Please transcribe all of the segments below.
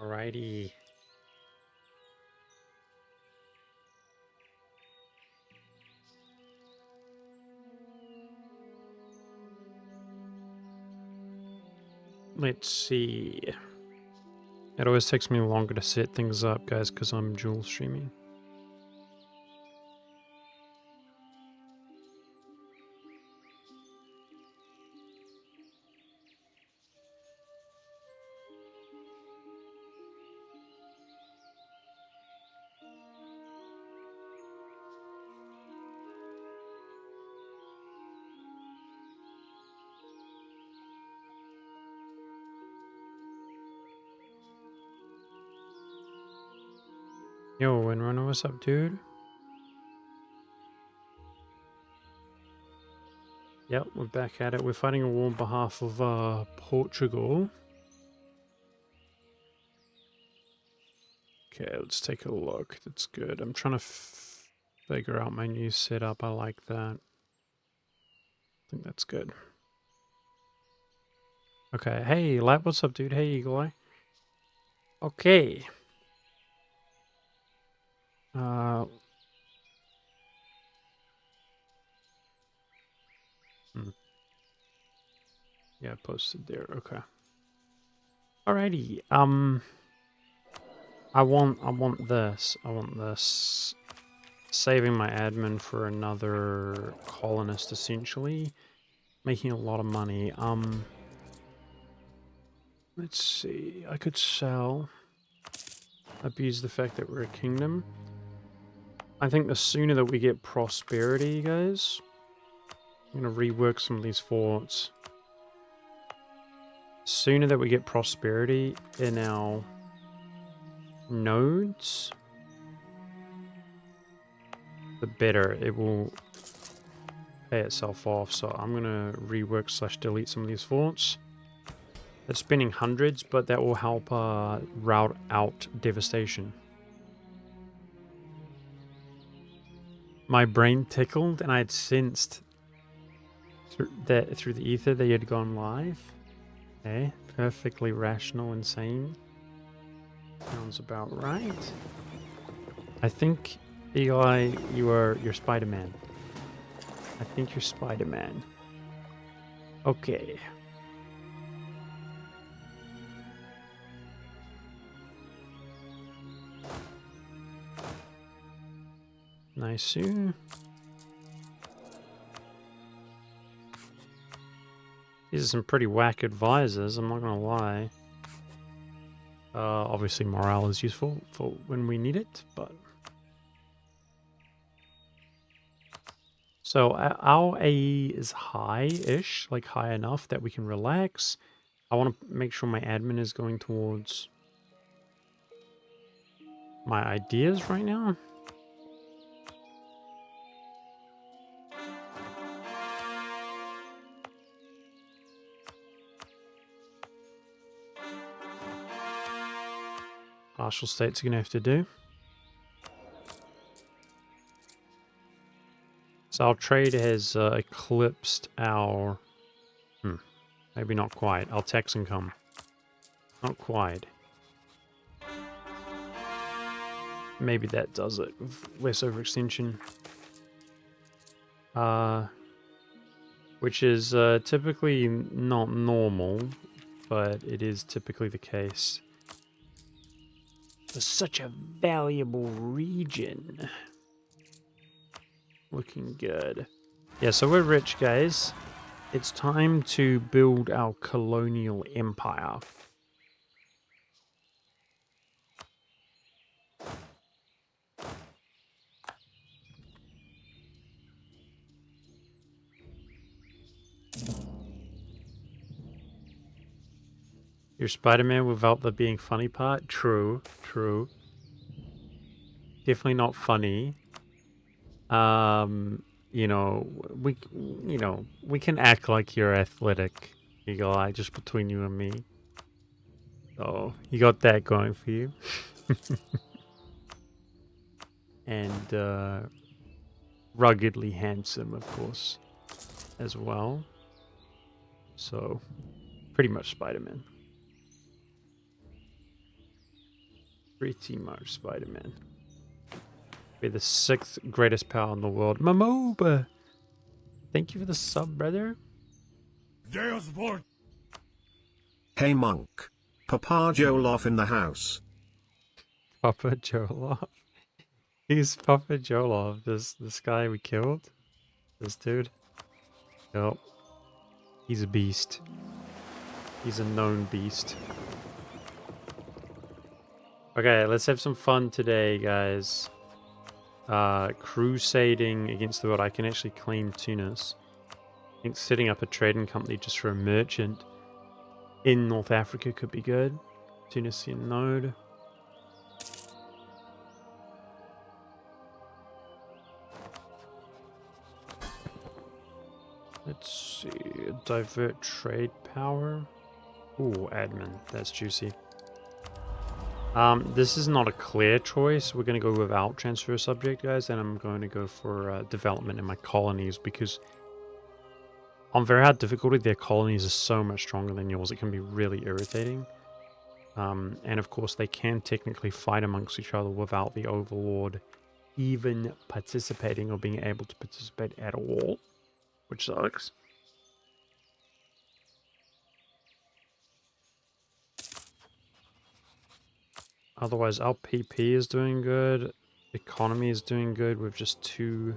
Alrighty. Let's see. It always takes me longer to set things up, guys, because I'm dual streaming. Yo, Windrunner, what's up, dude? Yep, we're back at it. We're fighting a war on behalf of Portugal. Okay, let's take a look. That's good. I'm trying to figure out my new setup. I like that. I think that's good. Okay, hey, Lap, what's up, dude? Hey, Eagle Eye. Okay. Yeah, posted there. Okay. Alrighty. I want this. I want this. Saving my admin for another colonist, essentially. Making a lot of money. Let's see. I could sell. Abuse the fact that we're a kingdom. I think the sooner that we get prosperity, guys. I'm gonna rework some of these forts. Sooner that we get prosperity in our nodes, the better it will pay itself off. So I'm gonna rework / delete some of these forts. It's spending hundreds, but that will help route out devastation. My brain tickled, and I had sensed through the ether that you had gone live. Okay, perfectly rational and sane. Sounds about right. I think, Eli, you're Spider-Man. I think you're Spider-Man. Okay. Nice. These are some pretty whack advisors, I'm not gonna lie. Obviously morale is useful for when we need it, but... So our AE is high-ish, like high enough that we can relax. I want to make sure my admin is going towards my ideas right now. Partial states are going to have to do. So our trade has eclipsed our... maybe not quite. Our tax income. Not quite. Maybe that does it with less overextension. Which is typically not normal, but it is typically the case. For such a valuable region. Looking good. Yeah, so we're rich, guys. It's time to build our colonial empire. You're Spider-Man without the being funny part? True, true. Definitely not funny. You know, we can act like you're athletic, Eagle Eye, just between you and me. So, you got that going for you. And, ruggedly handsome, of course, as well. So, pretty much Spider-Man. Pretty much Spider-Man. We're the 6th greatest power in the world. Mamoba! Thank you for the sub, brother. Hey monk. Papa Joloff in the house. Papa Joloff. He's Papa Joloff. This guy we killed? This dude? Yep. He's a beast. He's a known beast. Okay, let's have some fun today, guys. Crusading against the world. I can actually claim Tunis. I think setting up a trading company just for a merchant in North Africa could be good. Tunisian node. Let's see. Divert trade power. Ooh, admin. That's juicy. This is not a clear choice. We're going to go without transfer subject, guys, and I'm going to go for development in my colonies because on very hard difficulty, their colonies are so much stronger than yours. It can be really irritating. And of course, they can technically fight amongst each other without the overlord even participating or being able to participate at all, which sucks. Otherwise, our PP is doing good. Economy is doing good with just 2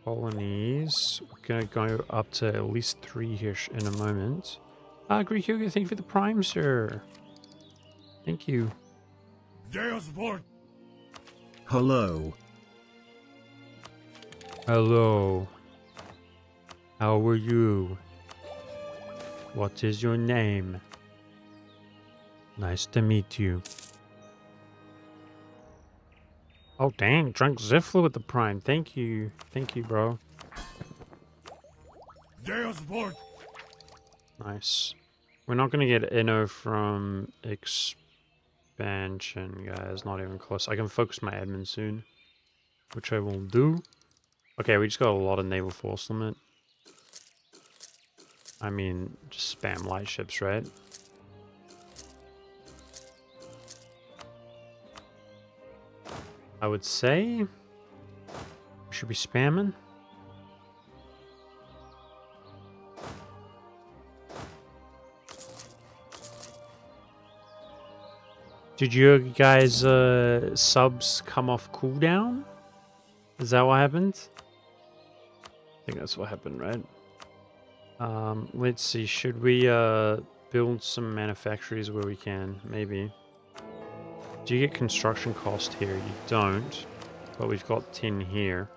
colonies. We're going to go up to at least 3 here in a moment. Greek Yoga, thank you for the prime, sir. Thank you. Hello. Hello. How are you? What is your name? Nice to meet you. Oh, dang. Drunk Zifla with the prime. Thank you. Thank you, bro. Nice. We're not going to get Inno from expansion, guys. Not even close. I can focus my admin soon, which I will do. Okay, we just got a lot of naval force limit. I mean, just spam light ships, right? I would say we should be spamming. Did you guys subs come off cooldown? Is that what happened? I think that's what happened, right? Let's see. Should we build some manufactories where we can? Maybe. Do you get construction cost here? You don't. But we've got 10 here.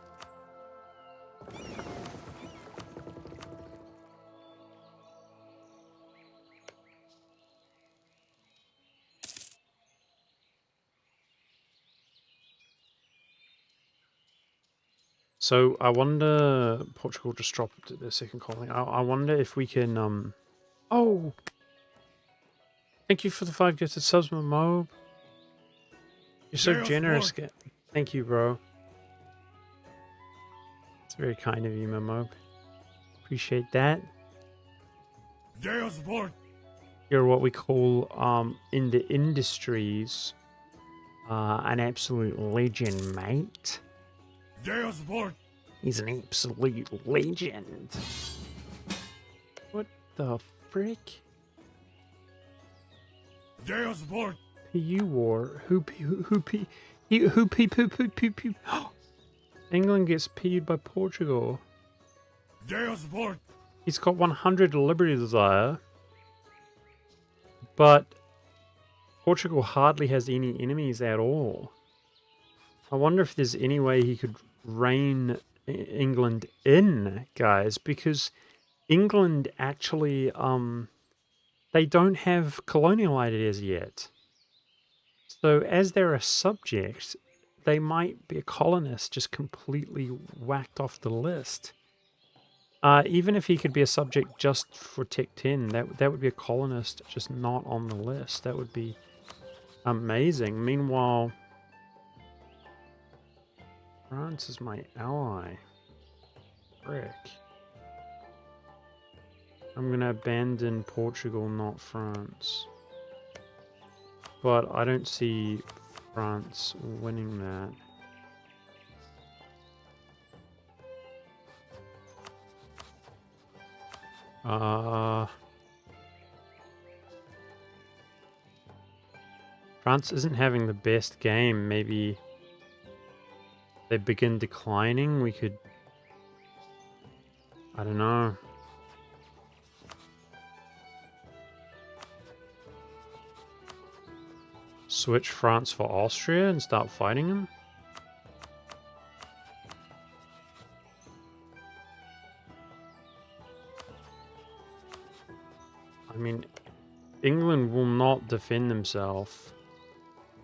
So I wonder, Portugal just dropped the 2nd colony. I wonder if we can, oh! Thank you for the 5 gifted subs, Momob. You're so generous. Thank you, bro. It's very kind of you, Momob. Appreciate that. You're what we call, in the industries, an absolute legend, mate. He's an absolute legend. What the frick? PU war. Who England gets PU'd by Portugal. He's got 100 liberty desire. But Portugal hardly has any enemies at all. I wonder if there's any way he could rein England in, guys, because England actually, they don't have colonial ideas yet. So as they're a subject, they might be a colonist just completely whacked off the list. Even if he could be a subject just for Tech 10, that would be a colonist just not on the list. That would be amazing. Meanwhile, France is my ally. Frick. I'm gonna abandon Portugal, not France. but I don't see France winning that. France isn't having the best game. Maybe they begin declining. We could... I don't know. Switch France for Austria and start fighting them? I mean, England will not defend themselves.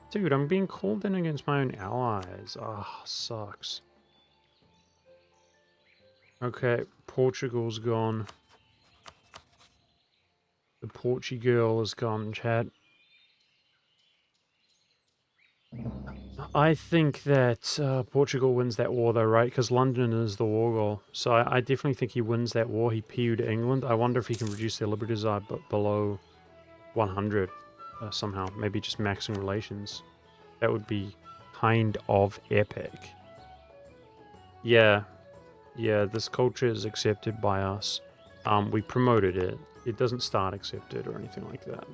Dude, I'm being called in against my own allies. Ah, sucks. Okay, Portugal's gone. The Portugal is gone, chat. I think that Portugal wins that war, though, right? Because London is the war goal. So I definitely think he wins that war. He PU'd England. I wonder if he can reduce their liberty desire below 100 somehow. Maybe just maxing relations. That would be kind of epic. Yeah. Yeah, this culture is accepted by us. We promoted it. It doesn't start accepted or anything like that.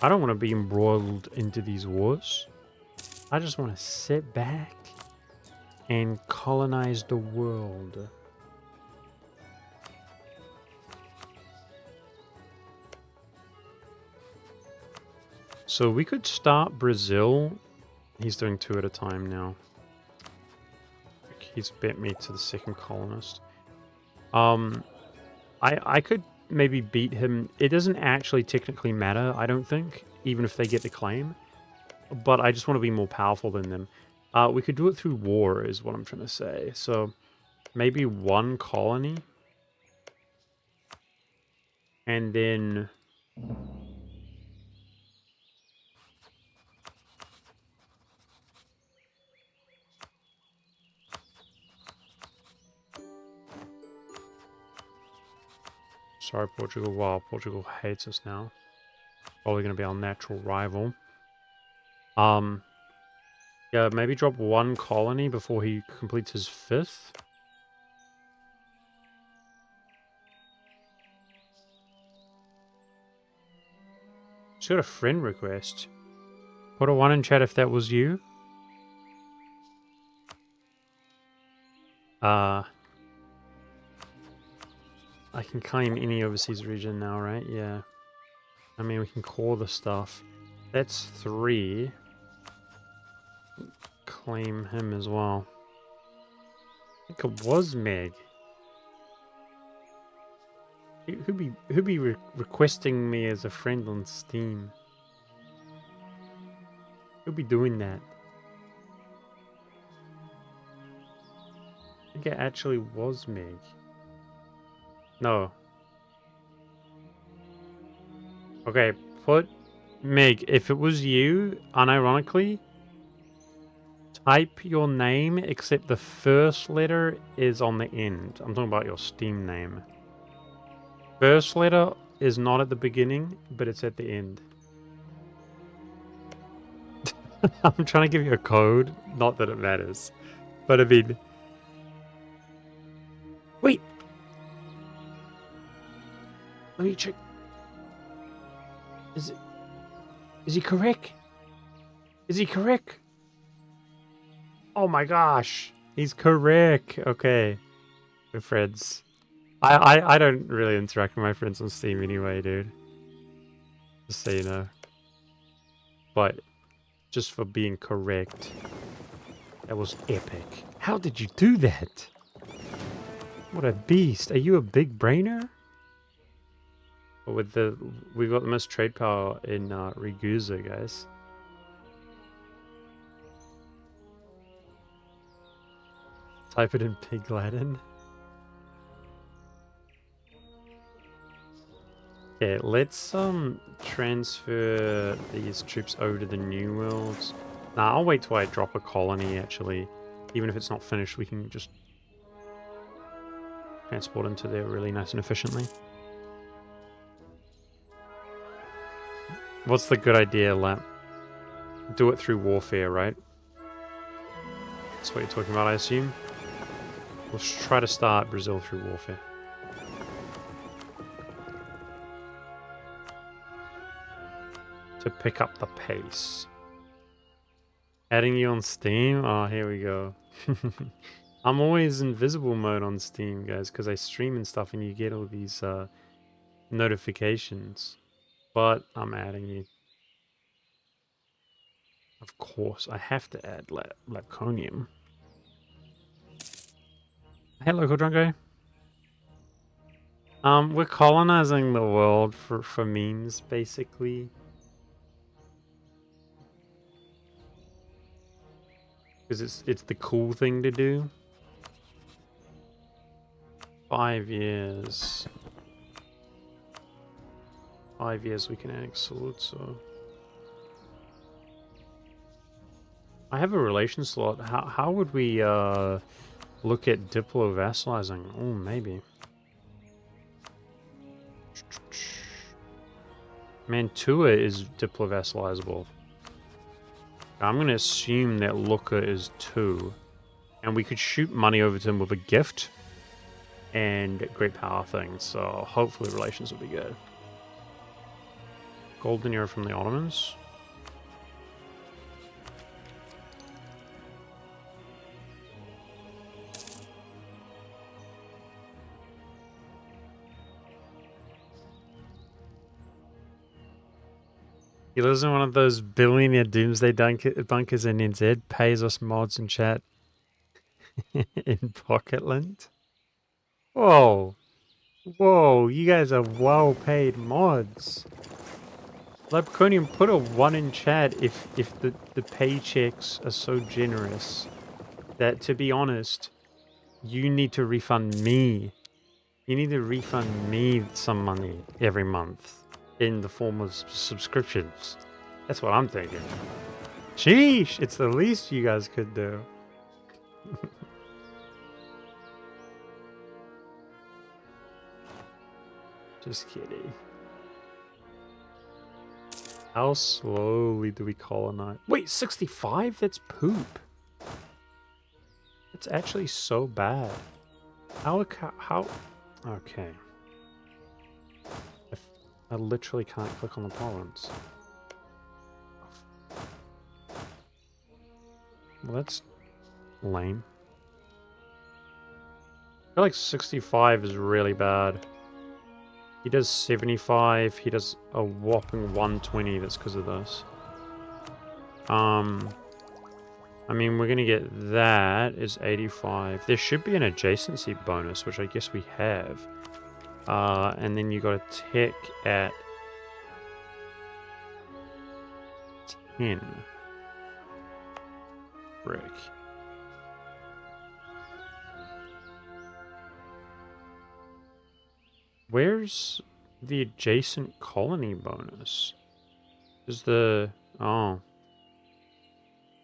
I don't want to be embroiled into these wars. I just want to sit back and colonize the world. So we could start Brazil. He's doing 2 at a time now. He's bet me to the second colonist. I could maybe beat him. It doesn't actually technically matter, I don't think, even if they get the claim. But I just want to be more powerful than them. We could do it through war, is what I'm trying to say. So maybe 1 colony. And then... Sorry, Portugal. Wow, Portugal hates us now. Probably going to be our natural rival. Yeah, maybe drop 1 colony before he completes his 5th. Just got a friend request. Put a 1 in chat if that was you. I can claim any overseas region now, right? Yeah. I mean, we can core the stuff. That's 3. Claim him as well. I think it was Meg. Who'd be requesting me as a friend on Steam? Who'd be doing that? I think it actually was Meg. No. Okay, put Meg. If it was you, unironically, type your name except the first letter is on the end. I'm talking about your Steam name. First letter is not at the beginning, but it's at the end. I'm trying to give you a code. Not that it matters. But I mean... Wait! Let me check. Is he correct? Is he correct? Oh my gosh. He's correct. Okay. We're friends. I don't really interact with my friends on Steam anyway, dude. Just so you know. But just for being correct. That was epic. How did you do that? What a beast. Are you a big brainer? With we've got the most trade power in Ragusa, guys. Type it in Pig Latin. Okay, let's transfer these troops over to the New Worlds. Nah, I'll wait till I drop a colony, actually. Even if it's not finished, we can just transport into there really nice and efficiently. What's the good idea, Lamp? Do it through warfare, right? That's what you're talking about, I assume. We'll try to start Brazil through warfare. To pick up the pace. Adding you on Steam? Oh, here we go. I'm always invisible mode on Steam, guys, because I stream and stuff and you get all these notifications. But I'm adding you. Of course, I have to add Laconium. Hey, local drunko. We're colonizing the world for memes, basically. Because it's the cool thing to do. 5 years. 5 years we can annex swords, so... I have a relation slot. How would we look at Diplo vassalizing? Oh, maybe. Mantua is Diplo vassalizable. I'm going to assume that Lucca is 2. And we could shoot money over to him with a gift and great power things. So hopefully relations will be good. Golden era from the Ottomans. He lives in one of those billionaire doomsday bunkers in NZ, pays us mods in chat in Pocketland. Whoa. Whoa, you guys are well paid mods. Labconium, put a 1 in chat if the paychecks are so generous that, to be honest, you need to refund me. You need to refund me some money every month in the form of subscriptions. That's what I'm thinking. Sheesh, it's the least you guys could do. Just kidding. How slowly do we colonize? Wait, 65? That's poop. It's actually so bad. How? Okay. I literally can't click on the province. Well, that's lame. I feel like 65 is really bad. He does 75. He does a whopping 120. That's because of this. I mean, we're gonna get that is 85. There should be an adjacency bonus, which I guess we have. And then you got a tech at 10. Brick. Where's the adjacent colony bonus? Is the... Oh.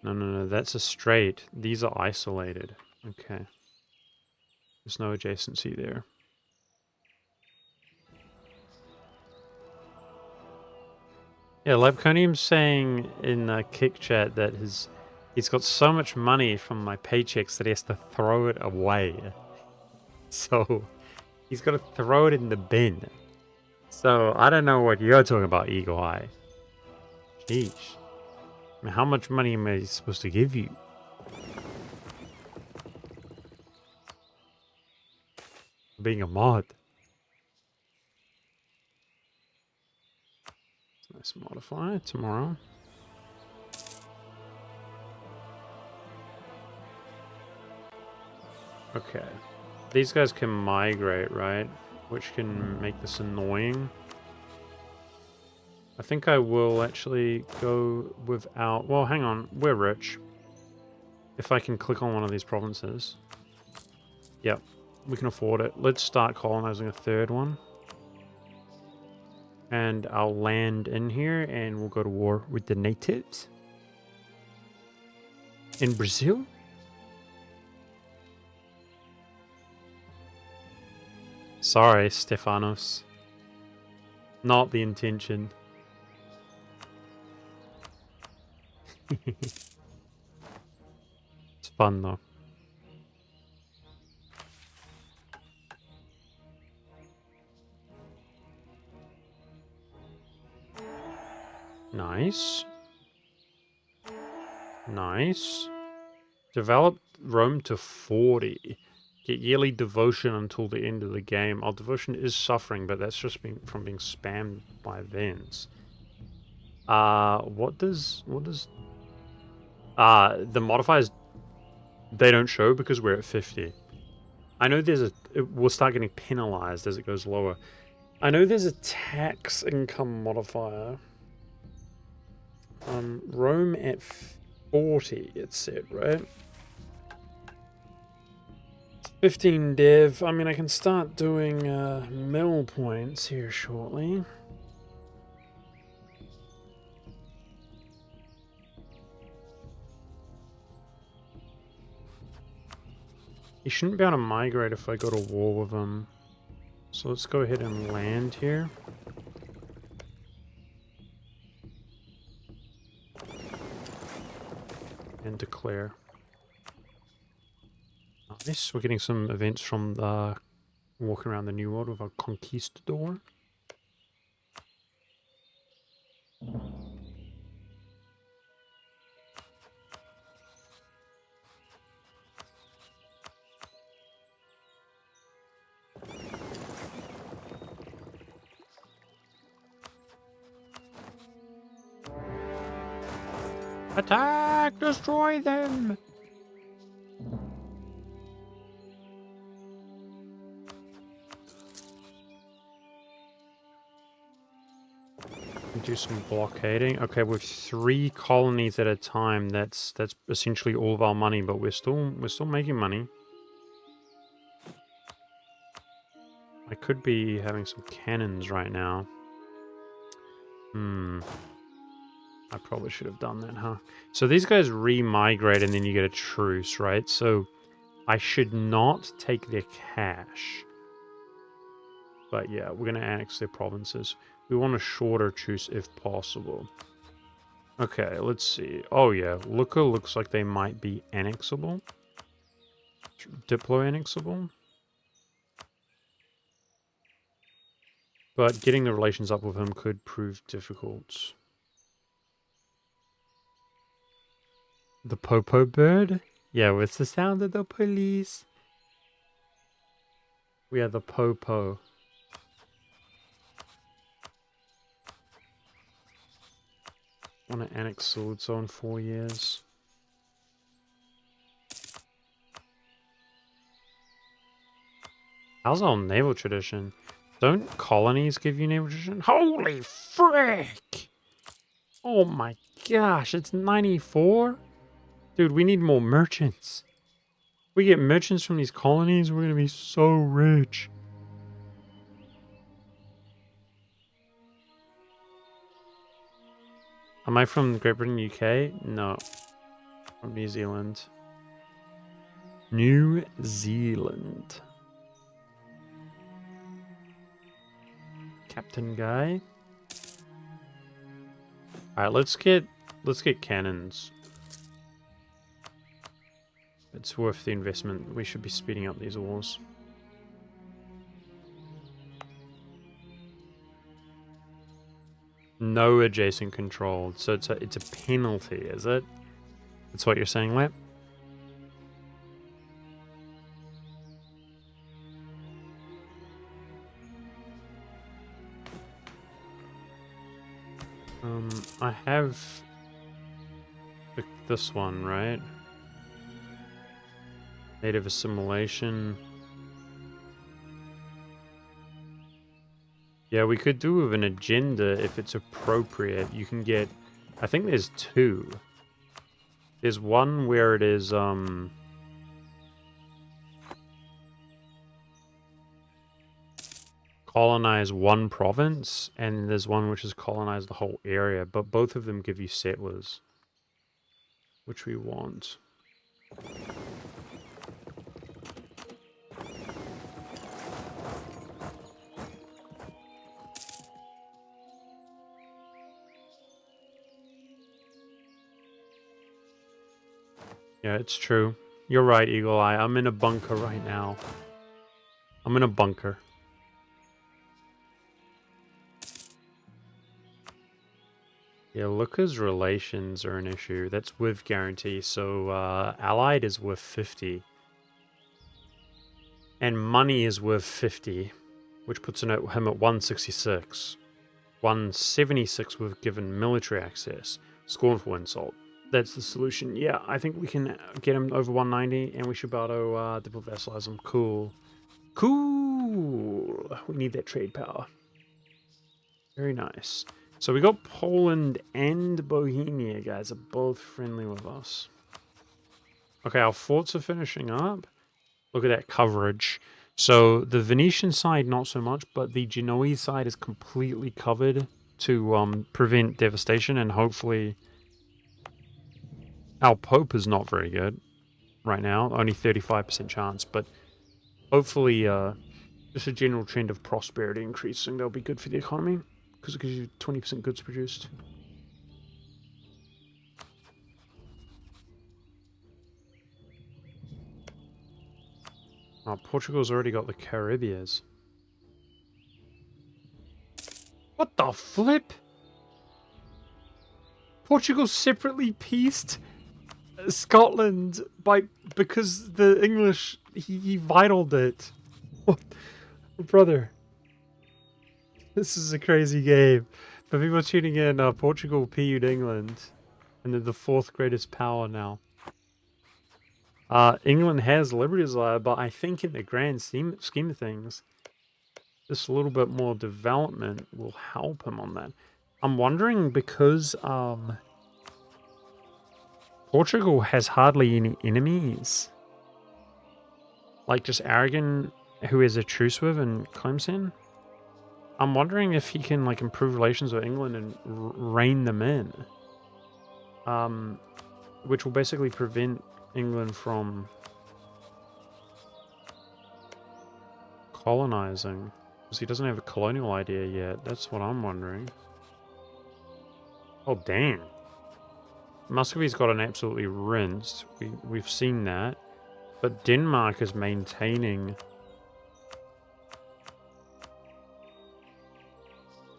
No, that's a straight. These are isolated. Okay. There's no adjacency there. Yeah, Labconium's saying in the kick chat that he's got so much money from my paychecks that he has to throw it away. So he's got to throw it in the bin. So I don't know what you're talking about, Eagle Eye. Sheesh. I mean, how much money am I supposed to give you? Being a mod. Nice modifier tomorrow. Okay. These guys can migrate, right? Which can make this annoying. I think I will actually go without... Well, hang on. We're rich. If I can click on one of these provinces. Yep. We can afford it. Let's start colonizing a third one. And I'll land in here and we'll go to war with the natives. In Brazil? Sorry, Stefanos. Not the intention. It's fun though. Nice. Nice. Develop Rome to 40. Get yearly devotion until the end of the game. Our devotion is suffering, but that's just from being spammed by events. What does the modifiers, they don't show because we're at 50. I know we'll start getting penalized as it goes lower. I know there's a tax income modifier. Rome at 40, it said, right? 15 dev. I mean, I can start doing mill points here shortly. He shouldn't be able to migrate if I go to war with him. So let's go ahead and land here. And declare. Nice. We're getting some events from the walking around the New World with our conquistador. Attack! Destroy them! Do some blockading. Okay, with 3 colonies at a time, that's essentially all of our money, but we're still making money. I could be having some cannons right now. I probably should have done that, huh? So these guys re-migrate and then you get a truce, right? So I should not take their cash. But yeah, we're going to annex their provinces. We want a shorter truce if possible. Okay, let's see. Oh yeah, Lucca looks like they might be annexable. Diplo-annexable. But getting the relations up with him could prove difficult. The Popo bird? Yeah, what's the sound of the police? We are the Popo. Want to annex Swordsall in 4 years. How's our naval tradition? Don't colonies give you naval tradition? Holy frick! Oh my gosh, it's 94? Dude, we need more merchants. We get merchants from these colonies, we're gonna be so rich. Am I from Great Britain, UK? No. From New Zealand. New Zealand. Captain Guy. Alright, let's get cannons. It's worth the investment. We should be speeding up these wars. No adjacent control. So it's a penalty, is it? That's what you're saying, Lep? I have this one, right? Native assimilation. Yeah, we could do with an agenda if it's appropriate. You can get, I think there's 2. There's one where it is, colonize one province, and there's one which is colonize the whole area, but both of them give you settlers, which we want. Yeah, it's true. You're right, Eagle Eye. I'm in a bunker right now. I'm in a bunker. Yeah, Lucca's relations are an issue. That's with guarantee. So Allied is worth 50. And money is worth 50, which puts him at 166. 176 with given military access. Scornful insult. That's the solution. Yeah, I think we can get him over 190, and we should be able to double vassalize him. Cool. Cool. We need that trade power. Very nice. So we got Poland and Bohemia, guys, are both friendly with us. Okay, our forts are finishing up. Look at that coverage. So the Venetian side, not so much, but the Genoese side is completely covered to prevent devastation, and hopefully our Pope is not very good right now, only 35% chance, but hopefully just a general trend of prosperity increasing, that'll be good for the economy, because it gives you 20% goods produced. Oh, Portugal's already got the Caribbeans. What the flip? Portugal separately pieced Scotland because the English he vitaled it. What, brother? This is a crazy game. For people tuning in, Portugal PU'd England, and they're the fourth greatest power now. England has liberty desire, but I think in the grand scheme of things, this little bit more development will help him on that. I'm wondering because Portugal has hardly any enemies. Like just Aragon, who has a truce with, and Clemson. I'm wondering if he can like improve relations with England and rein them in. Which will basically prevent England from colonizing. Because he doesn't have a colonial idea yet. That's what I'm wondering. Oh, damn. Muscovy's got an absolutely rinsed. We've seen that. But Denmark is maintaining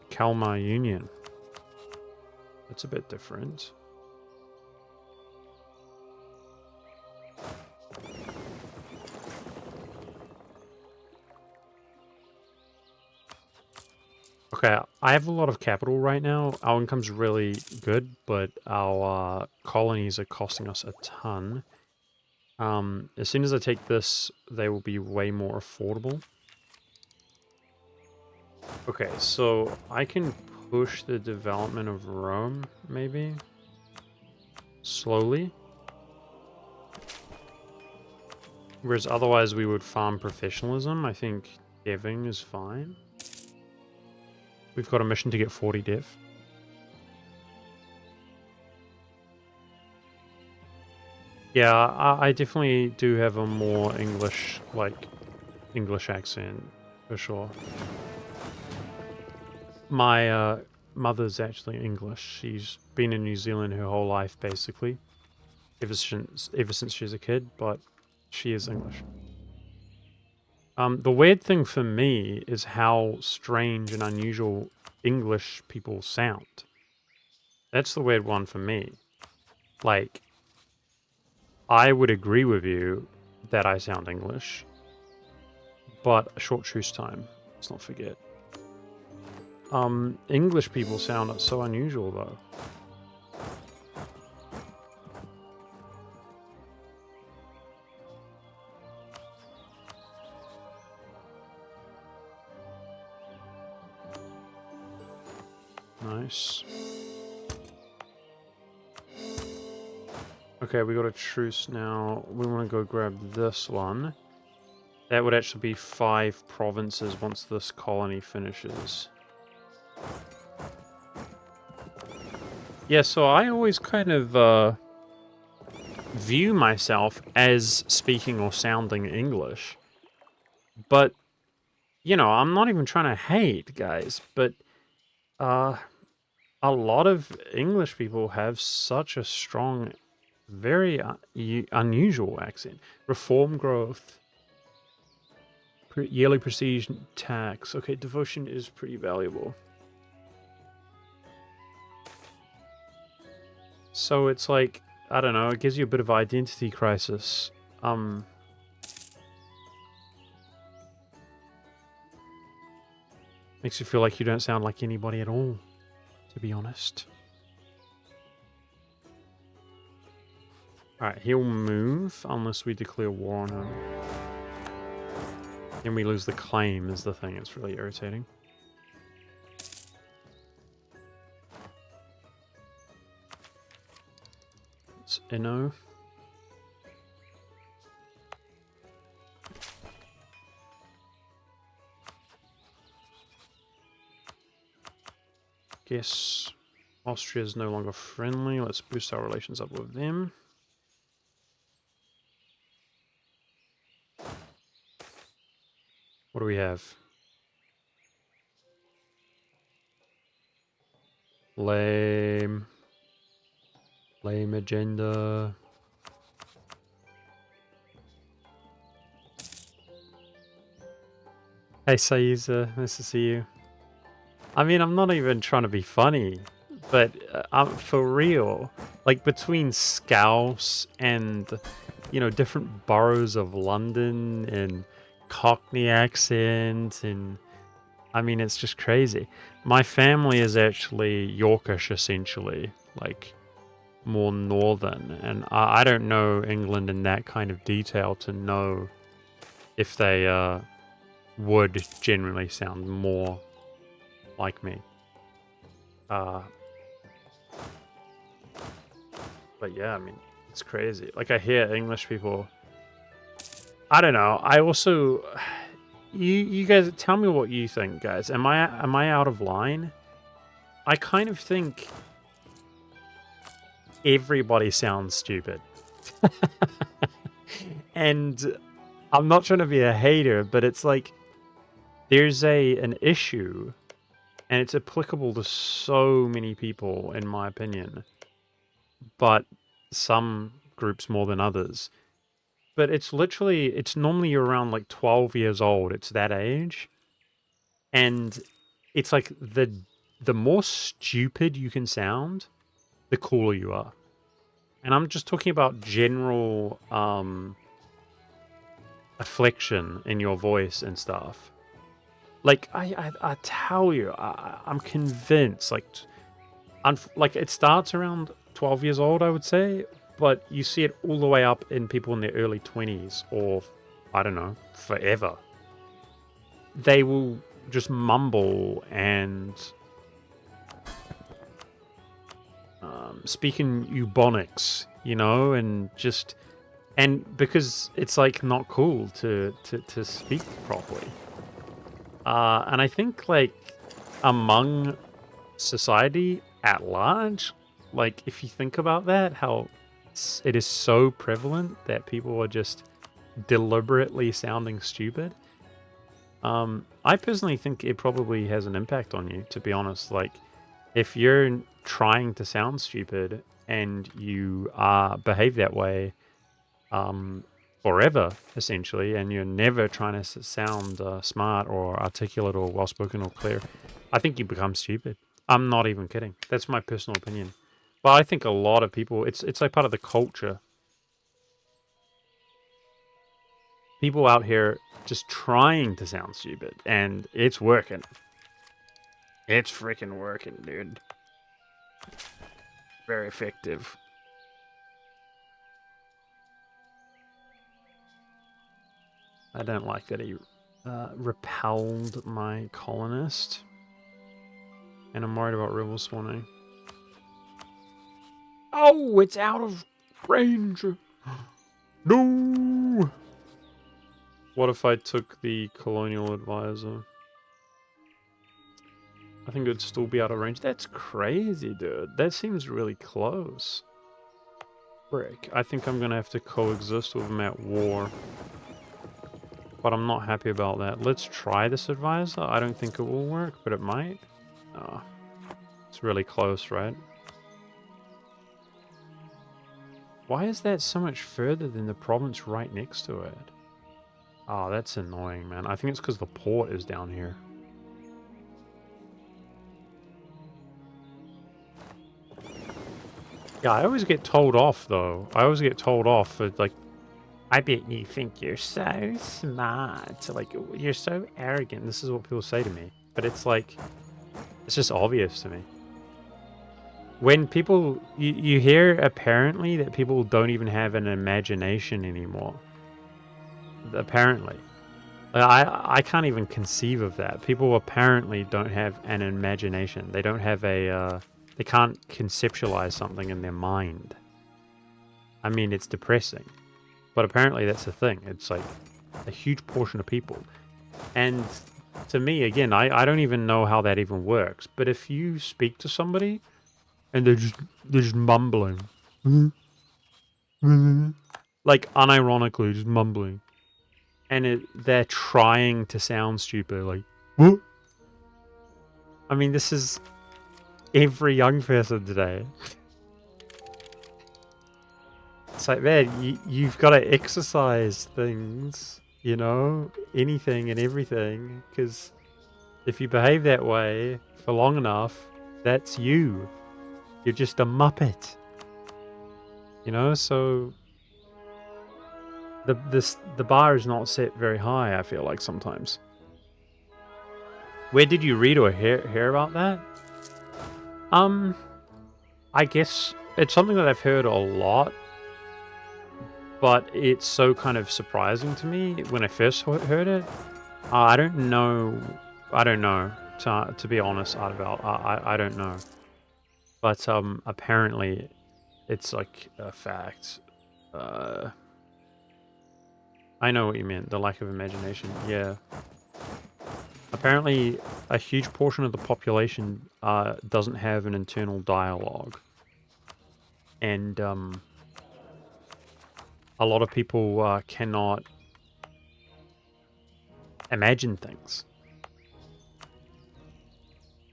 Kalmar Union. That's a bit different. Okay, I have a lot of capital right now. Our income's really good, but our colonies are costing us a ton. As soon as I take this, they will be way more affordable. Okay, so I can push the development of Rome, maybe? Slowly. Whereas otherwise we would farm professionalism. I think deving is fine. We've got a mission to get 40 dev. Yeah, I definitely do have a more English accent, for sure. My mother's actually English. She's been in New Zealand her whole life, basically. Ever since she was a kid, but she is English. The weird thing for me is how strange and unusual English people sound. That's the weird one for me. Like, I would agree with you that I sound English, but a short truce time. Let's not forget. English people sound so unusual, though. Nice. Okay, we got a truce now. We want to go grab this one. That would actually be 5 provinces once this colony finishes. Yeah, so I always kind of view myself as speaking or sounding English. But, you know, I'm not even trying to hate, guys, but a lot of English people have such a strong Very unusual accent. Reform growth. Yearly prestige tax. Okay, devotion is pretty valuable. So it's like, I don't know, it gives you a bit of identity crisis. Makes you feel like you don't sound like anybody at all, to be honest. Alright, he'll move unless we declare war on him. Then we lose the claim is the thing. It's really irritating. It's Inno. Guess Austria is no longer friendly. Let's boost our relations up with them. What do we have? Lame. Lame agenda. Hey, Saiza. Nice to see you. I mean, I'm not even trying to be funny, but for real. Like, between Scouse and, you know, different boroughs of London and Cockney accent and... I mean, it's just crazy. My family is actually Yorkish, essentially. Like, more northern. And I don't know England in that kind of detail to know if they would generally sound more like me. But yeah, I mean, it's crazy. Like, I hear English people... I don't know. I also... You guys, tell me what you think, guys. Am I out of line? I kind of think everybody sounds stupid. And I'm not trying to be a hater, but it's like there's an issue and it's applicable to so many people, in my opinion, but some groups more than others. But it's normally you're around like 12 years old. It's that age. And it's like the more stupid you can sound, the cooler you are. And I'm just talking about general affliction in your voice and stuff. Like I tell you, I'm convinced. Like it starts around 12 years old, I would say, but you see it all the way up in people in their early 20s or I don't know, forever. They will just mumble and speak in Ebonics, you know, and because it's like not cool to speak properly. And I think like among society at large, like if you think about that, how it is so prevalent that people are just deliberately sounding stupid. I personally think it probably has an impact on you, to be honest. Like, if you're trying to sound stupid and you behave that way forever, essentially, and you're never trying to sound smart or articulate or well-spoken or clear, I think you become stupid. I'm not even kidding. That's my personal opinion. But I think a lot of people, it's like part of the culture. People out here just trying to sound stupid, and it's working. It's freaking working, dude. Very effective. I don't like that he repelled my colonist. And I'm worried about rebel spawning. Oh, it's out of range. No. What if I took the colonial advisor? I think it would still be out of range. That's crazy, dude. That seems really close. Frick. I think I'm going to have to coexist with him at war. But I'm not happy about that. Let's try this advisor. I don't think it will work, but it might. Oh, it's really close, right? Why is that so much further than the province right next to it? Oh, that's annoying, man. I think it's because the port is down here. Yeah, I always get told off, though. I always get told off for, like, I bet you think you're so smart. Like, you're so arrogant. This is what people say to me. But it's like, it's just obvious to me. When people, you hear apparently that people don't even have an imagination anymore. Apparently. I can't even conceive of that. People apparently don't have an imagination. They don't have a, they can't conceptualize something in their mind. I mean, it's depressing. But apparently that's the thing. It's like a huge portion of people. And to me, again, I don't even know how that even works. But if you speak to somebody and they're just mumbling. Like unironically just mumbling. And they're trying to sound stupid, like, what? I mean, this is every young person today. It's like, man, you've got to exercise things, you know, anything and everything, because if you behave that way for long enough, that's you. You're just a muppet. You know, so the bar is not set very high, I feel like sometimes. Where did you read or hear about that? I guess it's something that I've heard a lot, but it's so kind of surprising to me when I first heard it. I don't know. I don't know. To be honest, Artibel, I don't know. But apparently, it's like a fact. I know what you meant. The lack of imagination. Yeah. Apparently, a huge portion of the population doesn't have an internal dialogue. And a lot of people cannot imagine things.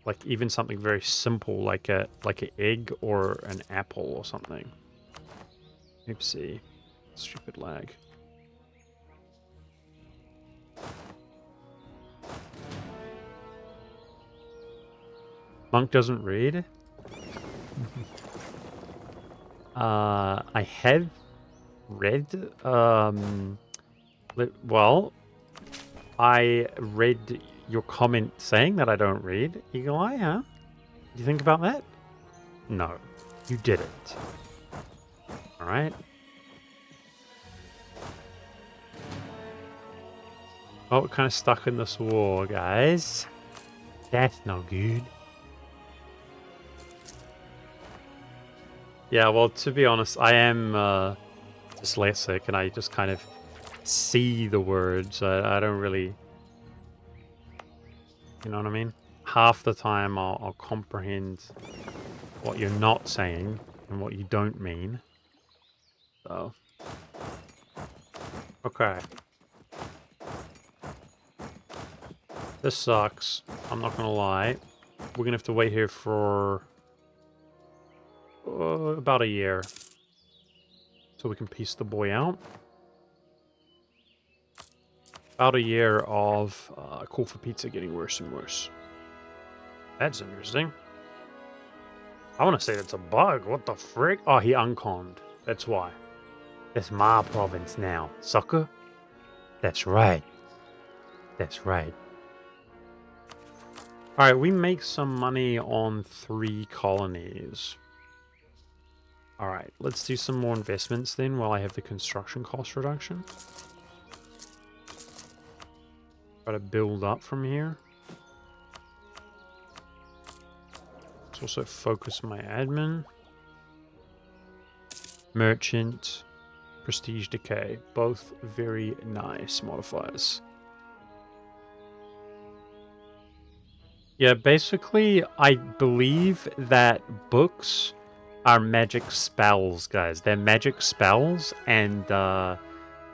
Like even something very simple, like an egg or an apple or something. Oopsie, stupid lag. Monk doesn't read. I have read. Well, I read your comment saying that I don't read. Eagle Eye, huh? Do you think about that? No, you didn't. All right. Oh, we're kind of stuck in this war, guys. That's not good. Yeah, well, to be honest, I am dyslexic, and I just kind of see the words. I don't really, you know what I mean? Half the time, I'll comprehend what you're not saying and what you don't mean. So, okay. This sucks. I'm not gonna lie. We're gonna have to wait here for about a year so we can piece the boy out. About a year of Call for Pizza getting worse and worse. That's interesting. I want to say that's a bug. What the frick? Oh, he unconned. That's why. It's my province now, sucker. That's right. That's right. Alright, we make some money on 3 colonies. Alright, let's do some more investments then while I have the construction cost reduction. Try to build up from here. Let's also focus my admin. Merchant, prestige decay, both very nice modifiers. Yeah, basically, I believe that books are magic spells, guys. They're magic spells, and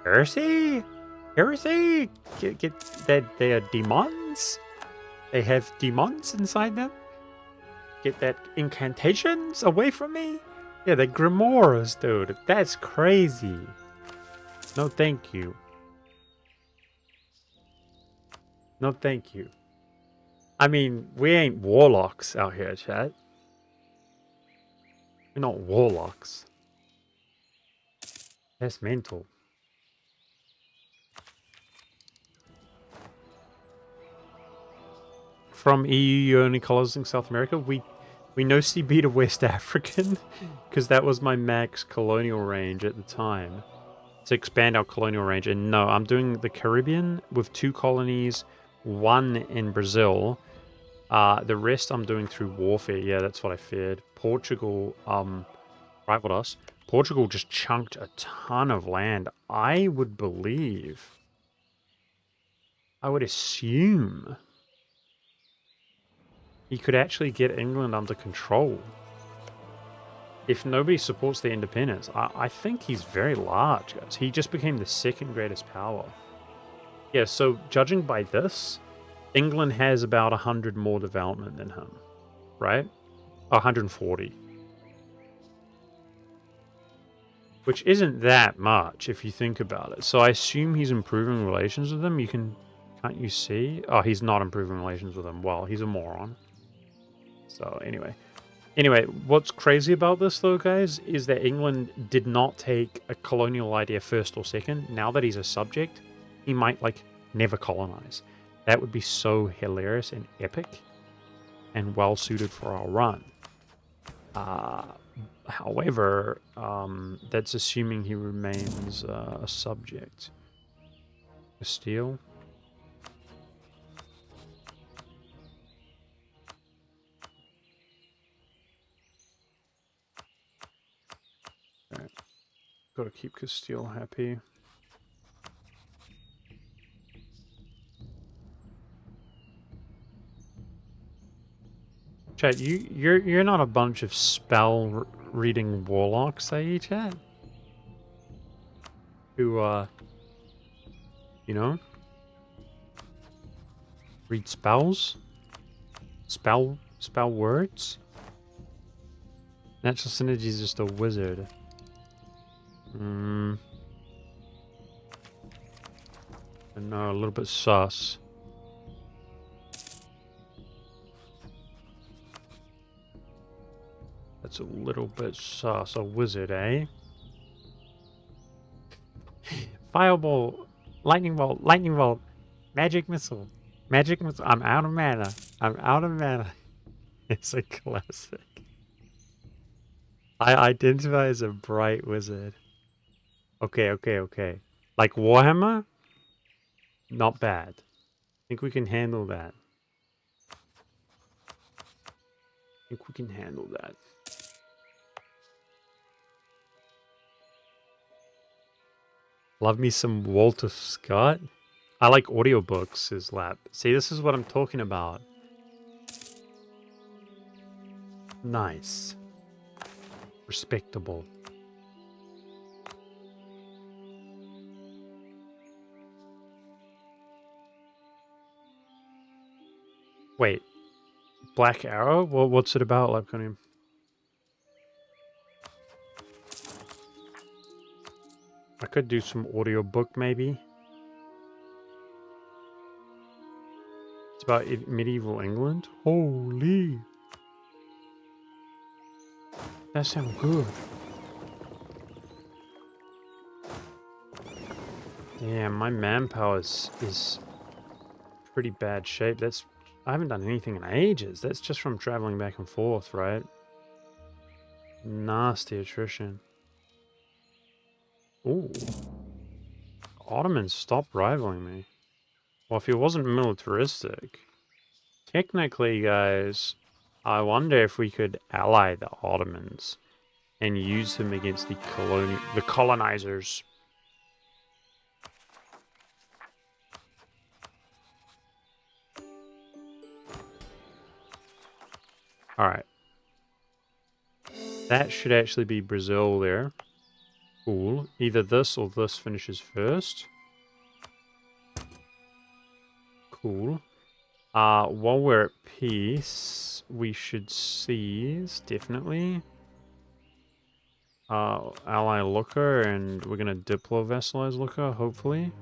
heresy, get that they are demons. They have demons inside them. Get that incantations away from me. Yeah, the Grimoires, dude. That's crazy. No, thank you. No, thank you. I mean, we ain't warlocks out here, chat. We're not warlocks. That's mental. From EU, you're only colonizing South America. We know CB to West African because that was my max colonial range at the time to expand our colonial range. And no, I'm doing the Caribbean with 2 colonies, 1 in Brazil. The rest I'm doing through warfare. Yeah, that's what I feared. Portugal rivaled us. Portugal just chunked a ton of land. I would believe, I would assume he could actually get England under control. If nobody supports the independence, I think he's very large, guys. He just became the 2nd greatest power. Yeah, so judging by this, England has about 100 more development than him, right? 140. Which isn't that much if you think about it. So I assume he's improving relations with them. Can't you see? Oh, he's not improving relations with them. Well, he's a moron. So anyway, what's crazy about this though, guys, is that England did not take a colonial idea first or second. Now that he's a subject, he might like never colonize. That would be so hilarious and epic, and well suited for our run. However, that's assuming he remains a subject. Castile. Right. Gotta keep Castile happy. Chat, you're not a bunch of spell reading warlocks, are you, chat? Who you know, read spells? Spell words? Natural Synergy is just a wizard. I know, a little bit sus. That's a little bit sus. A wizard, eh? Fireball, lightning bolt, magic missile, magic missile. I'm out of mana. I'm out of mana. It's a classic. I identify as a bright wizard. Okay. Like Warhammer? Not bad. I think we can handle that. Love me some Walter Scott. I like audiobooks, his lap. See, this is what I'm talking about. Nice. Respectable. Wait. Black Arrow? Well, what's it about, Lapconium? I could do some audiobook, maybe. It's about medieval England. Holy. That sounds good. Damn, my manpower is pretty bad shape. I haven't done anything in ages. That's just from traveling back and forth, right? Nasty attrition. Ooh. Ottomans, stop rivaling me. Well, if he wasn't militaristic, technically, guys, I wonder if we could ally the Ottomans and use him against the colonizers. All right. That should actually be Brazil there. Cool. Either this or this finishes first. Cool. While we're at peace, we should seize, definitely. ally Looker, and we're gonna diplo vassalize Looker, hopefully.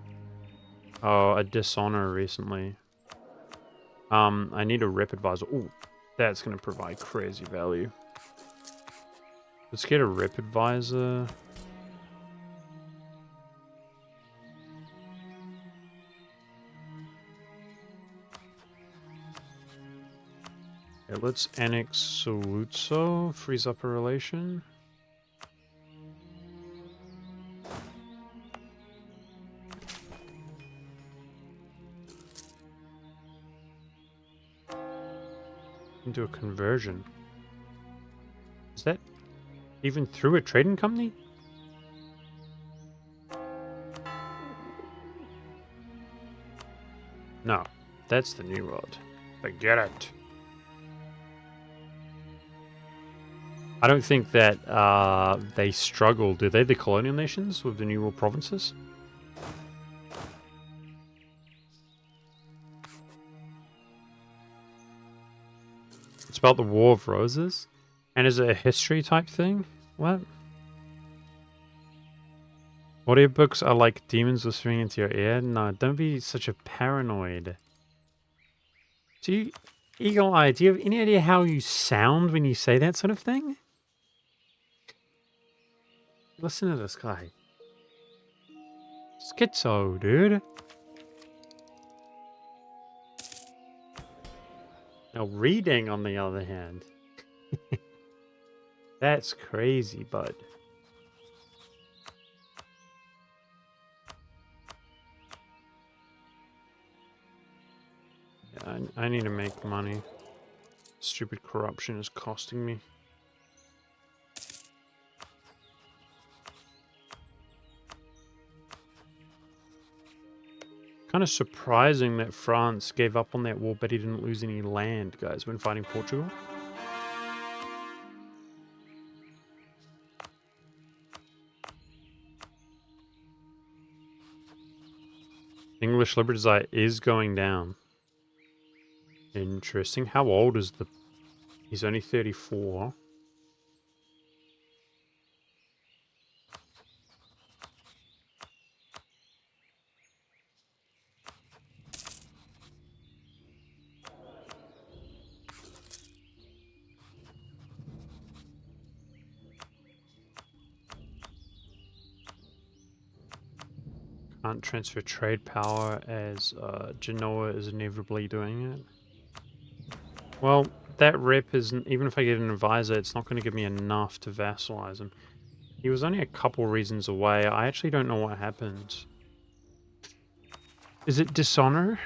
Oh, a dishonor recently. I need a rep advisor. Ooh, that's gonna provide crazy value. Let's get a rep advisor. Yeah, let's annex Saluzzo, freeze up a relation. Into a conversion. Is that even through a trading company? No, that's the New World. Forget it. I don't think that they struggle, do they, the colonial nations, with the New World provinces? It's about the War of Roses? And is it a history type thing? What? Audiobooks are like demons whispering into your ear? No, don't be such a paranoid. Do you, Eagle Eye, do you have any idea how you sound when you say that sort of thing? Listen to this guy. Schizo, dude. Now, reading, on the other hand. That's crazy, bud. Yeah, I need to make money. Stupid corruption is costing me. Kind of surprising that France gave up on that war, but he didn't lose any land, guys, when fighting Portugal. English Liberty is going down. Interesting. How old is the... He's only 34. Can't transfer trade power as Genoa is inevitably doing it. Well, that rep isn't... Even if I get an advisor, it's not going to give me enough to vassalize him. He was only a couple reasons away. I actually don't know what happened. Is it dishonor?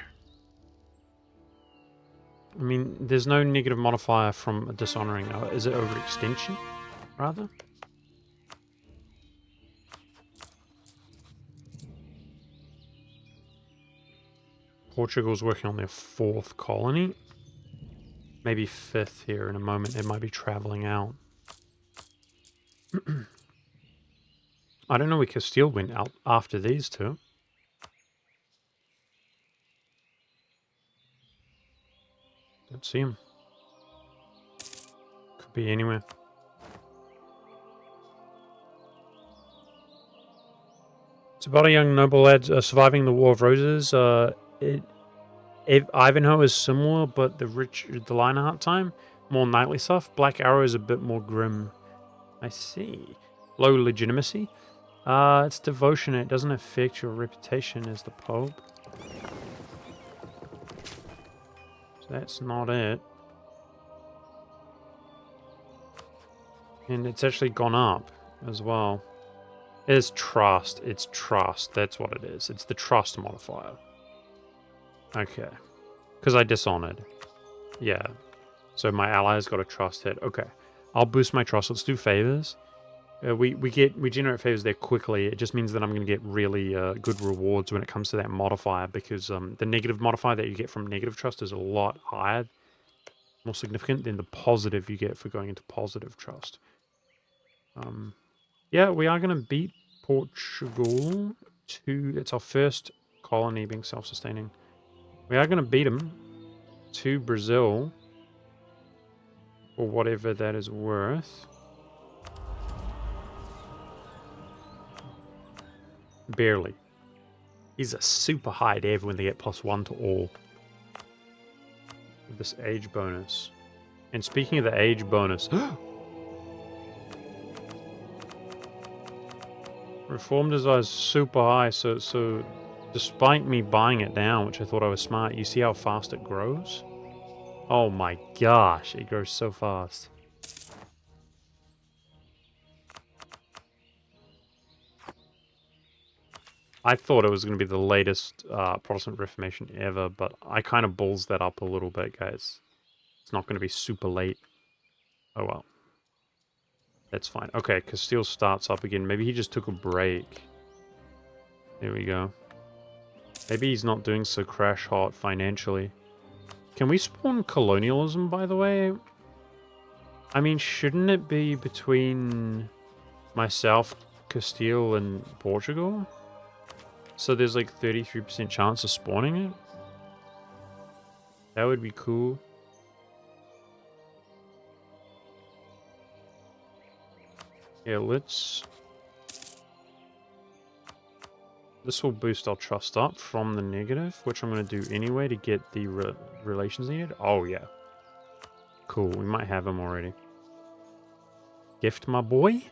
I mean, there's no negative modifier from dishonoring. Is it overextension, rather? Portugal's working on their 4th colony. Maybe 5th here in a moment. It might be traveling out. I don't know where Castile went out after these two. Don't see him. Could be anywhere. It's about a young noble lad surviving the War of Roses. Ivanhoe is similar, but the Lionheart time, more knightly stuff. Black Arrow is a bit more grim. I see. Low legitimacy. It's devotion. It doesn't affect your reputation as the Pope. So that's not it. And it's actually gone up as well. It's trust. It's trust. That's what it is. It's the trust modifier. Okay. Because I dishonored. Yeah. So my allies got a trust hit. Okay. I'll boost my trust. Let's do favors. We generate favors there quickly. It just means that I'm going to get really good rewards when it comes to that modifier, because the negative modifier that you get from negative trust is a lot higher, more significant than the positive you get for going into positive trust. Yeah, we are going to beat Portugal to... It's our first colony being self-sustaining. We are going to beat them to Brazil for whatever that is worth. Barely. He's a super high dev when they get +1 to all. With this age bonus. And speaking of the age bonus... Reform desire is super high, so despite me buying it down, which I thought I was smart, you see how fast it grows? Oh my gosh, it grows so fast. I thought it was going to be the latest Protestant Reformation ever, but I kind of balls that up a little bit, guys. It's not going to be super late. Oh well. That's fine. Okay, Castile starts up again. Maybe he just took a break. There we go. Maybe he's not doing so crash hot financially. Can we spawn colonialism, by the way? I mean, shouldn't it be between myself, Castile, and Portugal? So there's like 33% chance of spawning it? That would be cool. Yeah, let's... This will boost our trust up from the negative, which I'm going to do anyway to get the relations needed. Oh, yeah. Cool, we might have him already. Gift, my boy?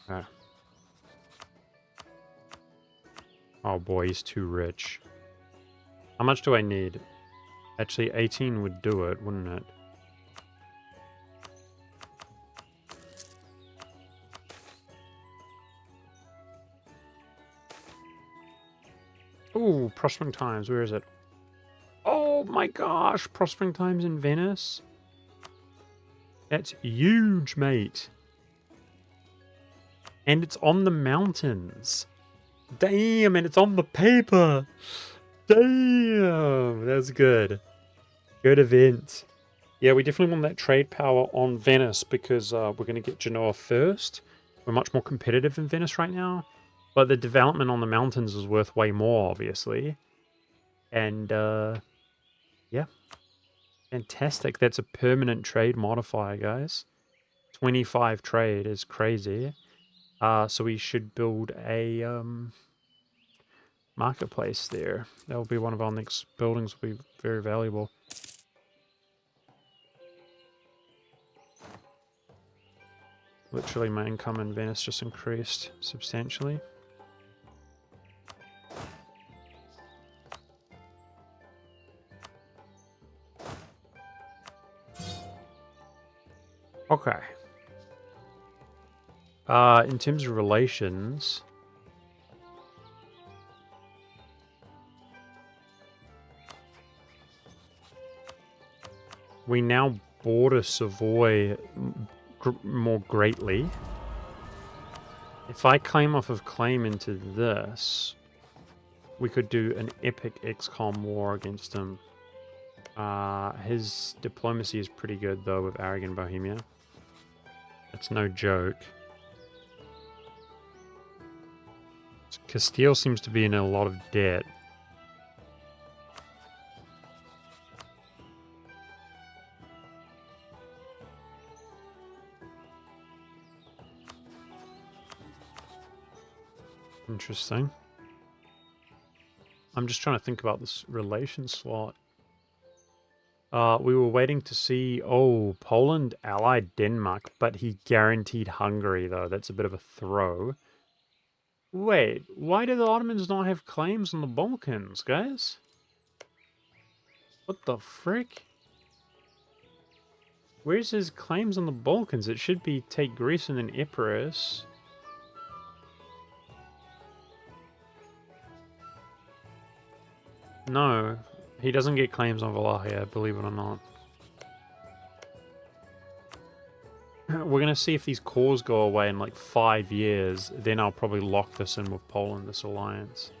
Ah. Oh boy, he's too rich. How much do I need? Actually, 18 would do it, wouldn't it? Ooh, Prospering Times, where is it? Oh my gosh, Prospering Times in Venice? That's huge, mate. And it's on the mountains. Damn, and it's on the paper. Damn, that's good. Good event. Yeah, we definitely want that trade power on Venice because we're going to get Genoa first. We're much more competitive in Venice right now. But the development on the mountains is worth way more, obviously. And, yeah. Fantastic. That's a permanent trade modifier, guys. 25 trade is crazy. So we should build a marketplace there. That will be one of our next buildings. Will be very valuable. Literally, my income in Venice just increased substantially. Okay. In terms of relations, we now border Savoy more greatly. If I claim off of claim into this, we could do an epic XCOM war against him. His diplomacy is pretty good, though, with Aragon Bohemia. That's no joke. Castile seems to be in a lot of debt. Interesting. I'm just trying to think about this relation slot. We were waiting to see... Oh, Poland allied Denmark, but he guaranteed Hungary, though. That's a bit of a throw. Wait, why do the Ottomans not have claims on the Balkans, guys? What the frick? Where's his claims on the Balkans? It should be take Greece and then Epirus. No, he doesn't get claims on Wallachia, believe it or not. We're going to see if these cores go away in like 5 years. Then I'll probably lock this in with Poland, this alliance.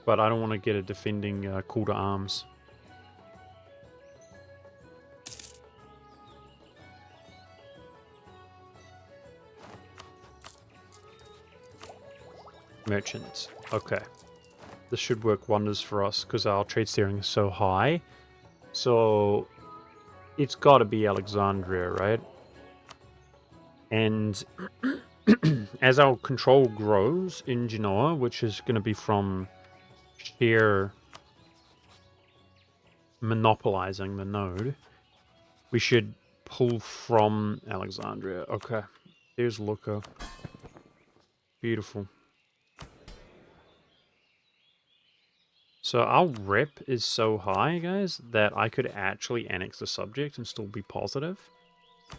But I don't want to get a defending call to arms. Merchants. Okay. This should work wonders for us because our trade steering is so high. So it's got to be Alexandria, right? And as our control grows in Genoa, which is going to be from sheer monopolizing the node, we should pull from Alexandria. Okay. Here's Lucca. Beautiful. So our rep is so high, guys, that I could actually annex the subject and still be positive.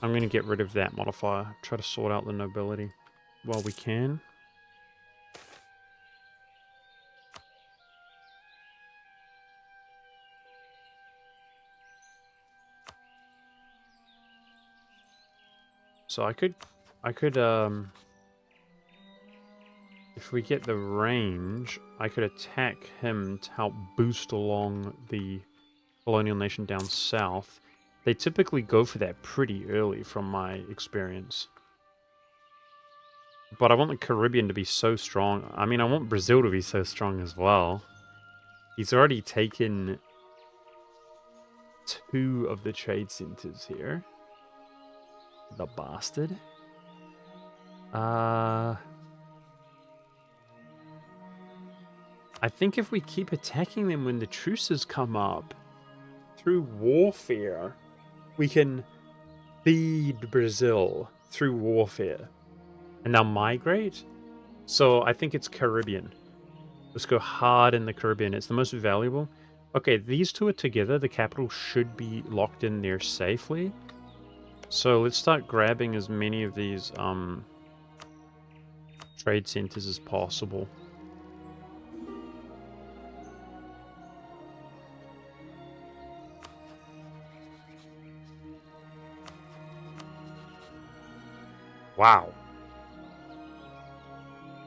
I'm going to get rid of that modifier. Try to sort out the nobility while we can. So I could, if we get the range, I could attack him to help boost along the colonial nation down south. They typically go for that pretty early from my experience. But I want the Caribbean to be so strong. I mean, I want Brazil to be so strong as well. He's already taken 2 of the trade centers here. The bastard. I think if we keep attacking them when the truces come up, through warfare, we can feed Brazil through warfare. And now migrate? So I think it's Caribbean. Let's go hard in the Caribbean. It's the most valuable. Okay, these two are together. The capital should be locked in there safely. So let's start grabbing as many of these trade centers as possible. Wow.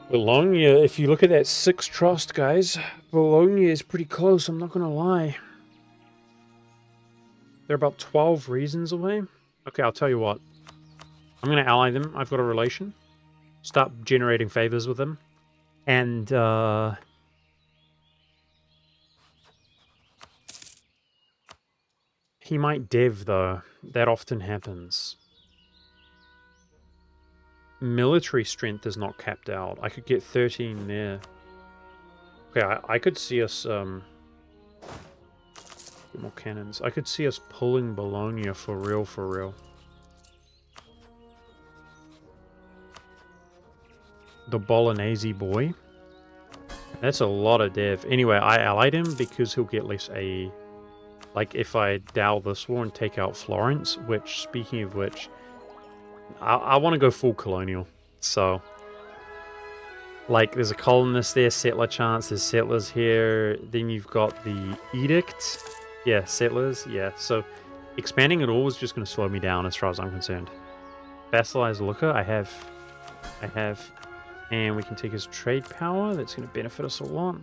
Bologna, if you look at that 6 trust, guys, Bologna is pretty close, I'm not going to lie. They're about 12 reasons away. Okay, I'll tell you what. I'm going to ally them. I've got a relation. Start generating favors with them. And, he might dev, though. That often happens. Military strength is not capped out. I could get 13 there. Okay, I could see us, get more cannons. I could see us pulling Bologna for real, for real. The Bolognese boy. That's a lot of dev. Anyway, I allied him because he'll get less a... Like, if I dow this war and take out Florence, which, speaking of which, I want to go full colonial. So, like, there's a colonist there, settler chance, there's settlers here. Then you've got the edict. Yeah, settlers. Yeah, so expanding it all is just going to slow me down as far as I'm concerned. Vassalize Lucca, I have. And we can take his trade power. That's going to benefit us a lot.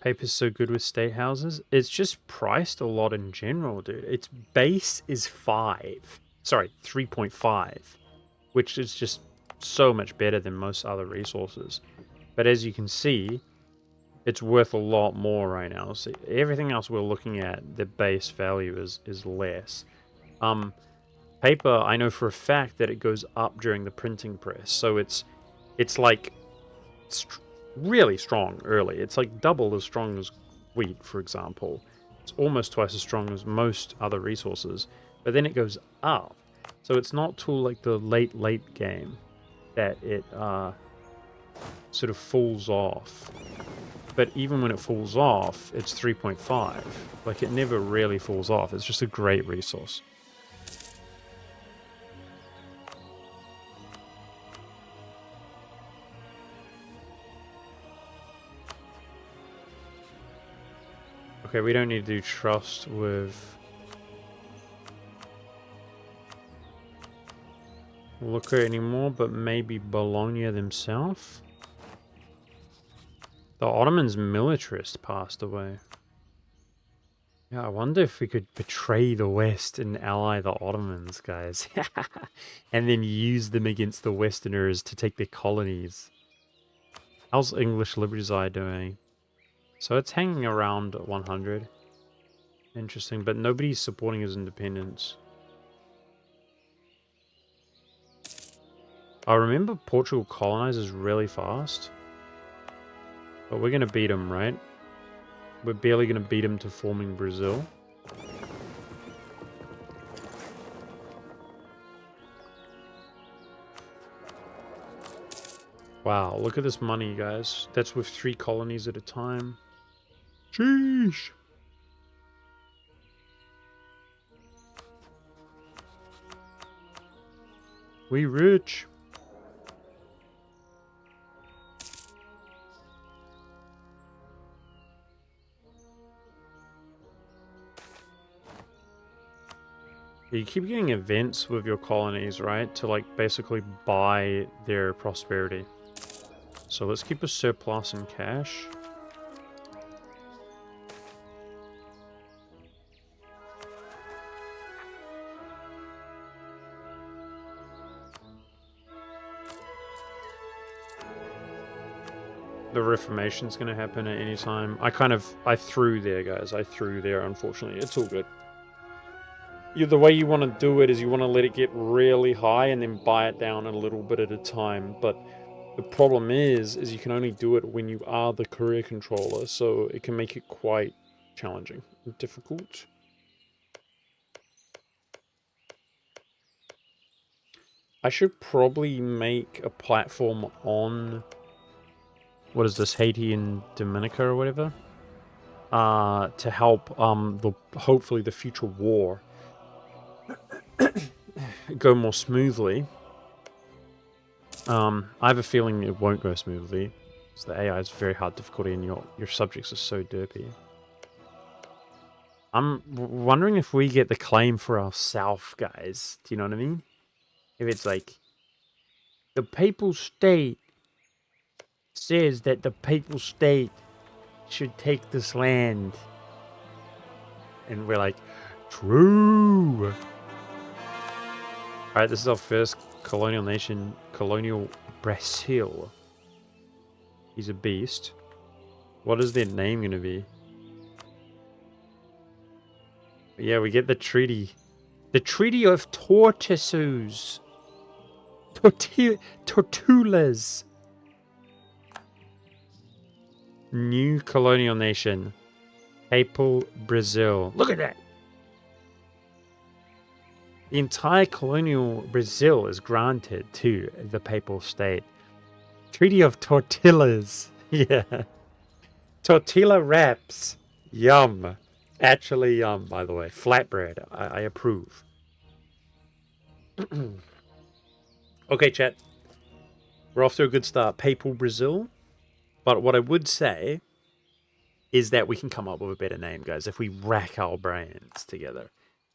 Paper's so good with state houses. It's just priced a lot in general, dude. Its base is 5. Sorry, 3.5. Which is just so much better than most other resources. But as you can see, it's worth a lot more right now. So everything else we're looking at, the base value is less. Paper, I know for a fact that it goes up during the printing press. So it's like really strong early. It's like double as strong as wheat, for example. It's almost twice as strong as most other resources. But then it goes up. So it's not till like the late game that it sort of falls off. But even when it falls off, it's 3.5. Like, it never really falls off. It's just a great resource. Okay, we don't need to do trust with Lucca anymore, but maybe Bologna themselves. The Ottomans' militarist passed away. Yeah, I wonder if we could betray the West and ally the Ottomans, guys. And then use them against the Westerners to take their colonies. How's English Liberty's Eye doing? So it's hanging around 100. Interesting, but nobody's supporting his independence. I remember Portugal colonizes really fast. But we're going to beat them, right? We're barely going to beat them to forming Brazil. Wow, look at this money, guys. That's with 3 colonies at a time. Sheesh. We rich. You keep getting events with your colonies, right? To like basically buy their prosperity. So let's keep a surplus in cash. The Reformation's going to happen at any time. I threw there, guys. I threw there, unfortunately. It's all good. The way you want to do it is you want to let it get really high and then buy it down a little bit at a time. But the problem is you can only do it when you are the career controller, so it can make it quite challenging and difficult. I should probably make a platform on, what is this, Haiti and Dominica or whatever, to help hopefully the future war go more smoothly. I have a feeling it won't go smoothly. So the AI is very hard difficulty and your subjects are so derpy. I'm wondering if we get the claim for ourselves, guys. Do you know what I mean? If it's like, the Papal State says that the Papal State should take this land. And we're like, true. Alright, this is our first colonial nation, Colonial Brazil. He's a beast. What is their name going to be? Yeah, we get the treaty. The Treaty of Tortugas. Tortulas. New colonial nation. Papal Brazil. Look at that. The entire colonial Brazil is granted to the Papal State. Treaty of Tortillas. Yeah. Tortilla wraps. Yum. Actually yum, by the way. Flatbread. I approve. Okay, chat. We're off to a good start. Papal Brazil. But what I would say is that we can come up with a better name, guys, if we rack our brains together.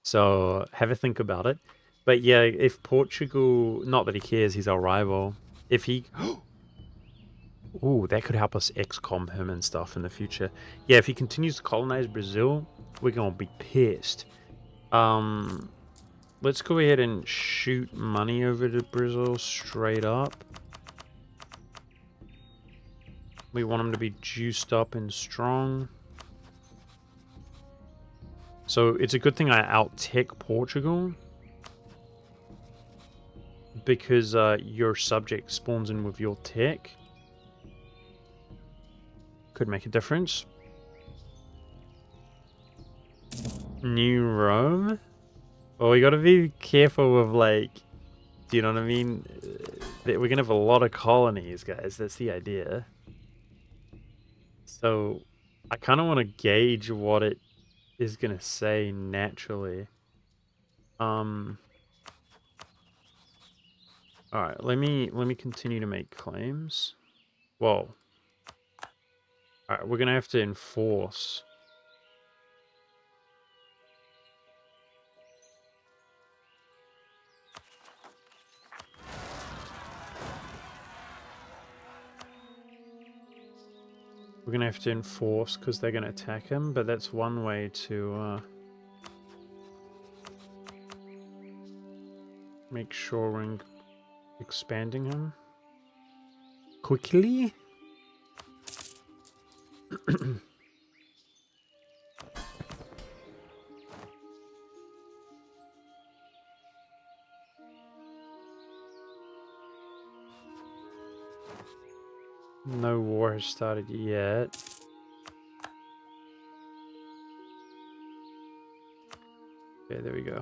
So have a think about it. But yeah, if Portugal, not that he cares, he's our rival. If he... Ooh, that could help us XCOM him and stuff in the future. Yeah, if he continues to colonize Brazil, we're going to be pissed. Let's go ahead and shoot money over to Brazil straight up. We want him to be juiced up and strong. So it's a good thing I out-tech Portugal. Because your subject spawns in with your tech. Could make a difference. New Rome? Well, we gotta be careful of, like, do you know what I mean? We're gonna have a lot of colonies, guys. That's the idea. So, I kind of want to gauge what it is gonna say naturally. Alright, let me continue to make claims. Whoa. Alright, we're gonna have to enforce. We're gonna have to enforce because they're gonna attack him, but that's one way to make sure we're expanding him quickly. No war has started yet. Okay, there we go.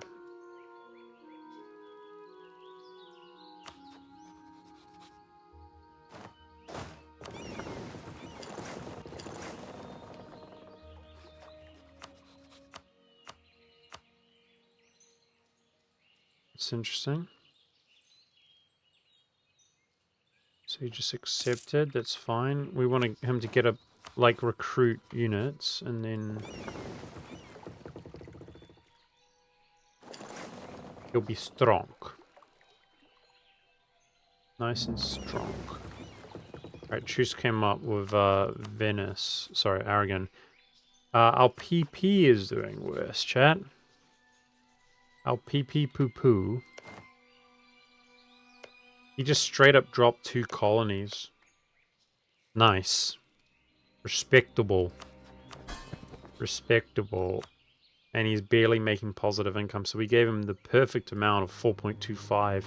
It's interesting. So he just accepted, that's fine. We want him to get up, like, recruit units, and then he'll be strong. Nice and strong. Alright, truce came up with Venice. Sorry, Aragon. Our PP is doing worse, chat. Our PP poo-poo. He just straight up dropped 2 colonies. Nice. Respectable. Respectable. And he's barely making positive income, so we gave him the perfect amount of 4.25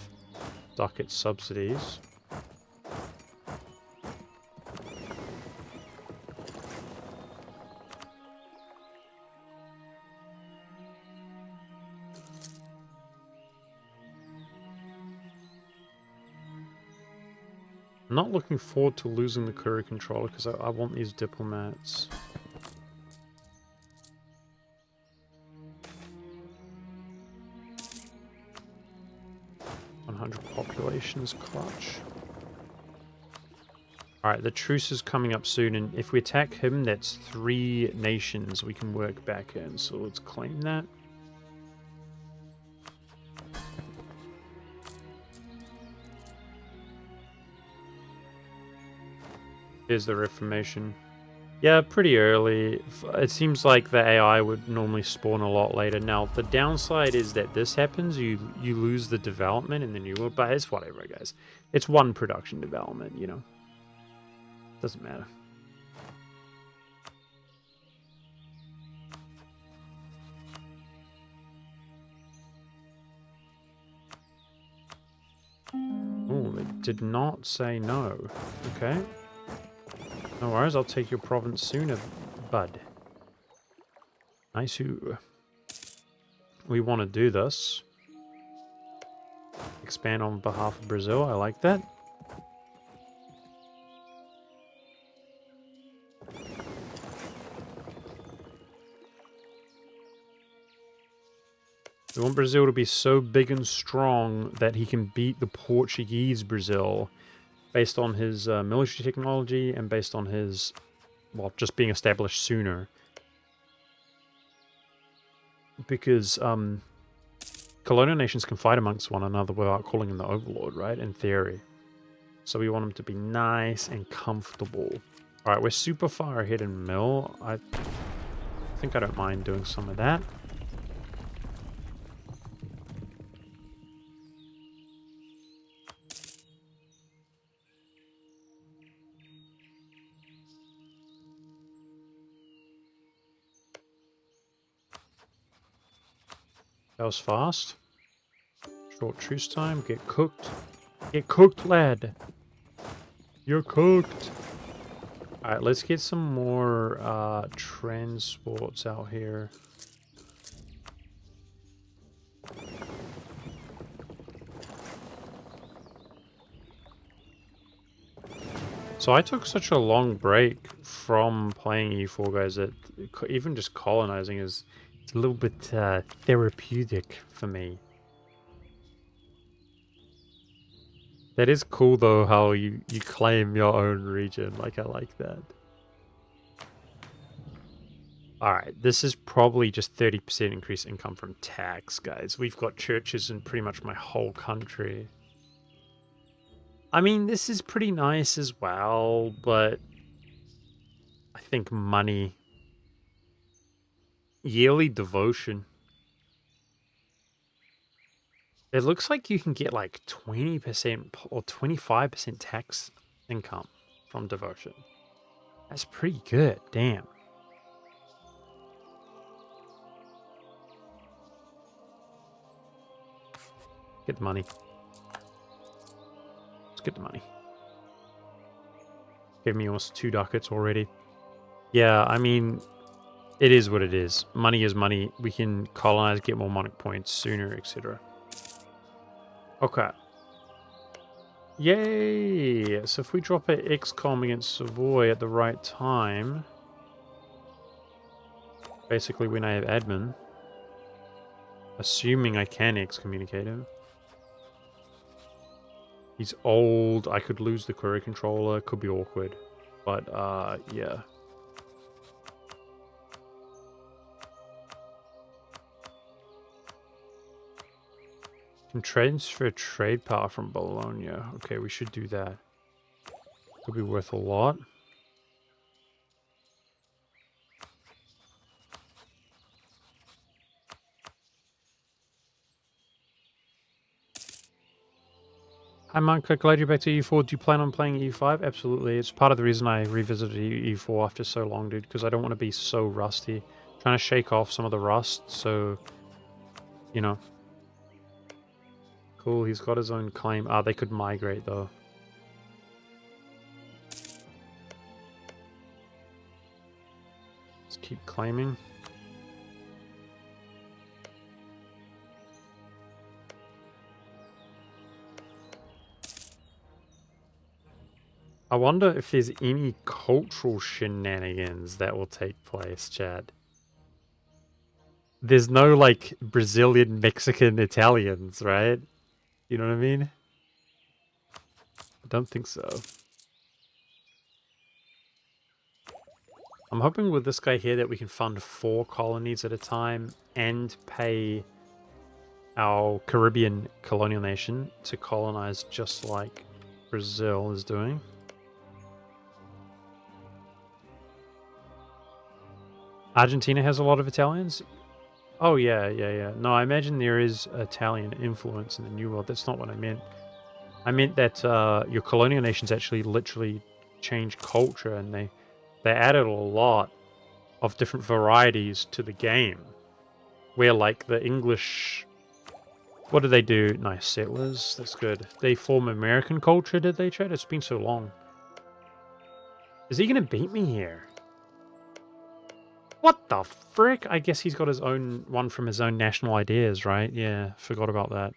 ducat subsidies. I'm not looking forward to losing the courier controller because I want these diplomats. Population is clutch. Alright, the truce is coming up soon, and if we attack him, that's 3 nations we can work back in, so let's claim that. Here's the Reformation. Yeah, pretty early. It seems like the AI would normally spawn a lot later. Now, the downside is that this happens, you lose the development in the new world, but it's whatever, guys. It's one production development, you know. Doesn't matter. Oh, they did not say no. Okay. No worries, I'll take your province sooner, bud. Nice. We want to do this. Expand on behalf of Brazil, I like that. We want Brazil to be so big and strong that he can beat the Portuguese Brazil based on his military technology and based on his, well, just being established sooner. Because colonial nations can fight amongst one another without calling him the overlord, right? In theory. So we want him to be nice and comfortable. Alright, we're super far ahead in mill. I think I don't mind doing some of that. That was fast. Short truce time. Get cooked. Get cooked, lad. You're cooked. Alright, let's get some more transports out here. So I took such a long break from playing E4, guys, that even just colonizing is a little bit therapeutic for me. That is cool, though, how you claim your own region. Like, I like that. Alright, this is probably just 30% increased income from tax, guys. We've got churches in pretty much my whole country. I mean, this is pretty nice as well, but I think money. Yearly devotion. It looks like you can get like 20% or 25% tax income from devotion. That's pretty good. Damn. Get the money. Let's get the money. Gave me almost 2 ducats already. Yeah, I mean, it is what it is. Money is money. We can colonize, get more monarch points sooner, etc. Okay. Yay! So if we drop an XCOM against Savoy at the right time, basically when I have admin, assuming I can excommunicate him. He's old. I could lose the query controller. Could be awkward. But, yeah. Can transfer trade power from Bologna. Okay, we should do that. Could be worth a lot. Hi, Monk. Glad you're back to E4. Do you plan on playing E5? Absolutely. It's part of the reason I revisited E4 after so long, dude, because I don't want to be so rusty. Trying to shake off some of the rust, so, you know. Cool, he's got his own claim. Ah, they could migrate, though. Let's keep claiming. I wonder if there's any cultural shenanigans that will take place, Chad. There's no, like, Brazilian, Mexican, Italians, right? You know what I mean? I don't think so. I'm hoping with this guy here that we can fund 4 colonies at a time and pay our Caribbean colonial nation to colonize just like Brazil is doing. Argentina has a lot of Italians? Oh, yeah. No, I imagine there is Italian influence in the New World. That's not what I meant. I meant that your colonial nations actually literally changed culture and they added a lot of different varieties to the game. Where, like, the English... What did they do? Nice settlers. That's good. They form American culture, did they, Chad? It's been so long. Is he going to beat me here? What the frick? I guess he's got his own one from his own national ideas, right? Yeah, forgot about that.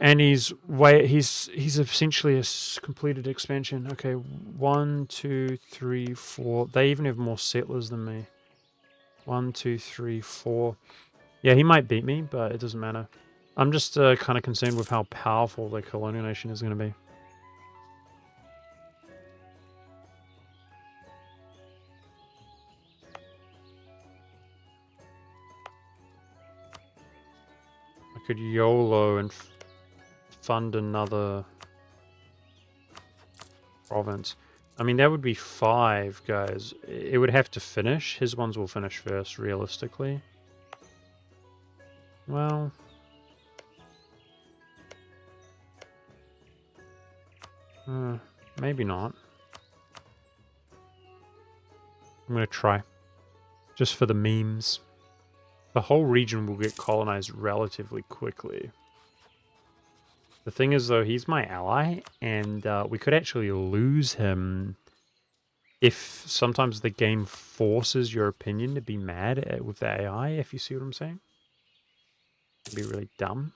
And he's essentially a completed expansion. Okay, 1, 2, 3, 4. They even have more settlers than me. 1, 2, 3, 4. Yeah, he might beat me, but it doesn't matter. I'm just kind of concerned with how powerful the colonial nation is going to be. I could YOLO and fund another province. I mean, that would be 5, guys. It would have to finish. His ones will finish first, realistically. Well... maybe not. I'm going to try. Just for the memes. The whole region will get colonized relatively quickly. The thing is, though, he's my ally, and we could actually lose him if sometimes the game forces your opinion to be mad with the AI, if you see what I'm saying. It'd be really dumb.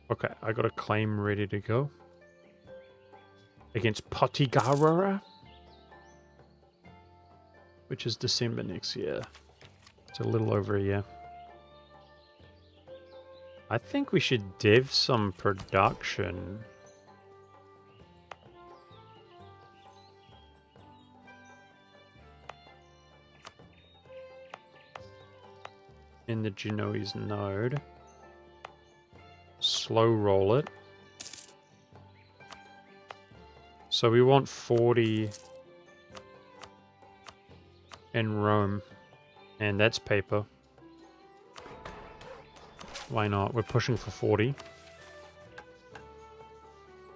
Okay, I got a claim ready to go. Against Potigara, which is December next year. It's a little over a year. I think we should div some production. in the Genoese node. Slow roll it. So we want 40 in Rome. And that's paper. Why not? We're pushing for 40.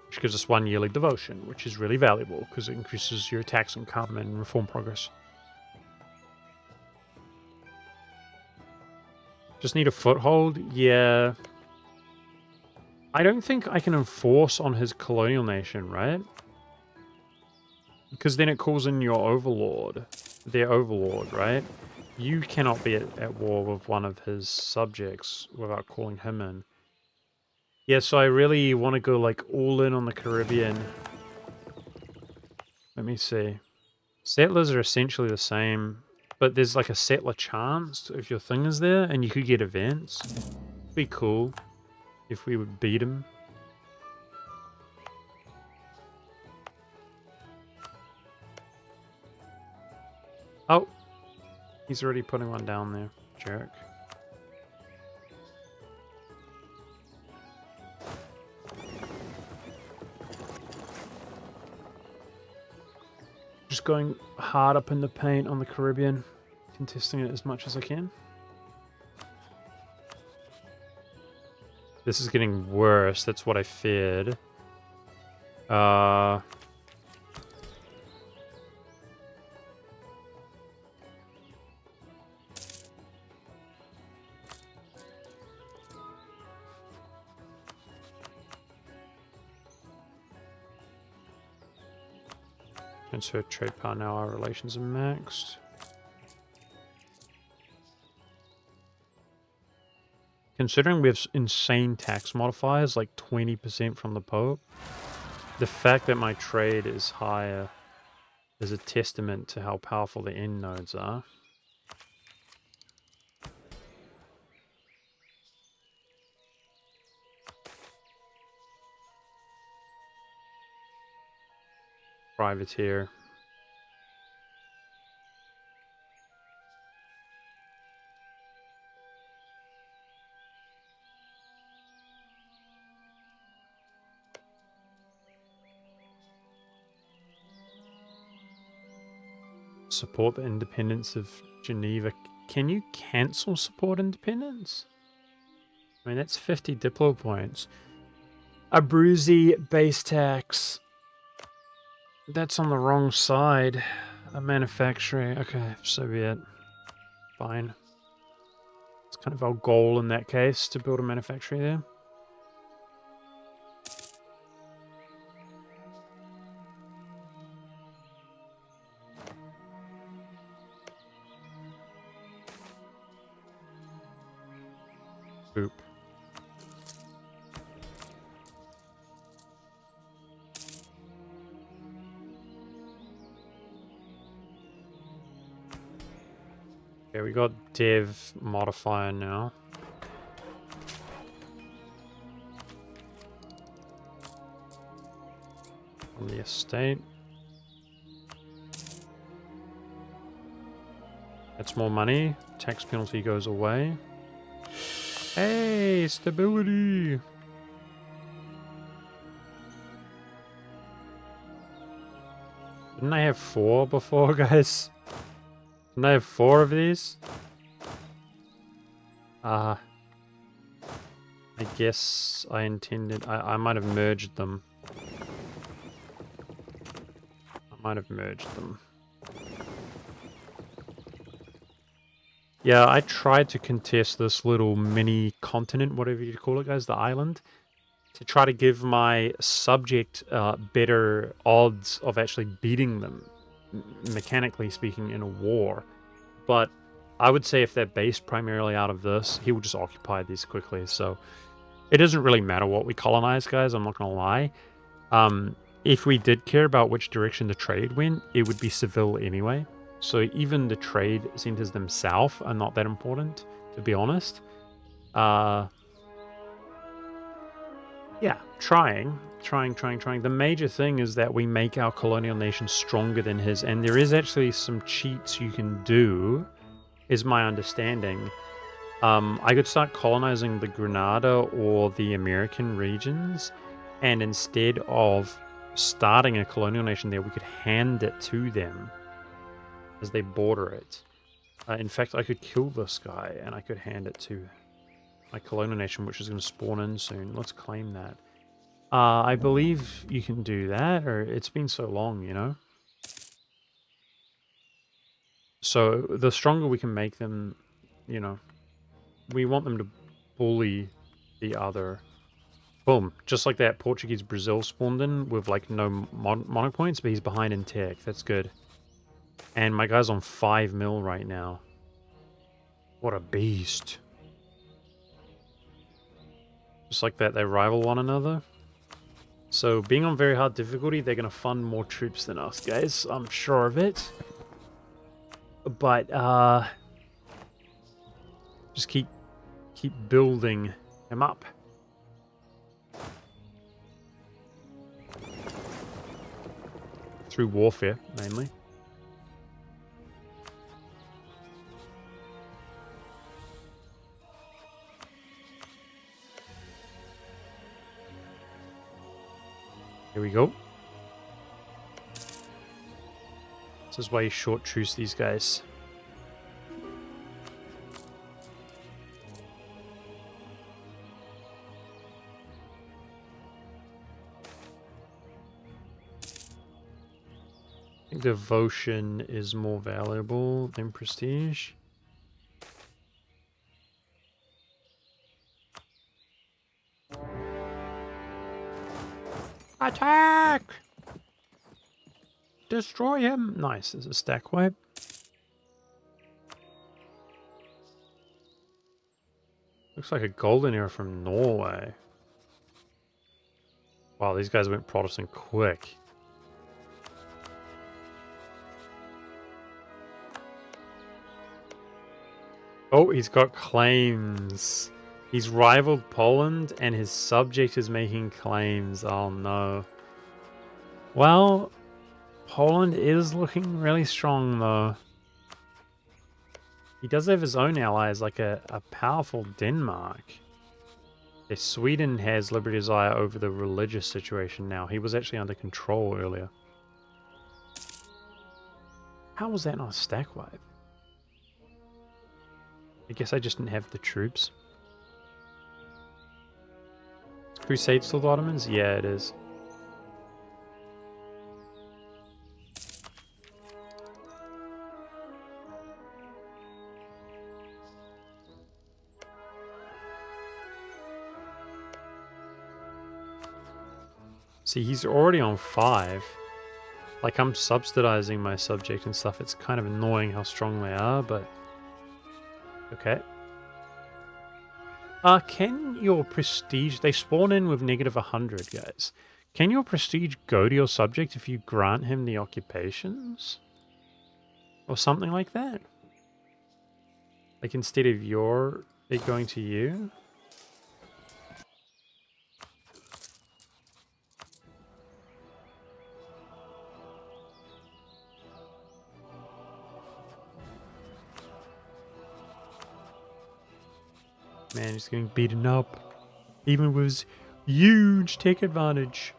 Which gives us 1 yearly devotion, which is really valuable because it increases your tax income and reform progress. Just need a foothold? Yeah. I don't think I can enforce on his colonial nation, right? Because then it calls in your overlord. Their overlord, right? You cannot be at war with one of his subjects without calling him in. Yeah, so I really want to go like all in on the Caribbean. Let me see. Settlers are essentially the same, but there's like a settler chance if your thing is there, and you could get events. It'd be cool if we would beat him. Oh, he's already putting one down there, jerk. Just going hard up in the paint on the Caribbean, contesting it as much as I can. This is getting worse, that's what I feared. Transfer trade power now, our relations are maxed. Considering we have insane tax modifiers, like 20% from the Pope, the fact that my trade is higher is a testament to how powerful the end nodes are. Privateer. Support the independence of Geneva. Can you cancel support independence? I mean, that's 50 Diplo points. Abruzzi base tax. That's on the wrong side. A manufacturing. Okay, so be it. Fine. It's kind of our goal in that case to build a manufacturing there. Boop. Okay, we got dev modifier now. On the estate. That's more money. Tax penalty goes away. Hey, stability! Didn't I have 4 before, guys? Didn't I have 4 of these? I guess I intended... I might have merged them. Yeah, I tried to contest this little mini continent, whatever you call it, guys, the island, to try to give my subject better odds of actually beating them, mechanically speaking, in a war. But I would say if they're based primarily out of this, he will just occupy these quickly. So it doesn't really matter what we colonize, guys, I'm not going to lie. If we did care about which direction the trade went, it would be Seville anyway. So even the trade centers themselves are not that important, to be honest. Yeah, trying. The major thing is that we make our colonial nation stronger than his, and there is actually some cheats you can do, is my understanding, I could start colonizing the Granada or the American regions, and instead of starting a colonial nation there, we could hand it to them as they border it. In fact, I could kill this guy, and I could hand it to my colonial nation, which is going to spawn in soon. Let's claim that. I believe you can do that, or it's been so long, you know? So the stronger we can make them, you know, we want them to bully the other. Boom. Just like that, Portuguese Brazil spawned in with like no monarch points, but he's behind in tech. That's good. And my guy's on 5 mil right now. What a beast. Just like that, they rival one another. So being on very hard difficulty, they're going to fund more troops than us, guys. I'm sure of it. But, just keep building him up. Through warfare, mainly. Here we go. This is why you short truce these guys. I think devotion is more valuable than prestige. Attack! Destroy him! Nice, there's a stack wipe. Looks like a golden era from Norway. Wow, these guys went Protestant quick. Oh, he's got claims. He's rivaled Poland and his subject is making claims. Oh no. Well, Poland is looking really strong though. He does have his own allies, like a powerful Denmark. Yeah, Sweden has liberty desire over the religious situation now. He was actually under control earlier. How was that not a stack wipe? I guess I just didn't have the troops. Is Crusade still the Ottomans? Yeah, it is. See, he's already on 5. Like, I'm subsidizing my subject and stuff. It's kind of annoying how strong they are, but... Okay. Can your prestige... They spawn in with negative 100, guys. Can your prestige go to your subject if you grant him the occupations? Or something like that? Like, instead of it going to you? Man, he's getting beaten up. Even with his huge tech advantage.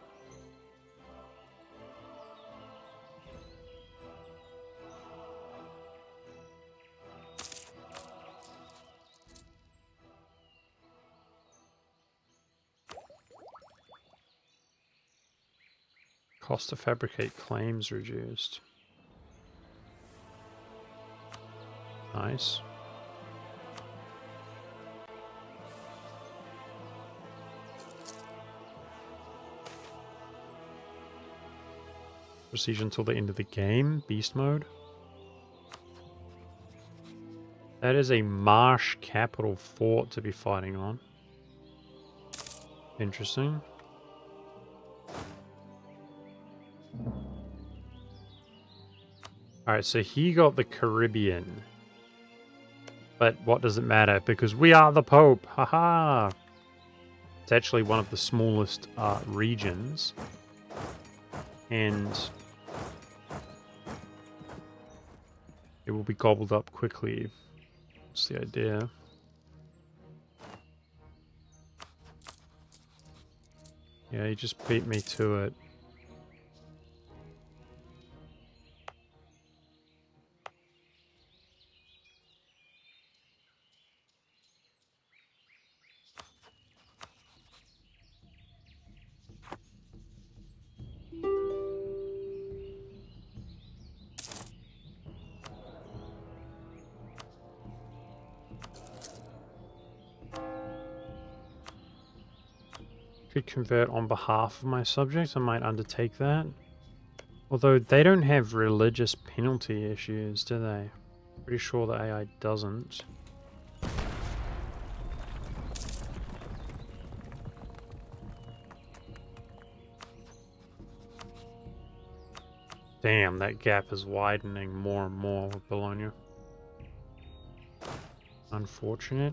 Cost to fabricate claims reduced. Nice. Prestige until the end of the game. Beast mode. That is a marsh capital fort to be fighting on. Interesting. Alright, so he got the Caribbean. But what does it matter? Because we are the Pope. Haha. It's actually one of the smallest regions. And it will be gobbled up quickly. That's the idea. Yeah, he just beat me to it. Could convert on behalf of my subjects. I might undertake that. Although they don't have religious penalty issues, do they? Pretty sure the AI doesn't. Damn, that gap is widening more and more with Bologna. Unfortunate.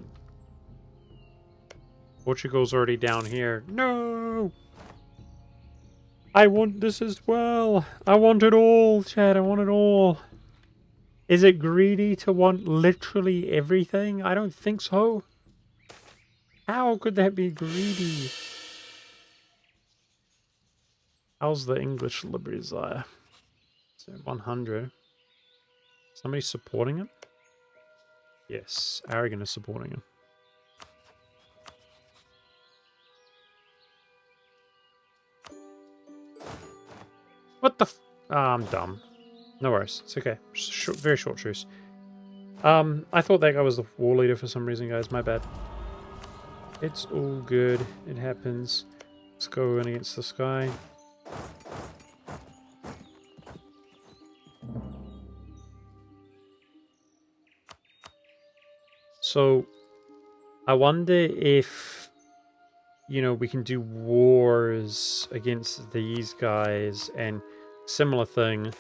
Portugal's already down here. No! I want this as well. I want it all, Chad. I want it all. Is it greedy to want literally everything? I don't think so. How could that be greedy? How's the English liberties there? So 100. Somebody supporting it? Yes, Aragon is supporting it. What the I'm dumb. No worries. It's okay. Very short truce. I thought that guy was the war leader for some reason, guys. My bad. It's all good. It happens. Let's go in against this guy. So, I wonder if, you know, we can do wars against these guys and similar thing.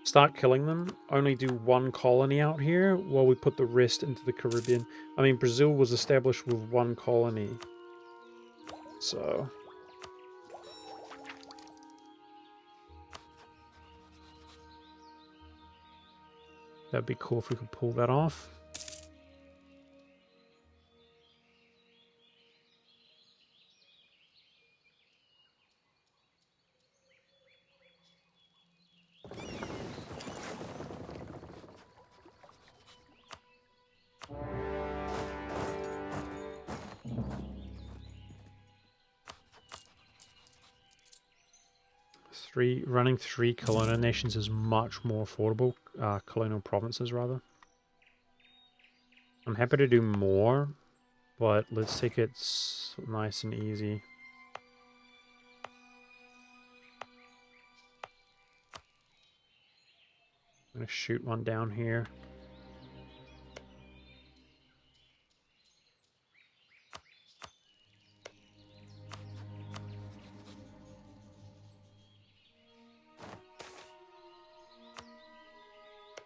Start killing them, only do one colony out here while we put the rest into the Caribbean. I mean, Brazil was established with one colony. So... that'd be cool if we could pull that off. Running three colonial nations is much more affordable. Colonial provinces, rather. I'm happy to do more, but let's take it nice and easy. I'm gonna shoot one down here.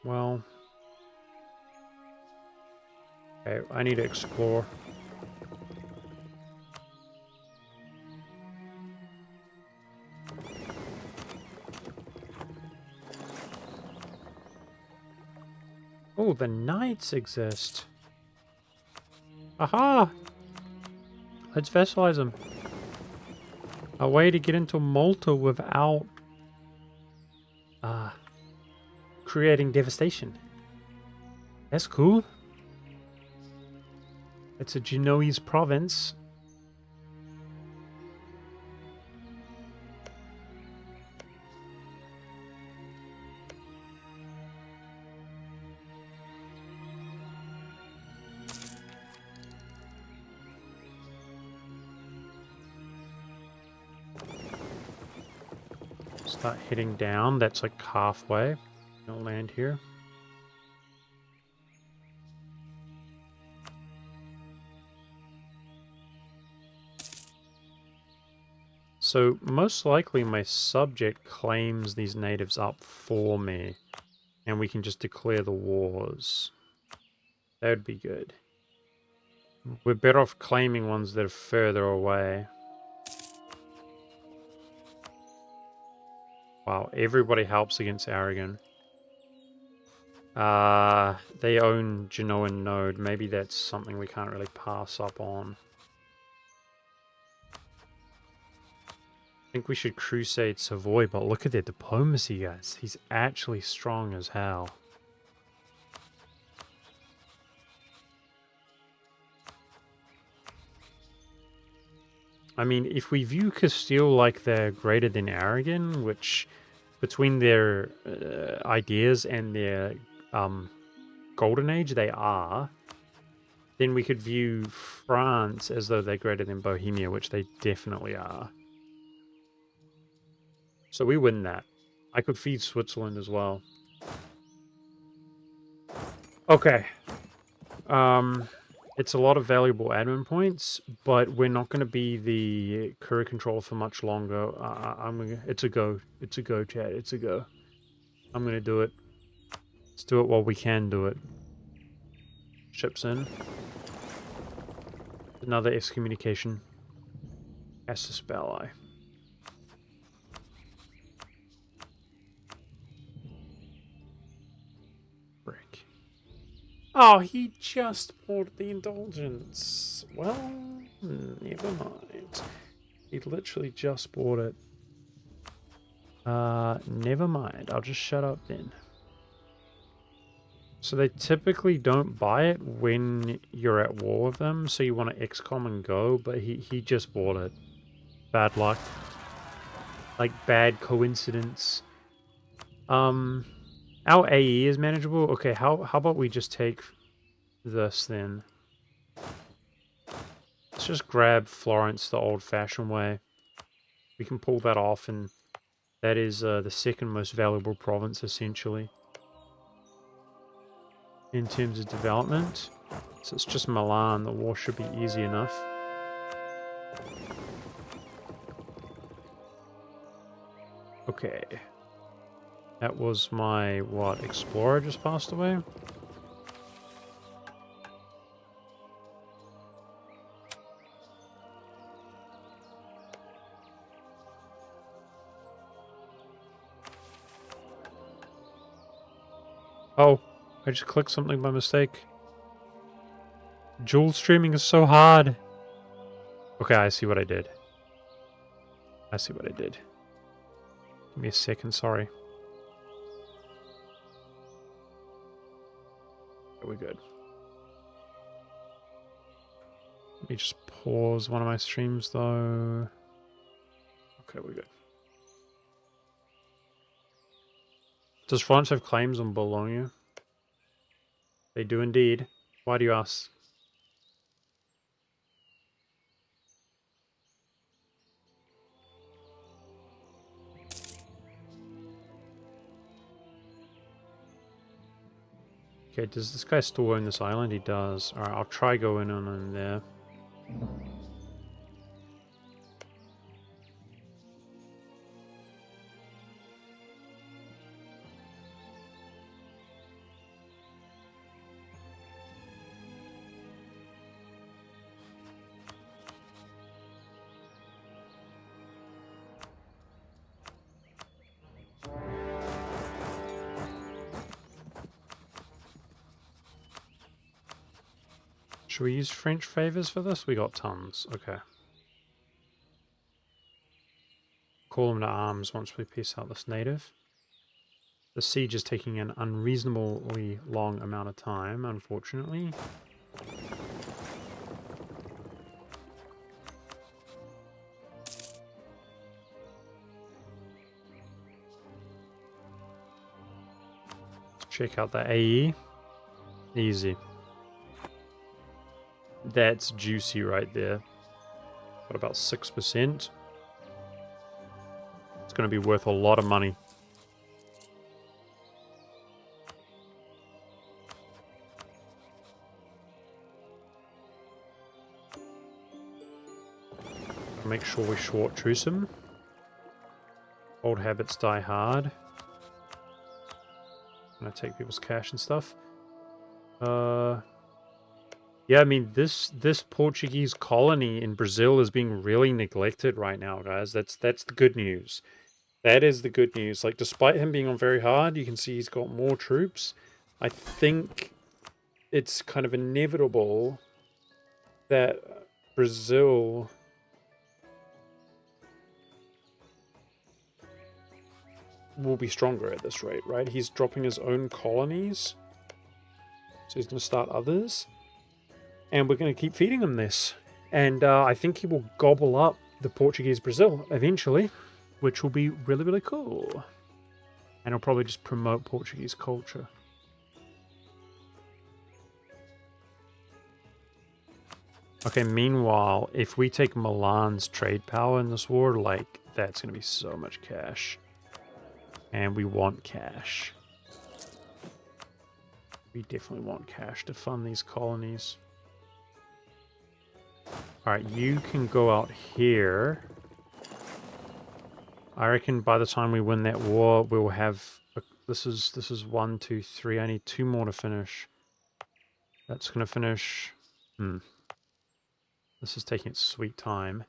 Well... okay, I need to explore. Oh, the knights exist. Aha! Let's vassalize them. A way to get into Malta without creating devastation. That's cool. It's a Genoese province. Start heading down. That's like halfway. No land here. So most likely my subject claims these natives up for me, and we can just declare the wars. That would be good. We're better off claiming ones that are further away. Wow, everybody helps against Aragon. They own Genoan Node. Maybe that's something we can't really pass up on. I think we should crusade Savoy, but look at their diplomacy, guys. He's actually strong as hell. I mean, if we view Castile like they're greater than Aragon, which between their ideas and their golden age they are, then we could view France as though they're greater than Bohemia, which they definitely are. So we win that. I could feed Switzerland as well. Okay. It's a lot of valuable admin points, but we're not going to be the courier control for much longer. It's a go. It's a go, Chad. It's a go. I'm going to do it. Let's do it while we can do it. Ships in. Another excommunication. Estus Belli. Frick. Oh, he just bought the indulgence. Well, never mind. He literally just bought it. Never mind. I'll just shut up then. So they typically don't buy it when you're at war with them, so you want to XCOM and go, but he just bought it. Bad luck. Like, bad coincidence. Our AE is manageable. Okay, how about we just take this then? Let's just grab Florence the old-fashioned way. We can pull that off, and that is the second most valuable province, essentially, in terms of development. So it's just Milan. The war should be easy enough. Okay. That was my, what, explorer just passed away? Oh, I just clicked something by mistake. Dual streaming is so hard. Okay, I see what I did. I see what I did. Give me a second, sorry. Okay, we're good. Let me just pause one of my streams, though. Okay, we're good. Does France have claims on Bologna? They do indeed. Why do you ask? Okay, does this guy still own this island? He does. Alright, I'll try going on there. Should we use French favors for this? We got tons. Okay. Call them to arms once we piece out this native. The siege is taking an unreasonably long amount of time, unfortunately. Let's check out the AE. Easy. That's juicy right there. Got about 6%. It's going to be worth a lot of money. Make sure we short truce him. Old habits die hard. I'm going to take people's cash and stuff. Yeah, I mean, this Portuguese colony in Brazil is being really neglected right now, guys. That's the good news. That is the good news. Like, despite him being on very hard, you can see he's got more troops. I think it's kind of inevitable that Brazil will be stronger at this rate, right? He's dropping his own colonies. So he's going to start others. And we're going to keep feeding him this. And I think he will gobble up the Portuguese Brazil eventually, which will be really, really cool. And he'll probably just promote Portuguese culture. Okay, meanwhile, if we take Milan's trade power in this war, like, that's going to be so much cash. And we want cash. We definitely want cash to fund these colonies. Alright, you can go out here. I reckon by the time we win that war, we'll have... This is 1, 2, 3. I need 2 more to finish. That's going to finish... This is taking its sweet time.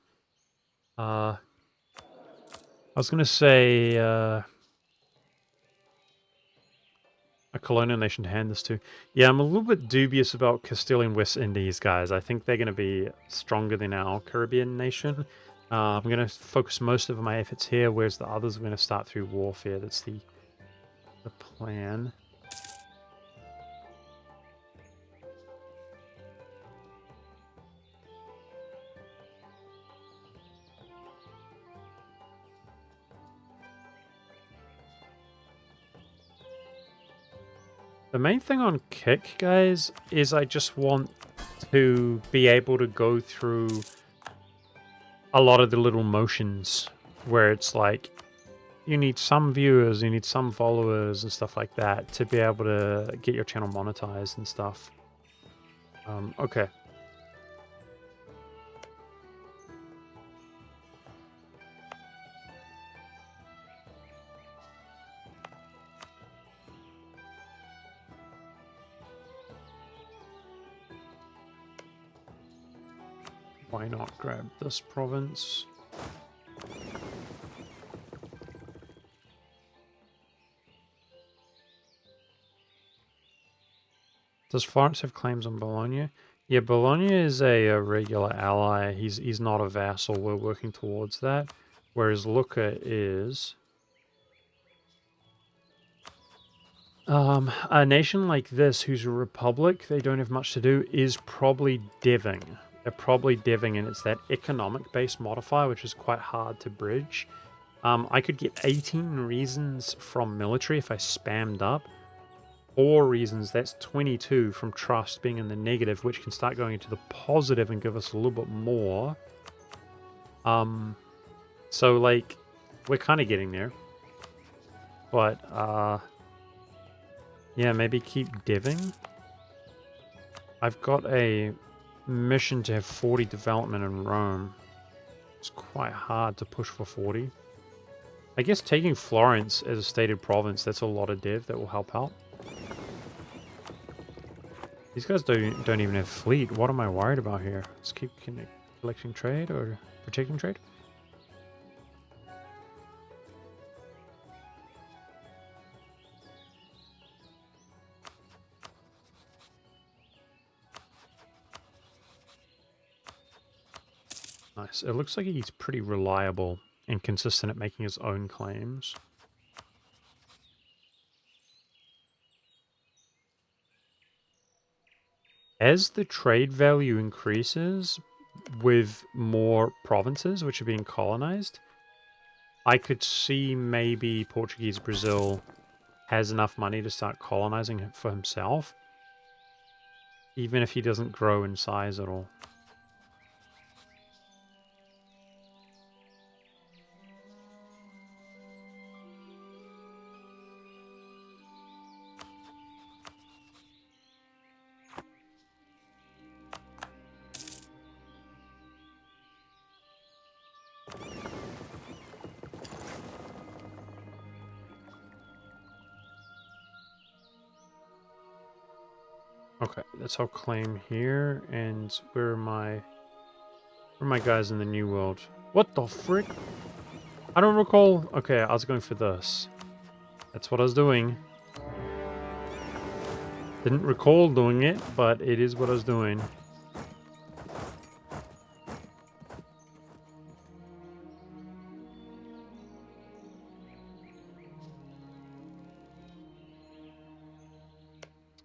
I was going to say... a colonial nation to hand this to. Yeah, I'm a little bit dubious about Castilian West Indies, guys. I think they're going to be stronger than our Caribbean nation. I'm going to focus most of my efforts here, whereas the others are going to start through warfare. That's the plan. The main thing on Kick, guys, is I just want to be able to go through a lot of the little motions where it's like you need some viewers, you need some followers and stuff like that to be able to get your channel monetized and stuff. Okay. Why not grab this province? Does Florence have claims on Bologna? Yeah, Bologna is a regular ally. He's not a vassal. We're working towards that. Whereas Lucca is... a nation like this, who's a republic, they don't have much to do, is probably deving. They're probably deving, and it's that economic-based modifier, which is quite hard to bridge. I could get 18 reasons from military if I spammed up. 4 reasons, that's 22 from trust being in the negative, which can start going into the positive and give us a little bit more. So, like, we're kind of getting there. But, yeah, maybe keep deving. I've got a mission to have 40 development in Rome. It's quite hard to push for 40. I guess taking Florence as a stated province, that's a lot of dev that will help out. These guys don't even have fleet. What am I worried about here? Let's keep collecting trade or protecting trade. Nice. It looks like he's pretty reliable and consistent at making his own claims. As the trade value increases with more provinces which are being colonized, I could see maybe Portuguese Brazil has enough money to start colonizing for himself, even if he doesn't grow in size at all. Okay, that's our claim here, and where are my guys in the New World? What the frick? I don't recall. Okay, I was going for this. That's what I was doing. Didn't recall doing it, but it is what I was doing.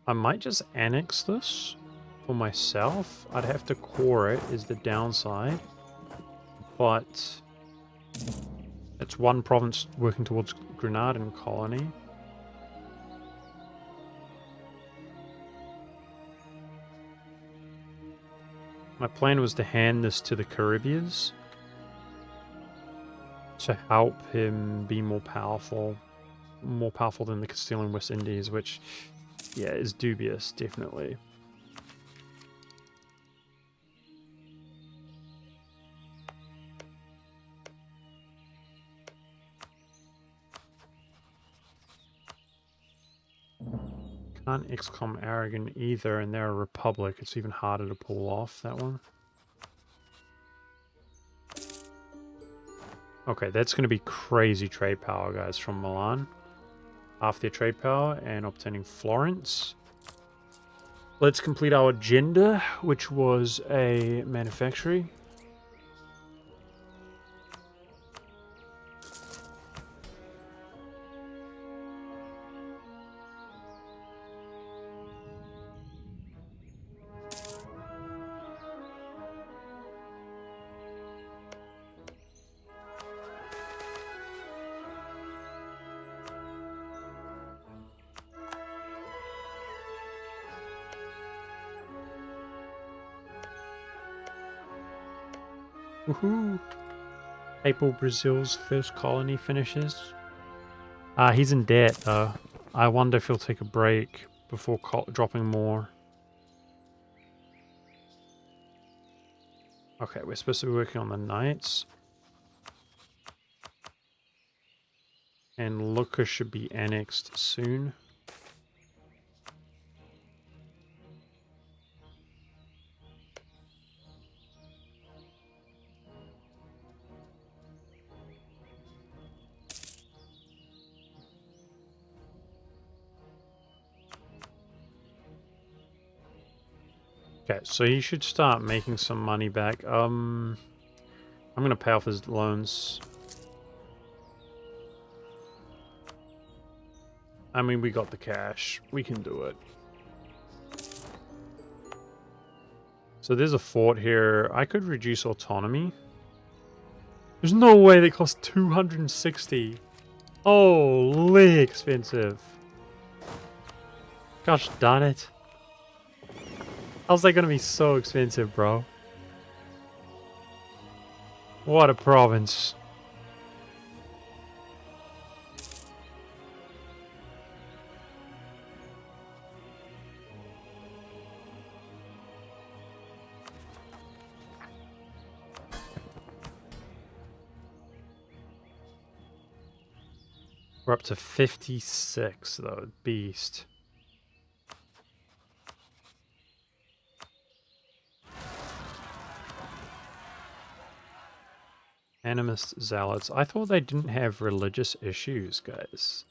I might just annex this for myself. I'd have to core it is the downside. But it's one province working towards Grenadian colony. My plan was to hand this to the Caribbeans to help him be more powerful than the Castilian West Indies, which, yeah, is dubious, definitely. Can't XCOM Aragon either, and they're a republic. It's even harder to pull off, that one. Okay, that's going to be crazy trade power, guys, from Milan. Half their trade power and obtaining Florence. Let's complete our agenda, which was a manufactory. Woohoo! Papal Brazil's first colony finishes. He's in debt, though. I wonder if he'll take a break before dropping more. Okay, we're supposed to be working on the knights. And Lucca should be annexed soon. Okay, so he should start making some money back. I'm gonna pay off his loans. I mean, we got the cash. We can do it. So there's a fort here. I could reduce autonomy. There's no way they cost 260. Holy expensive. Gosh darn it. How's that gonna be so expensive, bro? What a province. We're up to 56, though. Beast. Animist zealots. I thought they didn't have religious issues, guys.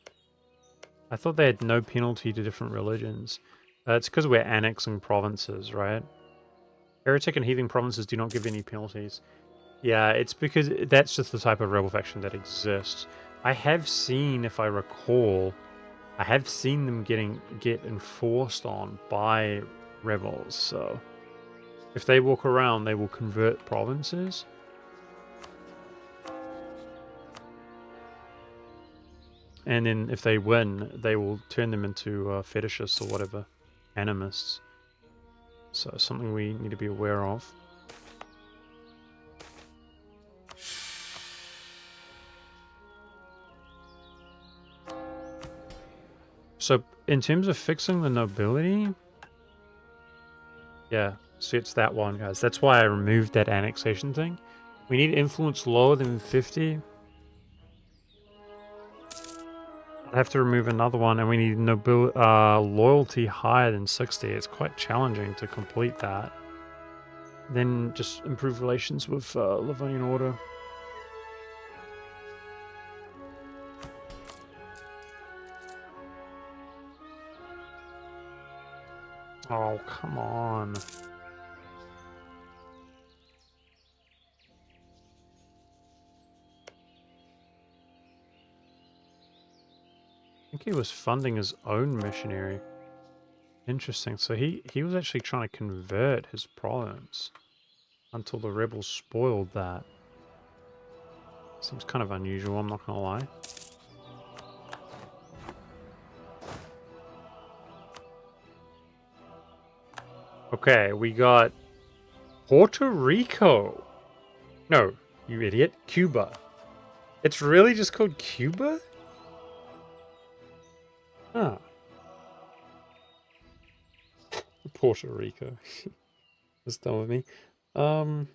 I thought they had no penalty to different religions. It's because we're annexing provinces, right? Heretic and heathen provinces do not give any penalties. Yeah, it's because that's just the type of rebel faction that exists. I have seen, if I recall, I have seen them get enforced on by rebels. So if they walk around, they will convert provinces. And then if they win, they will turn them into fetishists or whatever, animists. So something we need to be aware of. So in terms of fixing the nobility, yeah, see, it's that one, guys. That's why I removed that annexation thing. We need influence lower than 50. I'd have to remove another one, and we need loyalty higher than 60. It's quite challenging to complete that. Then just improve relations with Livonian Order. Oh, come on. I think he was funding his own missionary. Interesting. So he was actually trying to convert his province until the rebels spoiled that. Seems kind of unusual, I'm not gonna lie. Okay, we got Puerto Rico. No, you idiot. Cuba. It's really just called Cuba? Huh. Puerto Rico. That's done with me. Um,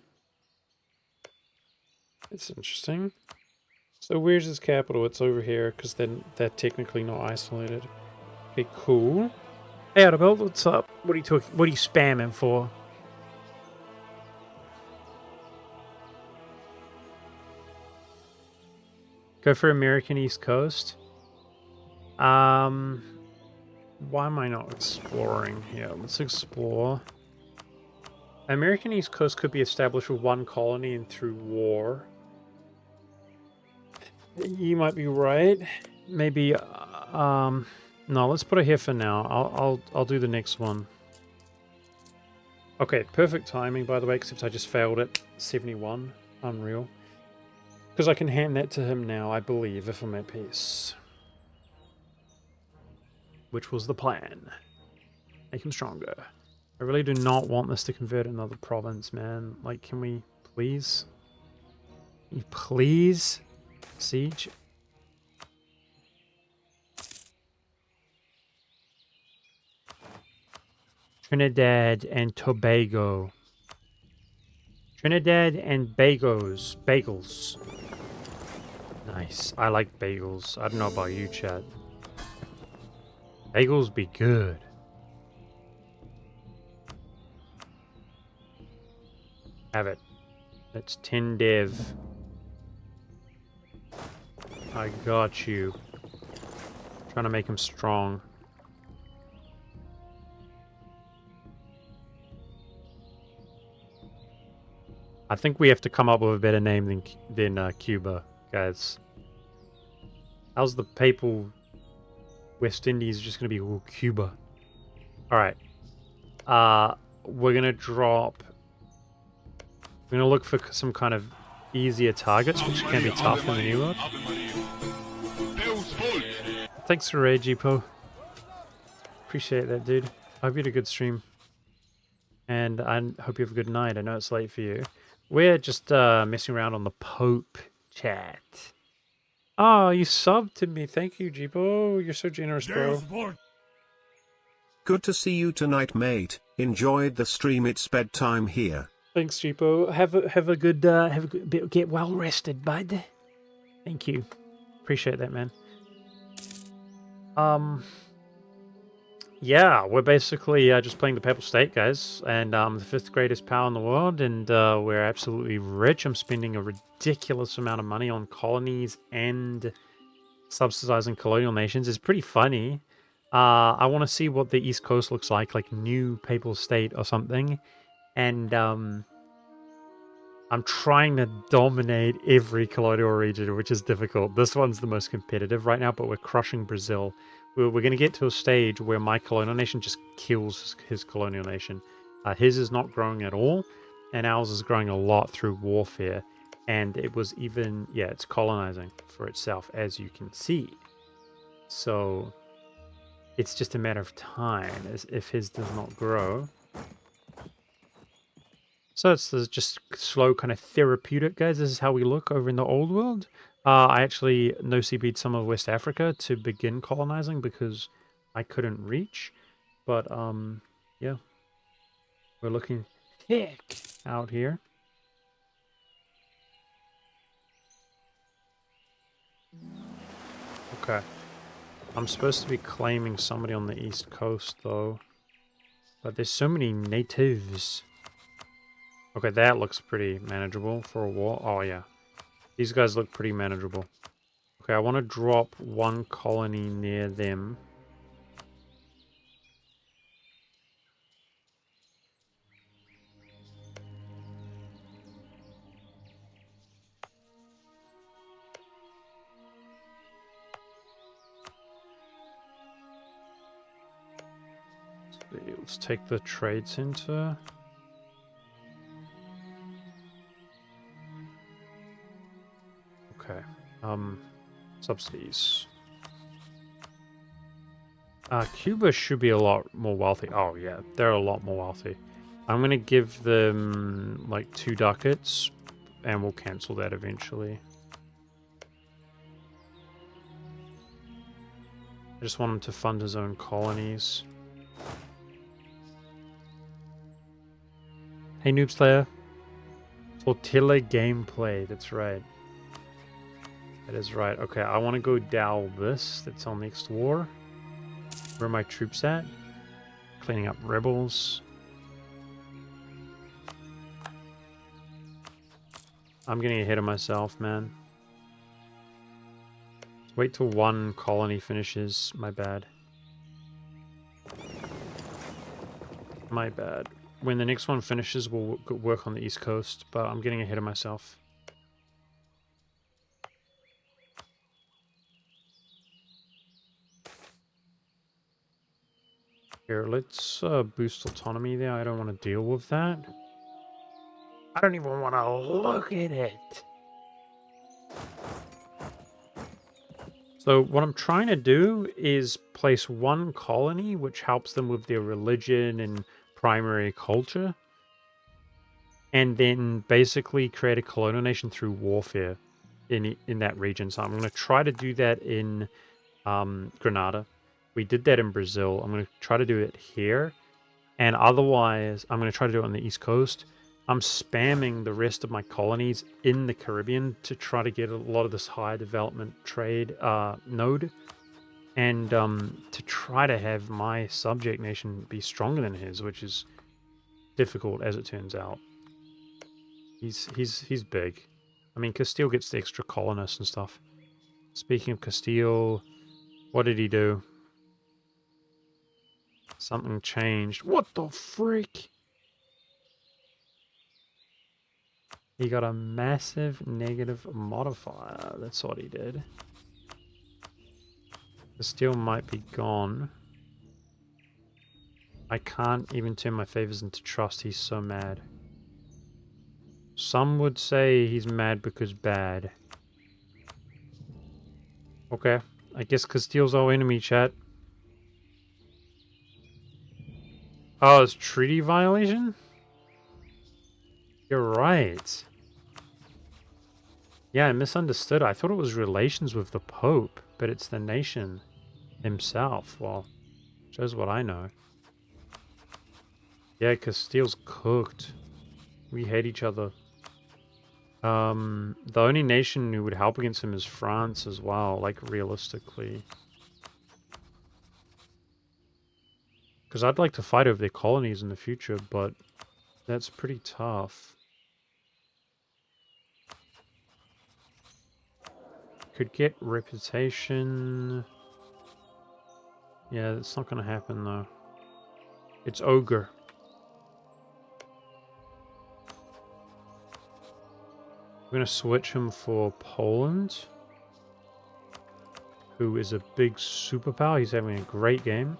it's interesting. So where's his capital? It's over here, because then they're technically not isolated. Okay, cool. Hey, Adabel, what's up? What are you talking? What are you spamming for? Go for American East Coast. Why am I not exploring here? Let's explore. American East Coast could be established with one colony and through war. You might be right. Maybe. No, let's put it here for now. I'll do the next one. Okay, perfect timing, by the way, except I just failed it. 71. Unreal. Because I can hand that to him now, I believe, if I'm at peace. Which was the plan. Make him stronger. I really do not want this to convert another province, man. Like, can we please? Can you please? Siege? Trinidad and Tobago. Trinidad and Bagels. Nice. I like bagels. I don't know about you, Chad. Bagels be good. Have it. That's 10 dev. I got you. Trying to make him strong. I think we have to come up with a better name than Cuba, guys. How's the Papal West Indies just going to be Cuba? Alright. We're going to drop... We're going to look for some kind of easier targets, which can be tough in the New World. Thanks for raid, Jeepo. Appreciate that, dude. I hope you had a good stream. And I hope you have a good night. I know it's late for you. We're just messing around on the Pope chat. Oh, you subbed to me. Thank you, Jeepo. You're so generous, bro. Good to see you tonight, mate. Enjoyed the stream. It's bedtime here. Thanks, Jeepo. Have a good bit. Get well rested, bud. Thank you. Appreciate that, man. Yeah, we're basically just playing the Papal State, guys, and the fifth greatest power in the world, and we're absolutely rich. I'm spending a ridiculous amount of money on colonies and subsidizing colonial nations. It's pretty funny. I want to see what the East Coast looks like new Papal State or something, and I'm trying to dominate every colonial region, which is difficult. This one's the most competitive right now, but we're crushing Brazil. We're going to get to a stage where my colonial nation just kills his colonial nation. His is not growing at all, and ours is growing a lot through warfare. And it was even, yeah, it's colonizing for itself, as you can see. So it's just a matter of time as if his does not grow. So it's just slow kind of therapeutic, guys. This is how we look over in the old world. I actually no-CB'd some of West Africa to begin colonizing because I couldn't reach. But, yeah. We're looking thick out here. Okay. I'm supposed to be claiming somebody on the East Coast, though. But there's so many natives. Okay, that looks pretty manageable for a war. Oh, yeah. These guys look pretty manageable. Okay, I want to drop one colony near them. Let's take the trade center. Okay. Subsidies. Cuba should be a lot more wealthy. Oh yeah, they're a lot more wealthy. I'm gonna give them like 2 ducats, and we'll cancel that eventually. I just want him to fund his own colonies. Hey, Noob Slayer. Tortilla gameplay, that's right. That is right. Okay, I want to go dow this. That's our next war. Where are my troops at? Cleaning up rebels. I'm getting ahead of myself, man. Wait till 1 colony finishes. My bad. My bad. When the next one finishes, we'll work on the East Coast, but I'm getting ahead of myself. Here, let's boost autonomy there. I don't want to deal with that. I don't even want to look at it. So what I'm trying to do is place 1 colony, which helps them with their religion and primary culture, and then basically create a colonial nation through warfare in that region. So I'm going to try to do that in Grenada. We did that in Brazil. I'm going to try to do it here, and otherwise I'm going to try to do it on the East Coast. I'm spamming the rest of my colonies in the Caribbean to try to get a lot of this higher development trade node, and to try to have my subject nation be stronger than his, which is difficult as it turns out. He's big. I mean, Castile gets the extra colonists and stuff. Speaking of Castile, what did he do? Something changed. What the freak? He got a massive negative modifier. That's what he did. Castile might be gone. I can't even turn my favors into trust. He's so mad. Some would say he's mad because bad. Okay. I guess Castile's our enemy, chat. Oh, it's treaty violation? You're right. Yeah, I misunderstood. I thought it was relations with the Pope, but it's the nation himself. Well, shows what I know. Yeah, Castile's cooked. We hate each other. The only nation who would help against him is France as well, like realistically. Because I'd like to fight over their colonies in the future, but that's pretty tough. Could get reputation. Yeah, that's not going to happen though. It's Ogre. I'm going to switch him for Poland, who is a big superpower. He's having a great game.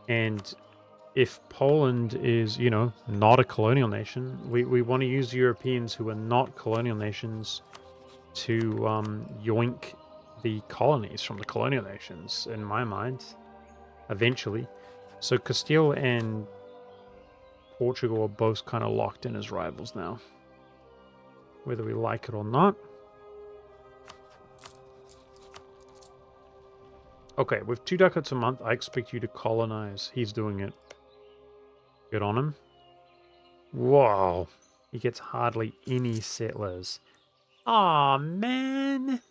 And if Poland is, you know, not a colonial nation, we want to use Europeans who are not colonial nations to yoink the colonies from the colonial nations, in my mind, eventually. So Castile and Portugal are both kind of locked in as rivals now, whether we like it or not. Okay, with 2 ducats a month, I expect you to colonize. He's doing it. Good on him. Whoa. He gets hardly any settlers. Aw, man.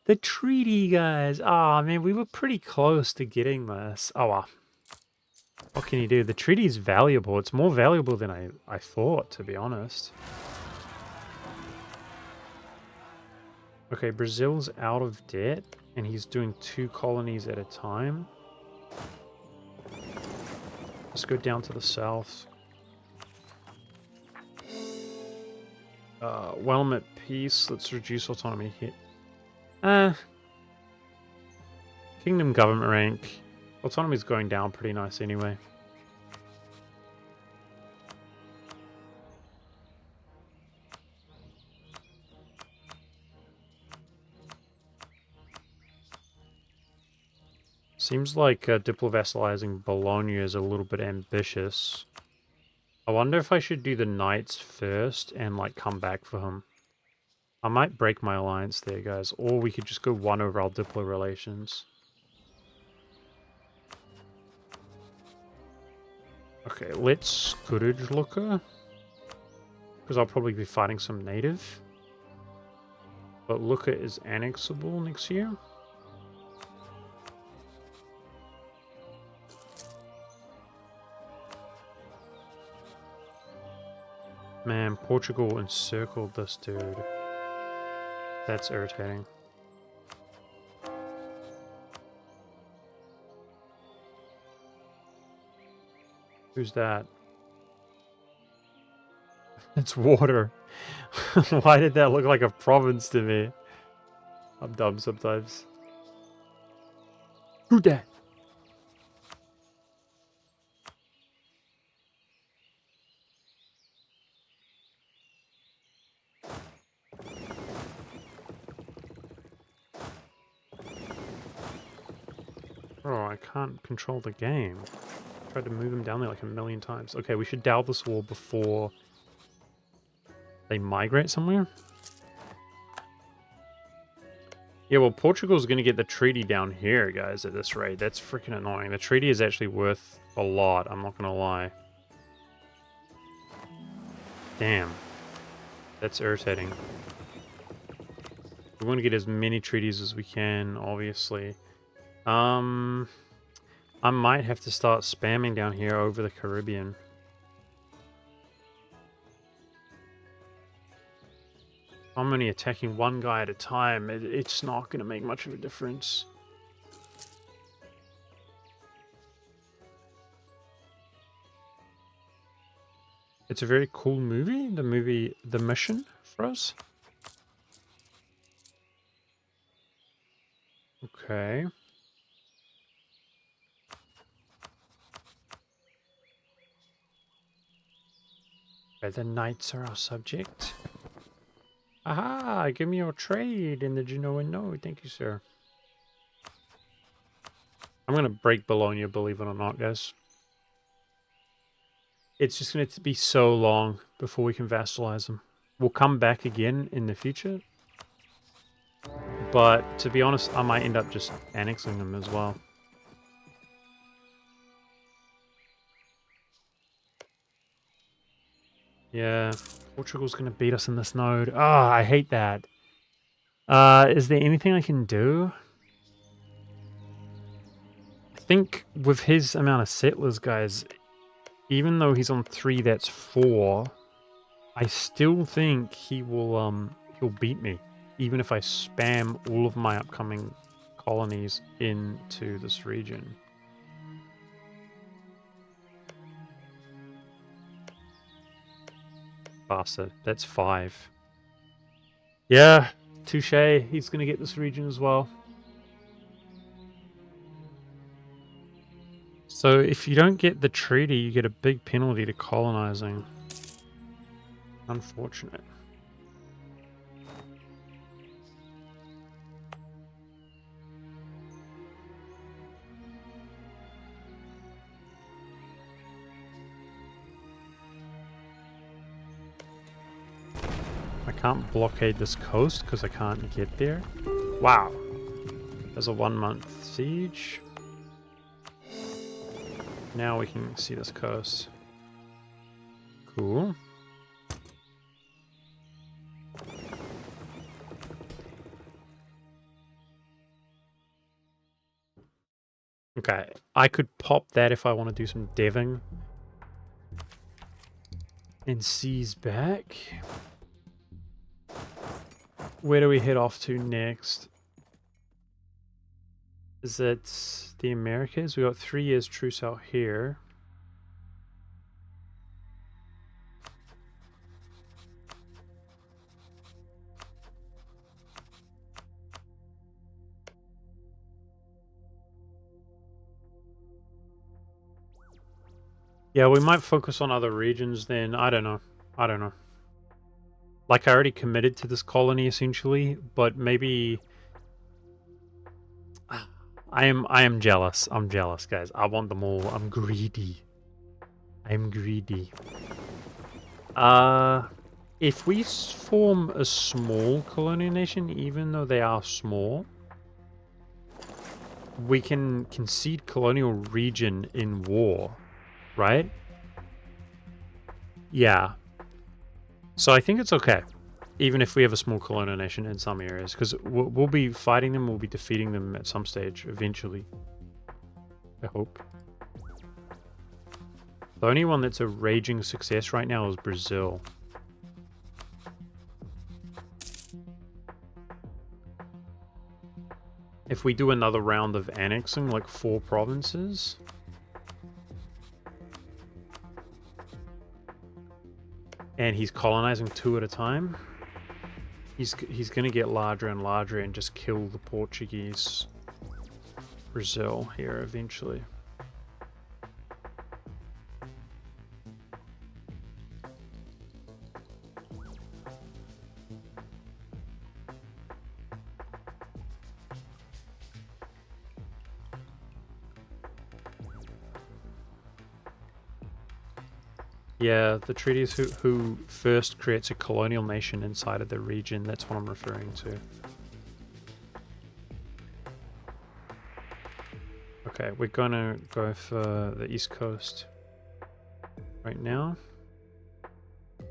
The treaty, guys. Aw, man, we were pretty close to getting this. Oh, well. What can you do? The treaty is valuable. It's more valuable than I thought, to be honest. Okay, Brazil's out of debt, and he's doing 2 colonies at a time. Let's go down to the south. While I'm at peace, let's reduce autonomy here. Kingdom government rank. Autonomy's going down pretty nice anyway. Seems like diplo-vassalizing Bologna is a little bit ambitious. I wonder if I should do the knights first and like come back for him. I might break my alliance there, guys, or we could just go one over our diplo relations. Okay, let's Scourge Looker, because I'll probably be fighting some native. But Looker is annexable next year. Man, Portugal encircled this dude. That's irritating. Who's that? It's water. Why did that look like a province to me? I'm dumb sometimes. Who that? Oh, I can't control the game. Tried to move him down there like a million times. Okay, we should dow this wall before they migrate somewhere. Yeah, well, Portugal's going to get the treaty down here, guys, at this rate. That's freaking annoying. The treaty is actually worth a lot, I'm not going to lie. Damn. That's irritating. We want to get as many treaties as we can, obviously. I might have to start spamming down here over the Caribbean. I'm only attacking one guy at a time. It's not going to make much of a difference. It's a very cool movie. The movie The Mission for us. Okay. The knights are our subject. Aha! Give me your trade in the Genoa node. Thank you, sir. I'm going to break Bologna, believe it or not, guys. It's just going to be so long before we can vassalize them. We'll come back again in the future. But to be honest, I might end up just annexing them as well. Yeah, Portugal's going to beat us in this node. Ah, I hate that. Is there anything I can do? I think with his amount of settlers, guys, even though he's on 3, that's 4. I still think he'll beat me, even if I spam all of my upcoming colonies into this region. Bastard, that's 5. Yeah, touche. He's gonna get this region as well. So if you don't get the treaty, you get a big penalty to colonizing. Unfortunate. I can't blockade this coast because I can't get there. Wow. There's a 1-month siege. Now we can see this coast. Cool. Okay, I could pop that if I want to do some deving. And seize back. Where do we head off to next? Is it the Americas? We got 3 years truce out here. Yeah, we might focus on other regions then. I don't know. I don't know. Like, I already committed to this colony essentially, but maybe I am jealous. I'm jealous, guys. I want them all. I'm greedy. I'm greedy. If we form a small colonial nation, even though they are small, we can concede colonial region in war, right? Yeah. So I think it's okay, even if we have a small colonial nation in some areas, because we'll be fighting them, we'll be defeating them at some stage eventually. I hope. The only one that's a raging success right now is Brazil. If we do another round of annexing, like 4 provinces, and he's colonizing 2 at a time, he's going to get larger and larger and just kill the Portuguese Brazil here eventually. Yeah, the treaty is who first creates a colonial nation inside of the region. That's what I'm referring to. Okay, we're gonna go for the East Coast right now. I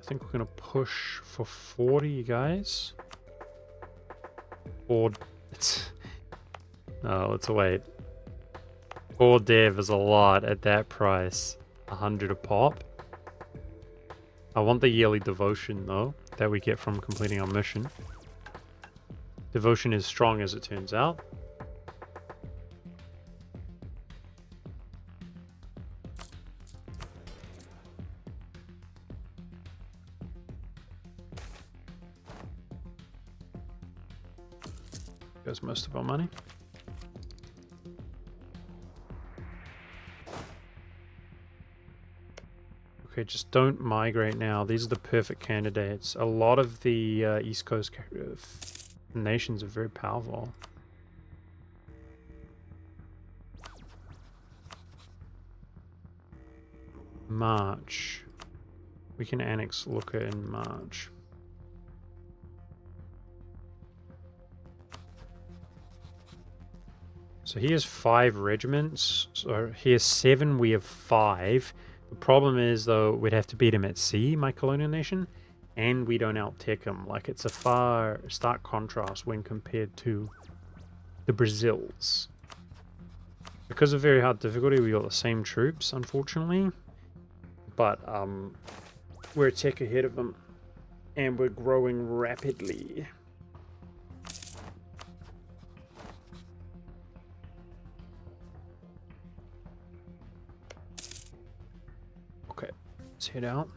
think we're gonna push for 40, guys. Or it's no, let's wait. 4 dev is a lot at that price. 100 a pop. I want the yearly devotion though, that we get from completing our mission. Devotion is strong as it turns out. Goes most of our money. Okay, just don't migrate now. These are the perfect candidates. A lot of the East Coast nations are very powerful. March. We can annex Lucca in March. So he has 5 regiments. So he has 7, we have 5. The problem is, though, we'd have to beat him at sea, my colonial nation, and we don't out-tech him. Like, it's a stark contrast when compared to the Brazils. Because of very hard difficulty, we got the same troops, unfortunately. But we're a tech ahead of them, and we're growing rapidly. Okay, let's head out.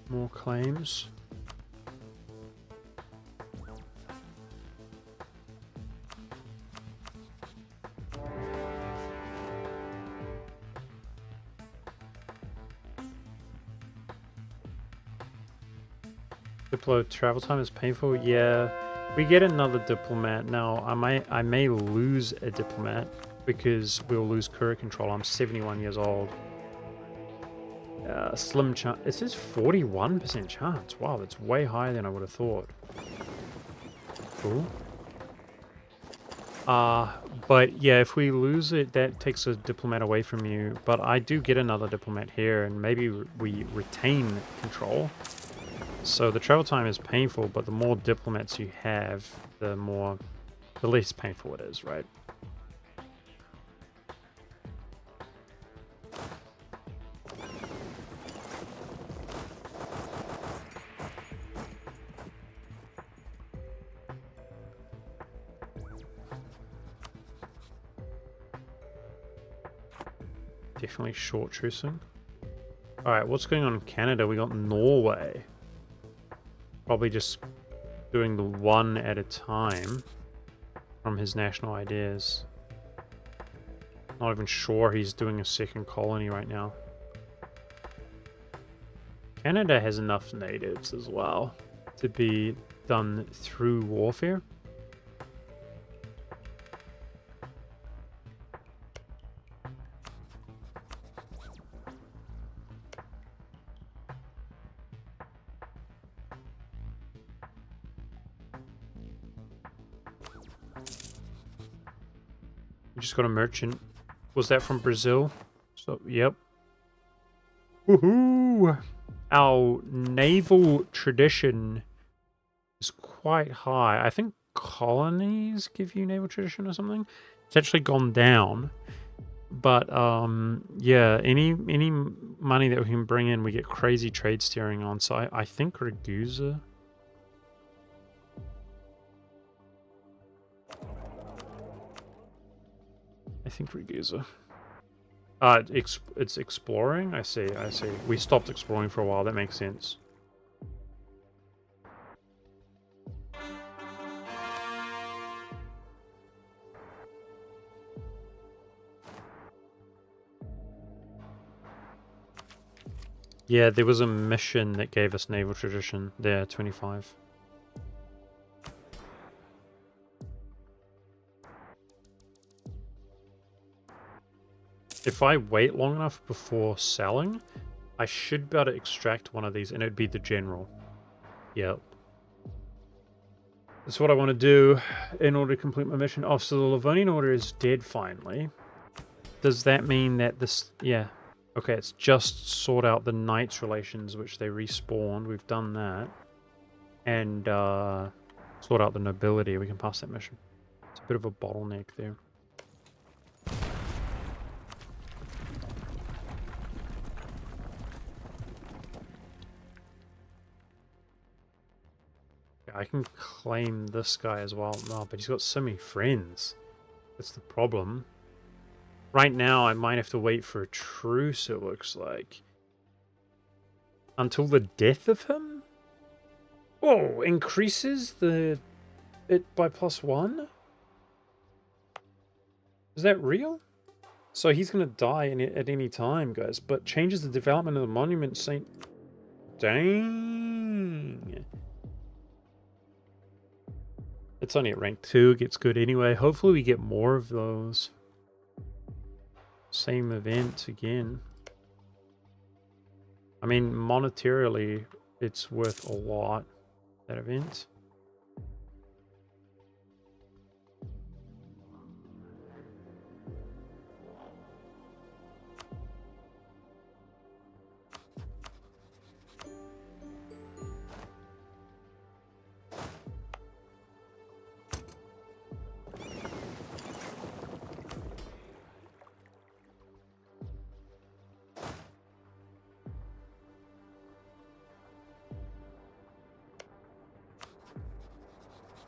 More claims. Diplo travel time is painful. Yeah, we get another diplomat now. I may lose a diplomat because we'll lose courier control. I'm 71 years old. Slim chance. It says 41% chance. Wow, that's way higher than I would have thought. Cool. But yeah, if we lose it, that takes a diplomat away from you. But I do get another diplomat here, and maybe we retain control. So the travel time is painful, but the more diplomats you have, the less painful it is, right? definitely short trucing. Alright, what's going on in Canada? We got Norway. Probably just doing the one at a time from his national ideas. Not even sure he's doing a second colony right now. Canada has enough natives as well to be done through warfare. We just got a merchant. Was that from Brazil? So, yep. Woohoo! Our naval tradition is quite high. I think colonies give you naval tradition or something. It's actually gone down. But, yeah, any money that we can bring in, we get crazy trade steering on. So I think Ragusa. I think Ragusa. It's exploring? I see. We stopped exploring for a while. That makes sense. Yeah, there was a mission that gave us naval tradition there, 25. If I wait long enough before selling, I should be able to extract one of these, and it'd be the general. Yep. That's what I want to do in order to complete my mission. Oh, so the Livonian Order is dead finally. Does that mean that this... Yeah. Okay, it's just sort out the Knights relations, which they respawned. We've done that. And sort out the nobility. We can pass that mission. It's a bit of a bottleneck there. I can claim this guy as well. No, but he's got so many friends. That's the problem. Right now, I might have to wait for a truce, it looks like. Until the death of him? Oh, increases it by +1? Is that real? So he's going to die at any time, guys. But changes the development of the monument Saint... Dang. It's only at rank 2, it gets good anyway. Hopefully we get more of those. Same event again. I mean, monetarily, it's worth a lot, that event.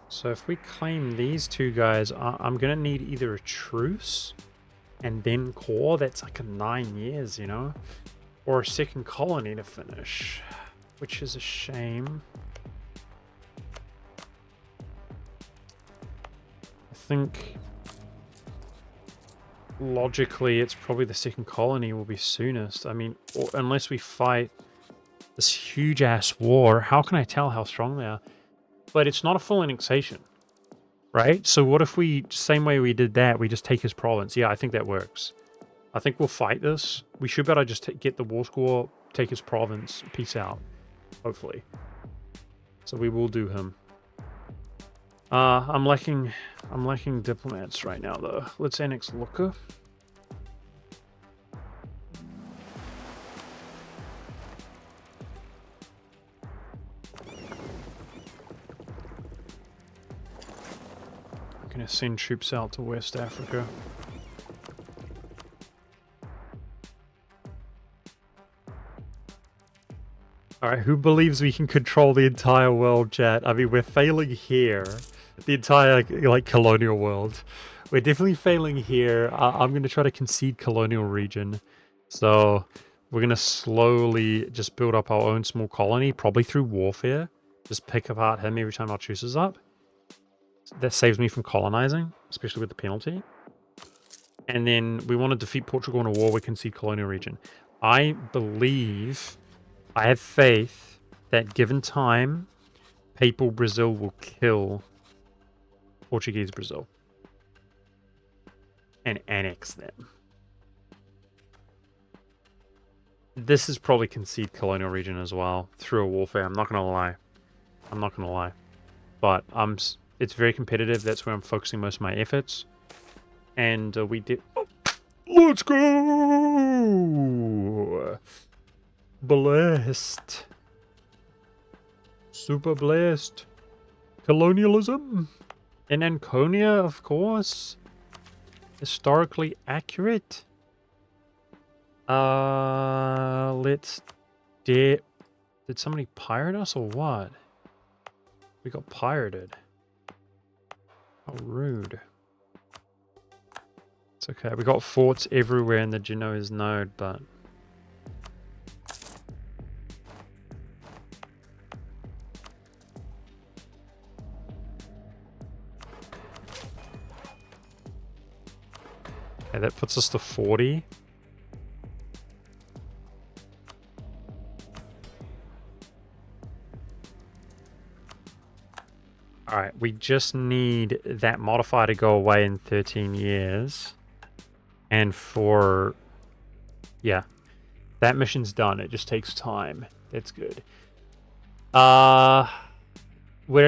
So if we claim these two guys, I'm going to need either a truce and then core. That's like a 9 years, you know? Or a second colony to finish, which is a shame. I think logically it's probably the second colony will be soonest. I mean, unless we fight this huge ass war, how can I tell how strong they are? But it's not a full annexation, right? So what if we, same way we did that, we just take his province? Yeah, I think that works. I think we'll fight this. We should better just get the war score, take his province, peace out, hopefully. So we will do him. I'm lacking diplomats right now, though. Let's annex Lucca. Gonna send troops out to West Africa. Alright, who believes we can control the entire world, chat? I mean, we're failing here. The entire, like, colonial world. We're definitely failing here. I'm gonna try to concede colonial region. So we're going to slowly just build up our own small colony, probably through warfare. Just pick apart him every time our truce is up. That saves me from colonizing, especially with the penalty. And then we want to defeat Portugal in a war we concede colonial region. I believe, I have faith that given time, Papal Brazil will kill Portuguese Brazil and annex them. This is probably concede colonial region as well through a warfare. I'm not gonna lie. But it's very competitive. That's where I'm focusing most of my efforts. And we did. Oh, let's go! Blessed. Super blessed. Colonialism. In Anconia, of course. Historically accurate. Let's did somebody pirate us or what? We got pirated. How rude. It's okay. We got forts everywhere in the Genoese node, but okay, that puts us to 40. Alright, we just need that modifier to go away in 13 years. And yeah, that mission's done. It just takes time. That's good. We're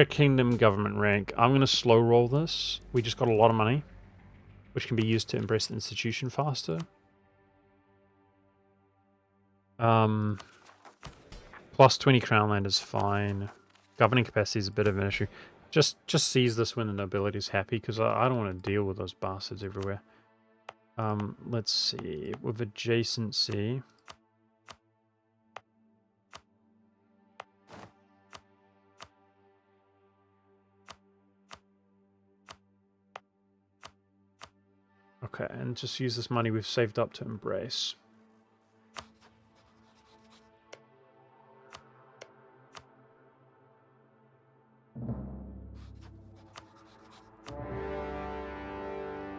a kingdom government rank. I'm going to slow roll this. We just got a lot of money, which can be used to embrace the institution faster. Plus 20 crown land is fine. Governing capacity is a bit of an issue. Just seize this when the nobility's happy, because I don't want to deal with those bastards everywhere. Let's see. With adjacency. Okay, and just use this money we've saved up to embrace.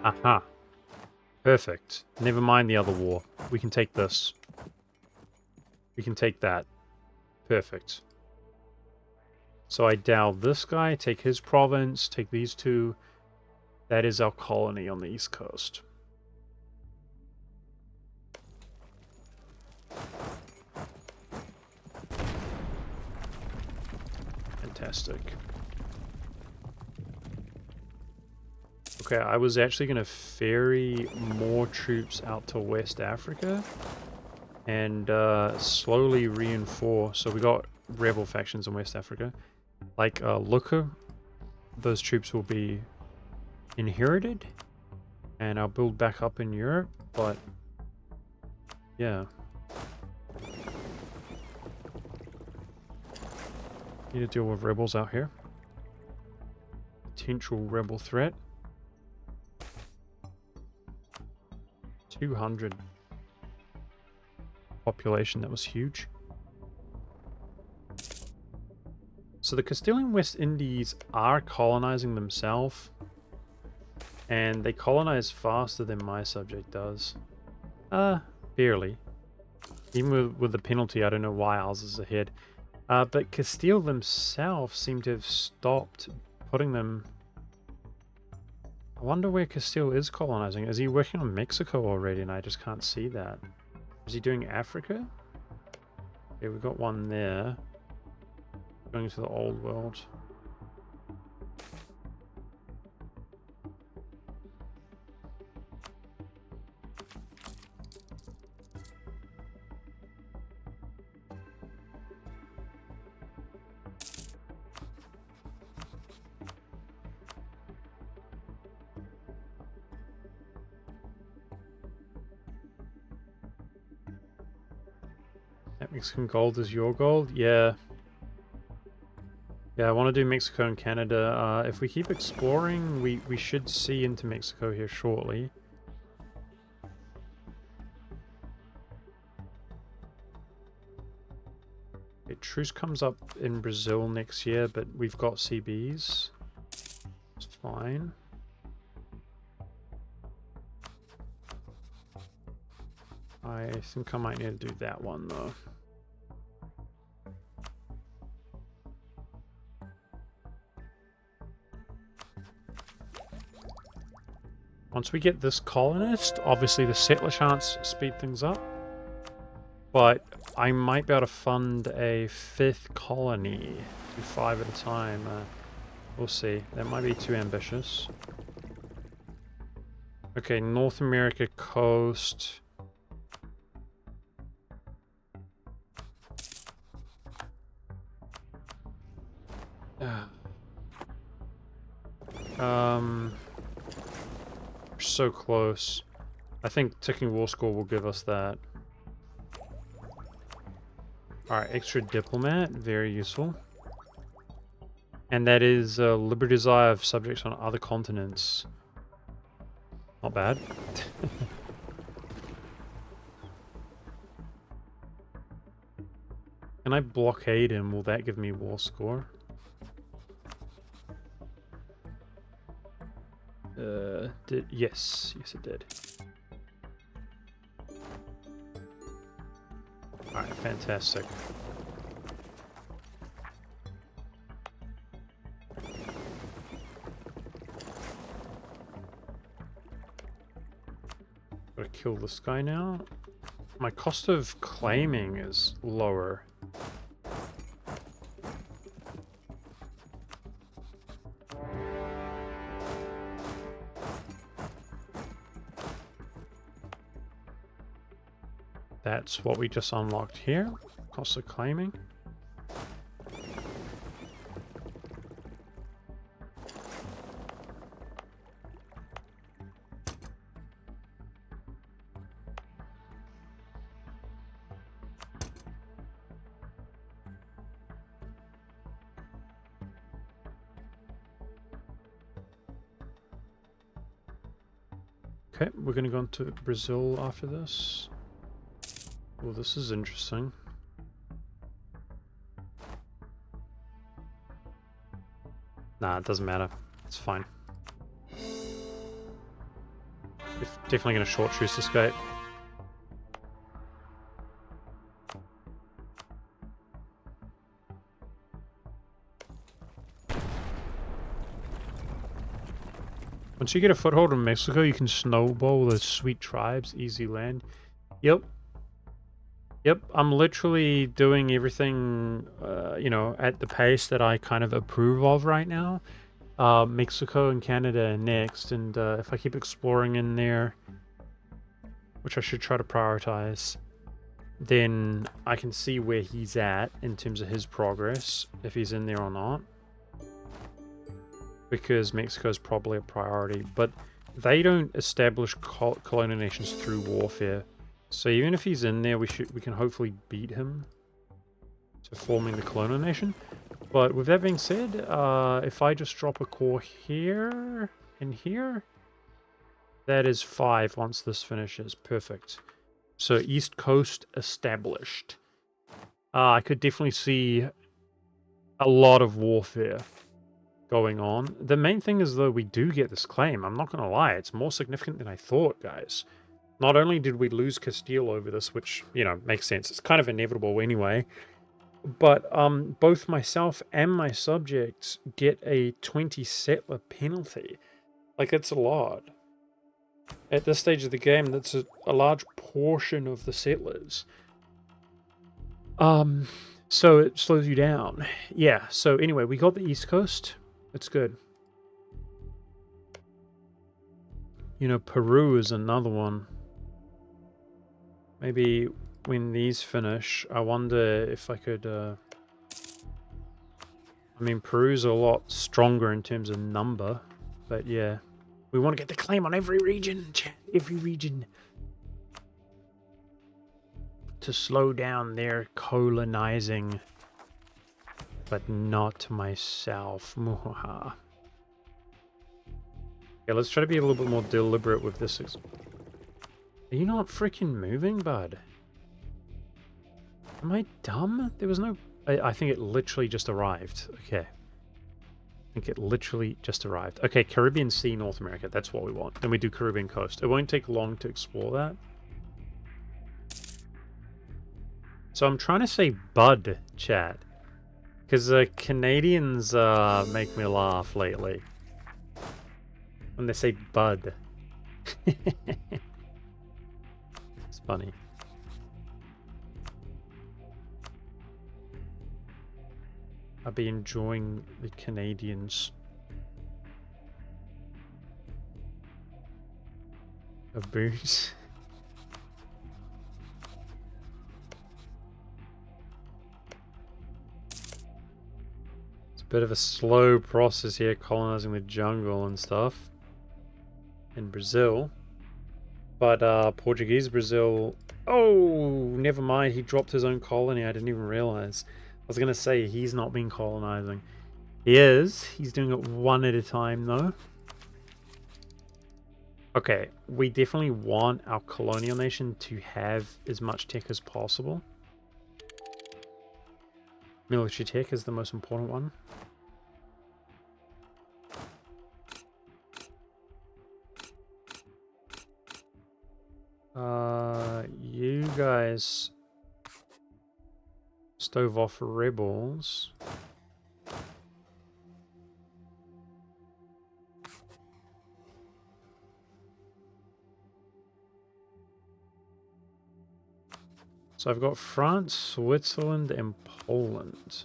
Aha. Perfect. Never mind the other war. We can take this. We can take that. Perfect. So I dow this guy, take his province, take these two. That is our colony on the east coast. Fantastic. Okay, I was actually going to ferry more troops out to West Africa and slowly reinforce. So we got rebel factions in West Africa. Like Lucca, those troops will be inherited and I'll build back up in Europe, but yeah. Need to deal with rebels out here. Potential rebel threat. 200 population, that was huge. So the Castilian West Indies are colonizing themselves, and they colonize faster than my subject does. Barely. Even with the penalty, I don't know why ours is ahead. But Castile themselves seem to have stopped putting them. I wonder where Castile is colonizing. Is he working on Mexico already and I just can't see that? Is he doing Africa? Yeah, we've got one there. Going to the old world. That Mexican gold is your gold? Yeah. Yeah, I want to do Mexico and Canada. If we keep exploring, we should see into Mexico here shortly. truce comes up in Brazil next year, but we've got CBs. It's fine. I think I might need to do that one though. Once we get this colonist, obviously the settler chance speed things up. But I might be able to fund a 5th colony. Do 5 at a time. We'll see. That might be too ambitious. Okay, North America coast. So close. I think ticking war score will give us that. Alright, extra diplomat, very useful. And that is liberty desire of subjects on other continents. Not bad. Can I blockade him? Will that give me war score? Yes, it did. Alright, fantastic. Gotta kill this guy now. My cost of claiming is lower. That's what we just unlocked here. Cost of claiming. Okay, we're going to go into Brazil after this. Well, this is interesting. Nah, it doesn't matter. It's fine. Definitely going to short truce this guy. Once you get a foothold in Mexico, you can snowball the sweet tribes, easy land. Yep. Yep, I'm literally doing everything, you know, at the pace that I kind of approve of right now. Mexico and Canada next, and if I keep exploring in there, which I should try to prioritize, then I can see where he's at in terms of his progress, if he's in there or not. Because Mexico is probably a priority, but they don't establish colonial nations through warfare. So even if he's in there, we can hopefully beat him to forming the colonial nation. But with that being said, if I just drop a core here and here, that is 5 once this finishes. Perfect. So East Coast established. I could definitely see a lot of warfare going on. The main thing is, though, we do get this claim. I'm not going to lie. It's more significant than I thought, guys. Not only did we lose Castile over this, which, you know, makes sense. It's kind of inevitable anyway. But both myself and my subjects get a 20 settler penalty. Like, that's a lot. At this stage of the game, that's a large portion of the settlers. So it slows you down. Yeah, so anyway, we got the East Coast. It's good. You know, Peru is another one. Maybe when these finish, I wonder if I could... I mean, Peru's a lot stronger in terms of number. But yeah, we want to get the claim on every region, chat. Every region. To slow down their colonizing. But not myself. Muhaha. Okay, let's try to be a little bit more deliberate with this. Are you not freaking moving, bud? Am I dumb? There was no... I think it literally just arrived. Okay. I think it literally just arrived. Okay, Caribbean Sea, North America. That's what we want. Then we do Caribbean coast. It won't take long to explore that. So I'm trying to say bud, chat. Because Canadians make me laugh lately. When they say bud. It's funny. I'll be enjoying the Canadians. A booze. It's a bit of a slow process here, colonizing the jungle and stuff in Brazil. But Portuguese Brazil... Oh, never mind. He dropped his own colony. I didn't even realize. I was going to say he's not been colonizing. He is. He's doing it one at a time, though. Okay, we definitely want our colonial nation to have as much tech as possible. Military tech is the most important one. You guys stove off rebels. So I've got France, Switzerland, and Poland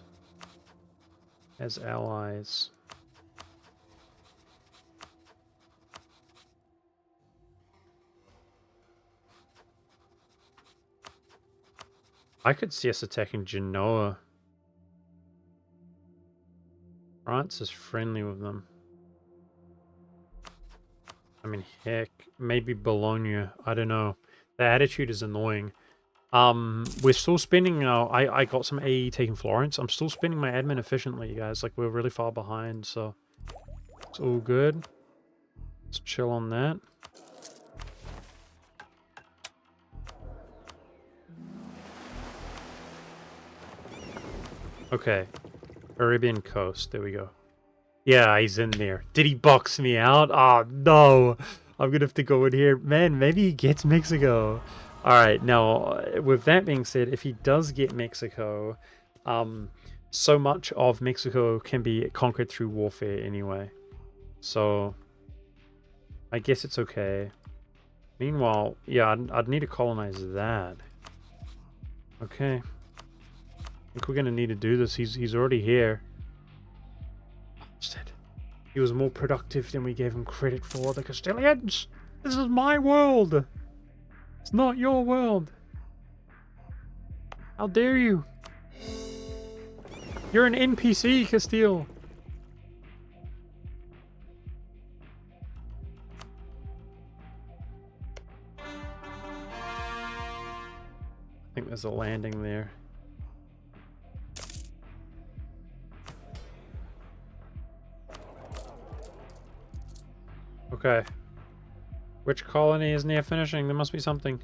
as allies. I could see us attacking Genoa. France is friendly with them. I mean, heck, maybe Bologna. I don't know. The attitude is annoying. We're still spending I got some AE taking Florence. I'm still spending my admin efficiently, you guys. Like, we're really far behind, so it's all good. Let's chill on that. Okay. Caribbean coast. There we go. Yeah, he's in there. Did he box me out? Oh, no. I'm gonna have to go in here. Man, maybe he gets Mexico. Alright, now, with that being said, if he does get Mexico, so much of Mexico can be conquered through warfare anyway. So, I guess it's okay. Meanwhile, yeah, I'd need to colonize that. Okay. I think we're gonna need to do this. He's already here. He was more productive than we gave him credit for. The Castilians! This is my world! It's not your world! How dare you! You're an NPC, Castile! I think there's a landing there. Okay. Which colony is near finishing? There must be something.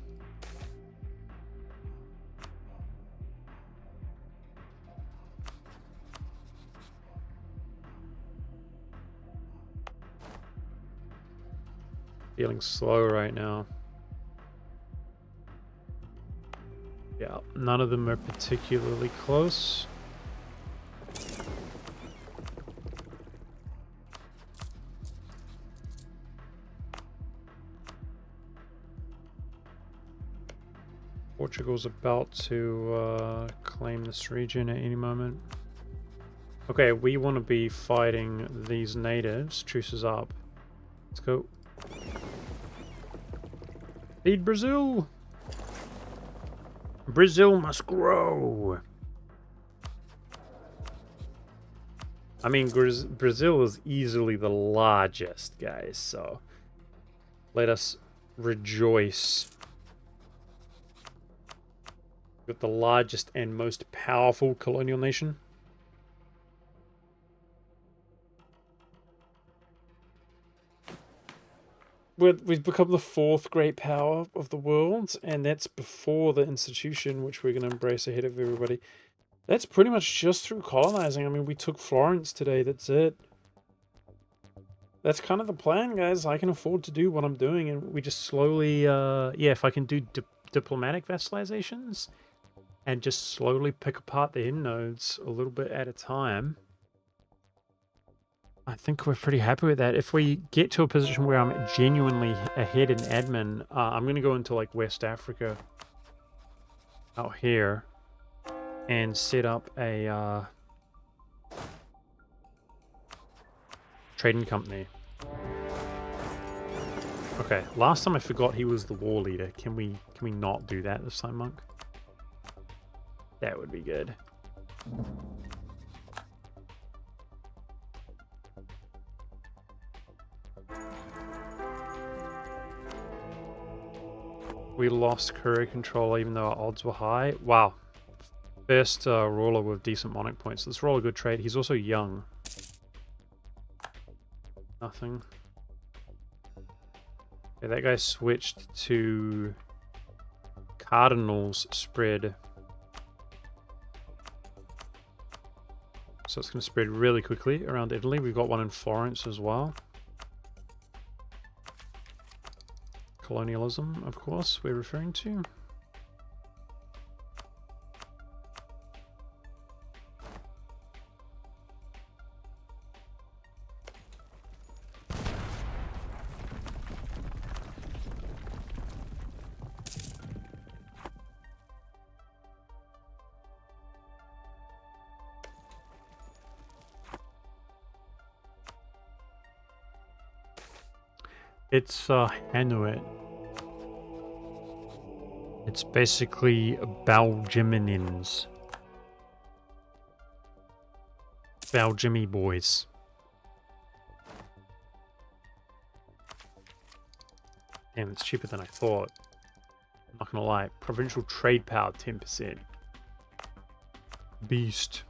Feeling slow right now. Yeah, none of them are particularly close. Portugal's about to claim this region at any moment. Okay, we want to be fighting these natives. Truce is up. Let's go. Feed Brazil! Brazil must grow! I mean, Brazil is easily the largest, guys, so let us rejoice. With the largest and most powerful colonial nation. We've become the fourth great power of the world, and that's before the institution, which we're going to embrace ahead of everybody. That's pretty much just through colonizing. I mean, we took Florence today. That's it. That's kind of the plan, guys. I can afford to do what I'm doing, and we just slowly, yeah, if I can do diplomatic vassalizations and just slowly pick apart the end nodes a little bit at a time, I think we're pretty happy with that. If we get to a position where I'm genuinely ahead in admin, I'm going to go into like West Africa out here and set up a trading company. Okay, last time I forgot he was the war leader. Can we not do that this time, Monk? That would be good. We lost courier control even though our odds were high. Wow. First ruler with decent monarch points. Let's roll a good trade. He's also young. Nothing. Yeah, that guy switched to Cardinals spread. So it's going to spread really quickly around Italy. We've got one in Florence as well. Colonialism, of course, we're referring to. It's Hanuit. It's basically Belgiuminians. Belgiumy boys. Damn, it's cheaper than I thought. I'm not gonna lie. Provincial trade power 10%. Beast.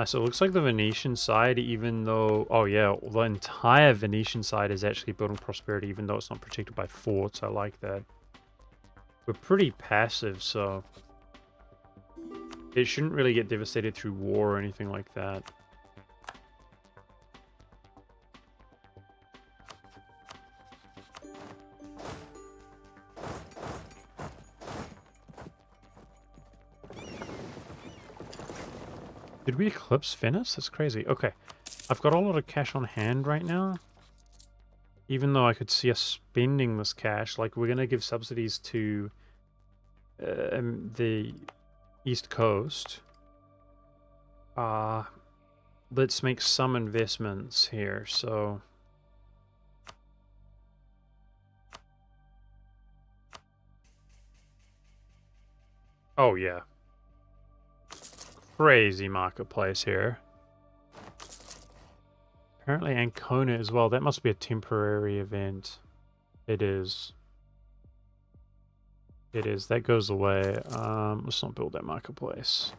So it looks like the Venetian side, even though... Oh yeah, the entire Venetian side is actually building prosperity, even though it's not protected by forts. I like that. We're pretty passive, so... it shouldn't really get devastated through war or anything like that. Did we eclipse Venice? That's crazy. Okay. I've got a lot of cash on hand right now. Even though I could see us spending this cash. Like, we're going to give subsidies to the East Coast. Let's make some investments here. So... oh, yeah. Crazy marketplace here. Apparently Ancona as well. That must be a temporary event. It is. It is. That goes away. Let's not build that marketplace.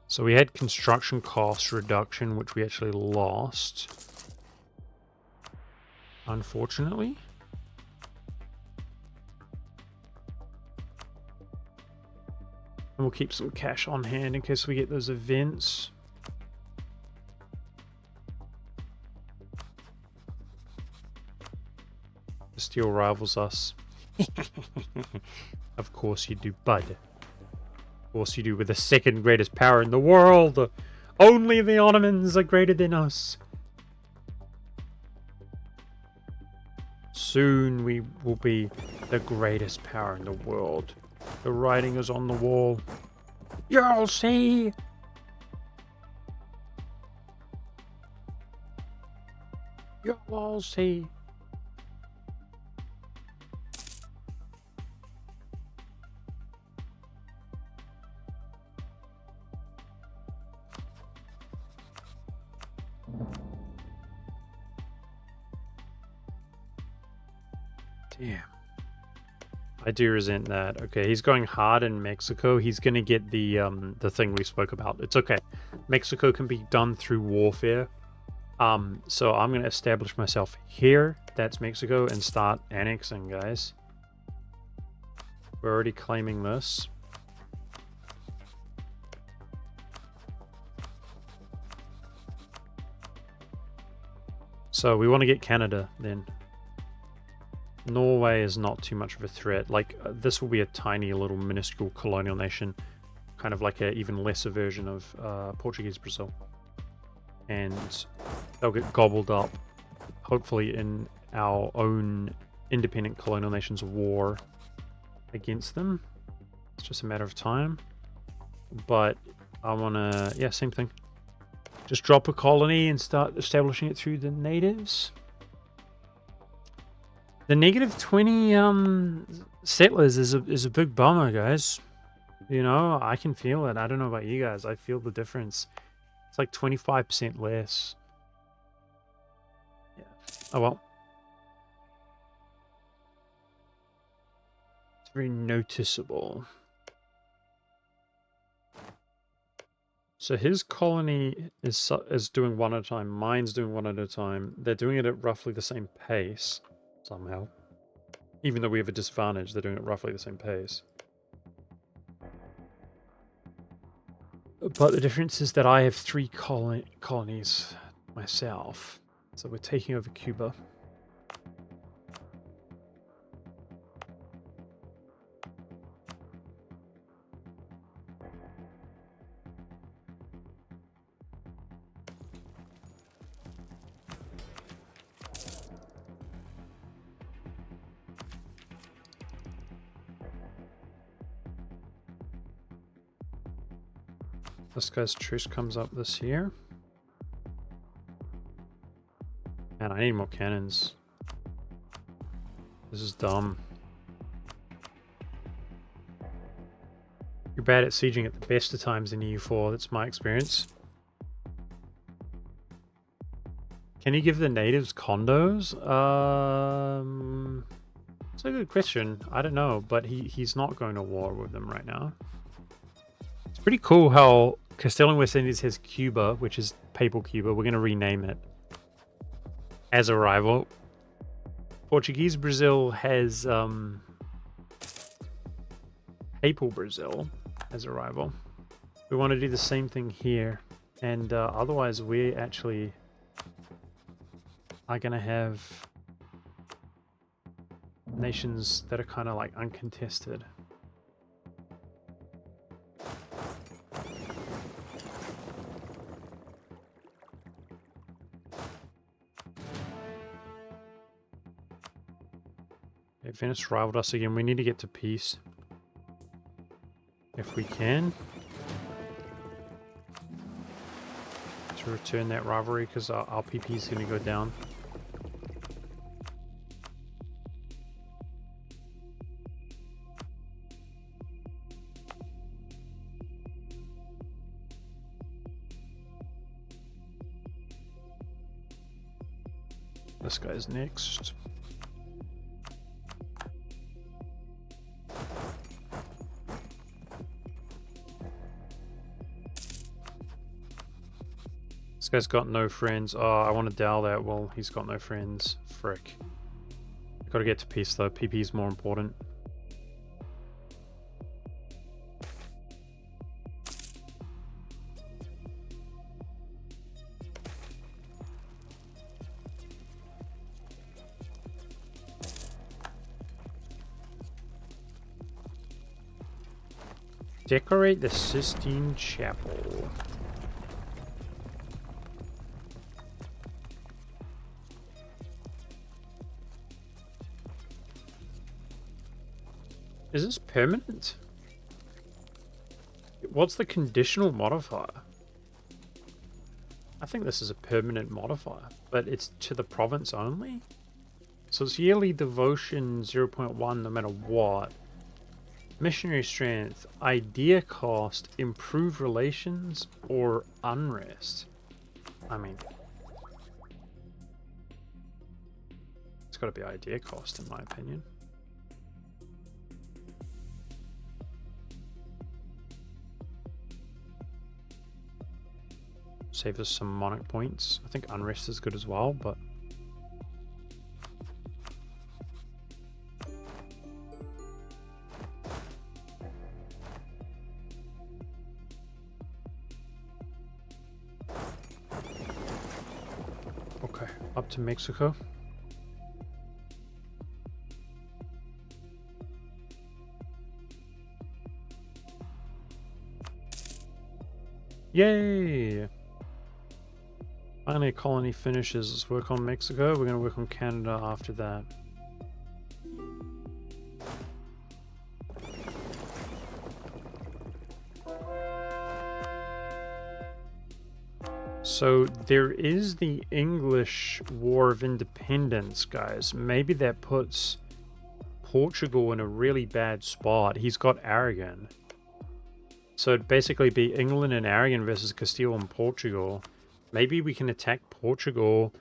So we had construction cost reduction, which we actually lost. Unfortunately. And we'll keep some cash on hand in case we get those events. Steel rivals us. Of course you do, bud. Of course you do. We're the second greatest power in the world. Only the Ottomans are greater than us. Soon we will be the greatest power in the world. The writing is on the wall. You'll see. You'll all see. Damn. I do resent that. Okay, he's going hard in Mexico. He's gonna get the thing we spoke about. It's okay. Mexico can be done through warfare. So I'm going to establish myself here. That's Mexico, and start annexing, guys. We're already claiming this. So we want to get Canada then. Norway is not too much of a threat. Like, this will be a tiny little minuscule colonial nation, kind of like an even lesser version of Portuguese Brazil. And they'll get gobbled up, hopefully, in our own independent colonial nation's war against them. It's just a matter of time. But I want to, yeah, same thing. Just drop a colony and start establishing it through the natives. The -20 settlers is a big bummer, guys. You know, I can feel it. I don't know about you guys. I feel the difference. It's like 25% less. Yeah. Oh well. It's very noticeable. So his colony is doing one at a time. Mine's doing one at a time. They're doing it at roughly the same pace, somehow. Even though we have a disadvantage, they're doing it roughly the same pace. But the difference is that I have 3 colonies myself. So we're taking over Cuba. This guy's truce comes up this year. Man, I need more cannons. This is dumb. You're bad at sieging at the best of times in EU4. That's my experience. Can you give the natives condos? It's a good question. I don't know, but he's not going to war with them right now. It's pretty cool how Castilian West Indies has Cuba, which is Papal Cuba. We're going to rename it as a rival. Portuguese Brazil has Papal Brazil as a rival. We want to do the same thing here, and otherwise we actually are going to have nations that are kind of like uncontested. Okay, Venice rivaled us again. We need to get to peace if we can, to return that rivalry, because our PP is going to go down. This guy's next. This guy's got no friends. Oh, I want to dow that. Well, he's got no friends. Frick. Gotta get to peace though. PP is more important. Decorate the Sistine Chapel. Is this permanent? What's the conditional modifier? I think this is a permanent modifier, but it's to the province only? So it's yearly devotion 0.1 no matter what. Missionary strength, idea cost, improved relations, or unrest. I mean, it's got to be idea cost in my opinion. save us some monarch points. I think unrest is good as well, but okay, up to Mexico. Yay! Finally a colony finishes. Let's work on Mexico. We're going to work on Canada after that. So there is the English War of Independence, guys. Maybe that puts Portugal in a really bad spot. He's got Aragon. So it'd basically be England and Aragon versus Castile and Portugal. Maybe we can attack Portugal,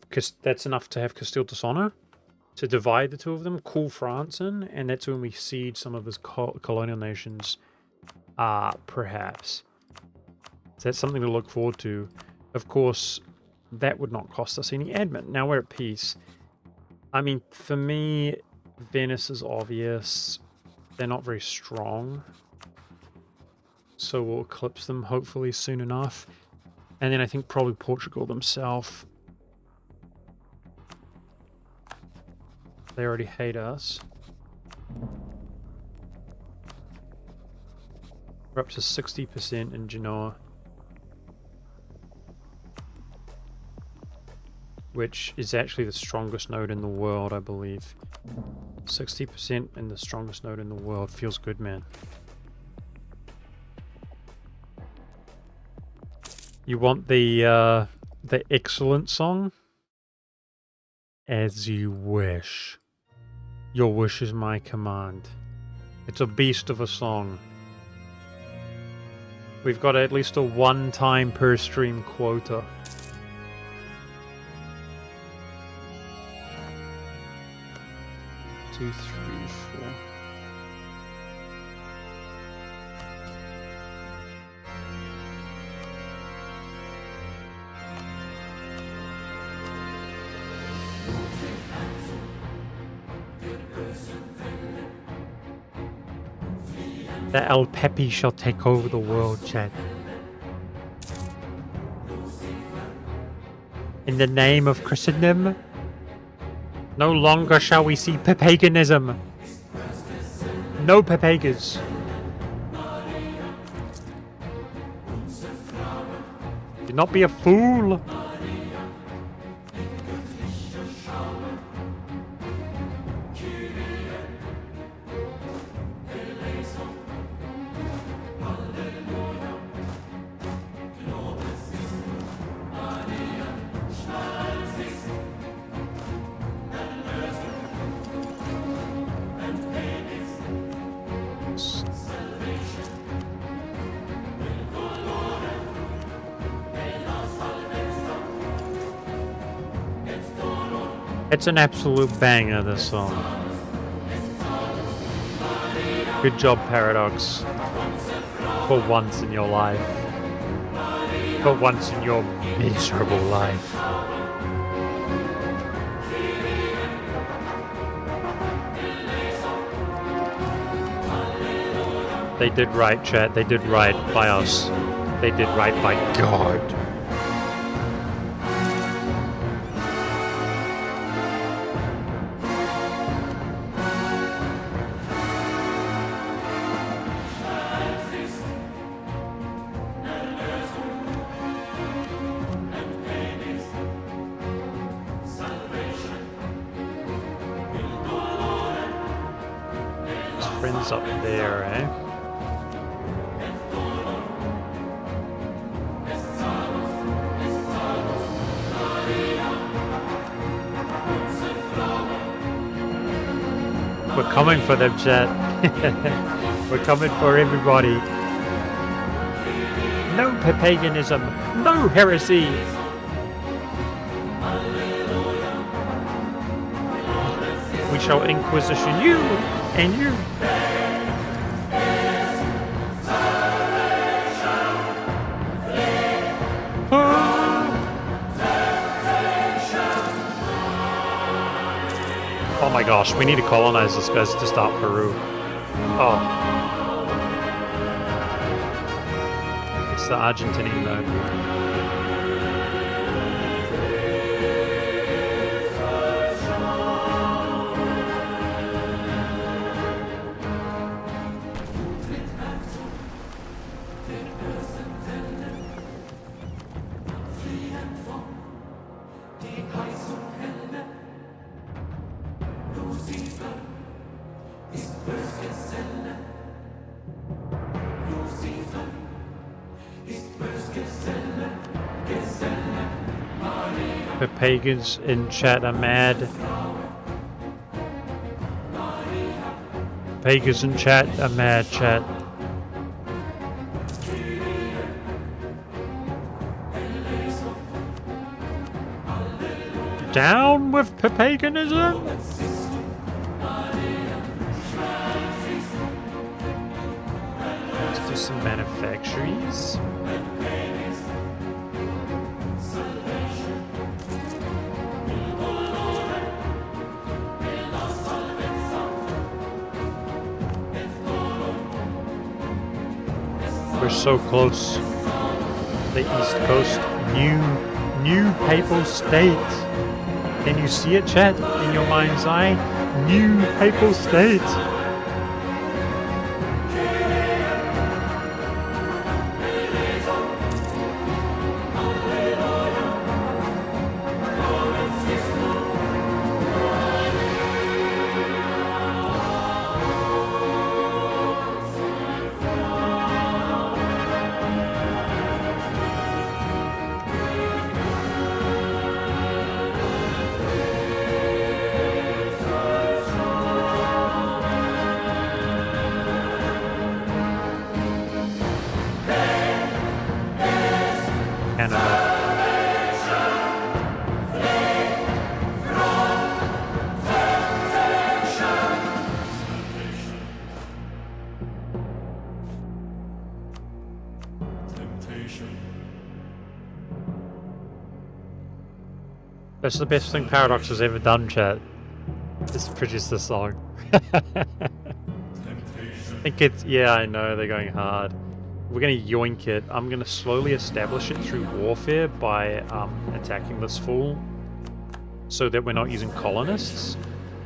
because that's enough to have Castile dishonor, to divide the two of them, call France in, and that's when we siege some of his colonial nations, perhaps. So that's something to look forward to. Of course, that would not cost us any admin. Now we're at peace. I mean, for me, Venice is obvious. They're not very strong. So we'll eclipse them hopefully soon enough. And then I think probably Portugal themselves. They already hate us. We're up to 60% in Genoa. Which is actually the strongest node in the world, I believe. 60% and the strongest node in the world. Feels good, man. You want the excellent song? As you wish. Your wish is my command. It's a beast of a song. We've got at least a one-time per stream quota. Two, three, four. The El Pepe shall take over the world, Chad. In the name of Christendom, no longer shall we see paganism. No papagas. Do not be a fool. It's an absolute banger, this song. Good job, Paradox. For once in your life. For once in your miserable life. They did right, chat. They did right by us. They did right by God. Up there, eh? We're coming for them, chat. We're coming for everybody. No paganism, no heresy. We shall inquisition you and you. Oh my gosh, we need to colonize this guys to stop Peru. Oh. It's the Argentinian mode. The pagans in chat are mad. Pagans in chat are mad, chat. Down with paganism? Let's do some manufactories. We're so close. The East Coast, new Papal State. Can you see it, chat? In your mind's eye, new Papal State. That's the best thing Paradox has ever done, chat. Is produce this song. I think it's... Yeah, I know, they're going hard. We're going to yoink it. I'm going to slowly establish it through warfare by attacking this fool. So that we're not using colonists.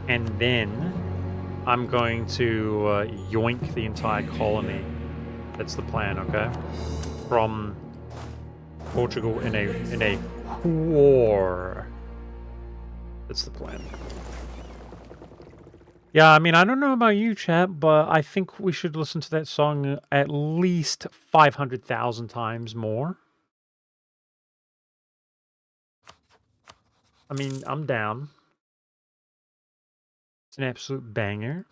And then I'm going to yoink the entire colony. That's the plan, okay? From Portugal in a war. That's the plan. Yeah, I mean, I don't know about you, chat, but I think we should listen to that song at least 500,000 times more. I mean, I'm down. It's an absolute banger.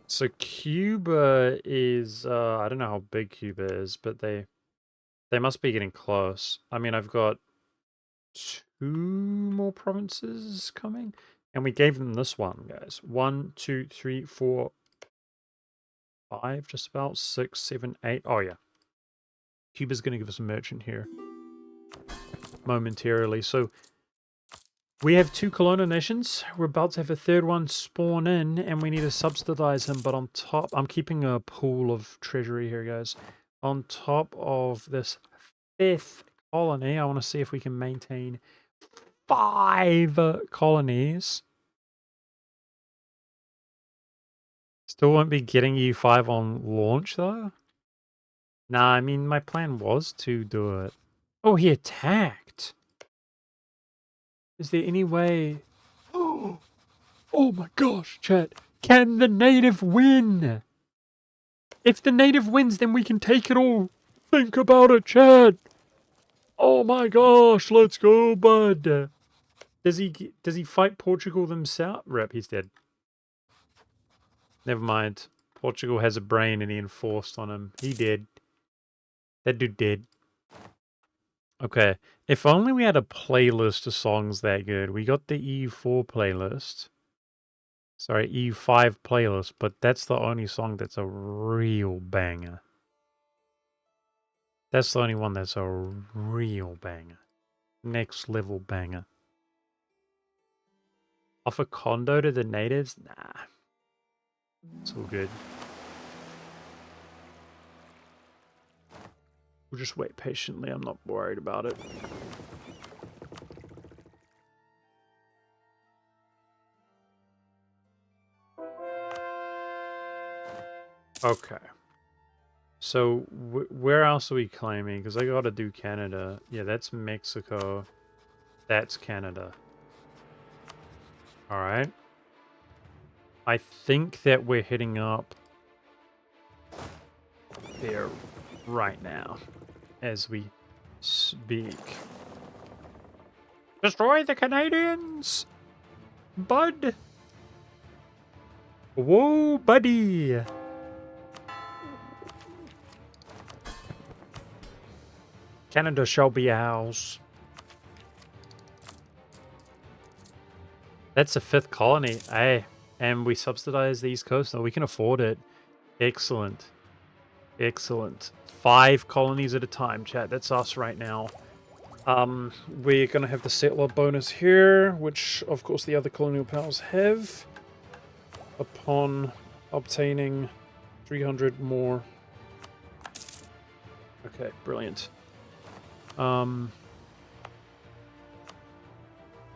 So Cuba is, I don't know how big Cuba is, but they must be getting close. I mean, I've got 2 more provinces coming, and we gave them this one, guys. 1, 2, 3, 4, 5, just about 6, 7, 8. Oh yeah, Cuba's going to give us a merchant here momentarily. So we have 2 colonial nations. We're about to have a 3rd one spawn in, and we need to subsidize him. But on top, I'm keeping a pool of treasury here, guys. On top of this 5th colony, I want to see if we can maintain 5 colonies. Still won't be getting you 5 on launch, though. Nah, I mean, my plan was to do it. Oh, he attacked. Is there any way... Oh my gosh, chat. Can the native win? If the native wins, then we can take it all. Think about it, chat. Oh my gosh, let's go, bud. Does he fight Portugal themselves? Rip, he's dead. Never mind. Portugal has a brain and he enforced on him. He did. That dude did. Okay. If only we had a playlist of songs that good. We got the EU4 playlist. Sorry, EU5 playlist, but that's the only song that's a real banger. That's the only one that's a real banger. Next level banger. Offer condo to the natives? Nah. It's all good. We'll just wait patiently. I'm not worried about it. Okay. So, where else are we claiming? Because I gotta do Canada. Yeah, that's Mexico. That's Canada. Alright. I think that we're hitting up there right now as we speak. Destroy the Canadians! Bud! Whoa, buddy! Canada shall be ours. That's the 5th colony. Hey, and we subsidize the East Coast. No, we can afford it. Excellent. Excellent. 5 colonies at a time, chat. That's us right now. We're going to have the settler bonus here, which, of course, the other colonial powers have. Upon obtaining 300 more. Okay, brilliant.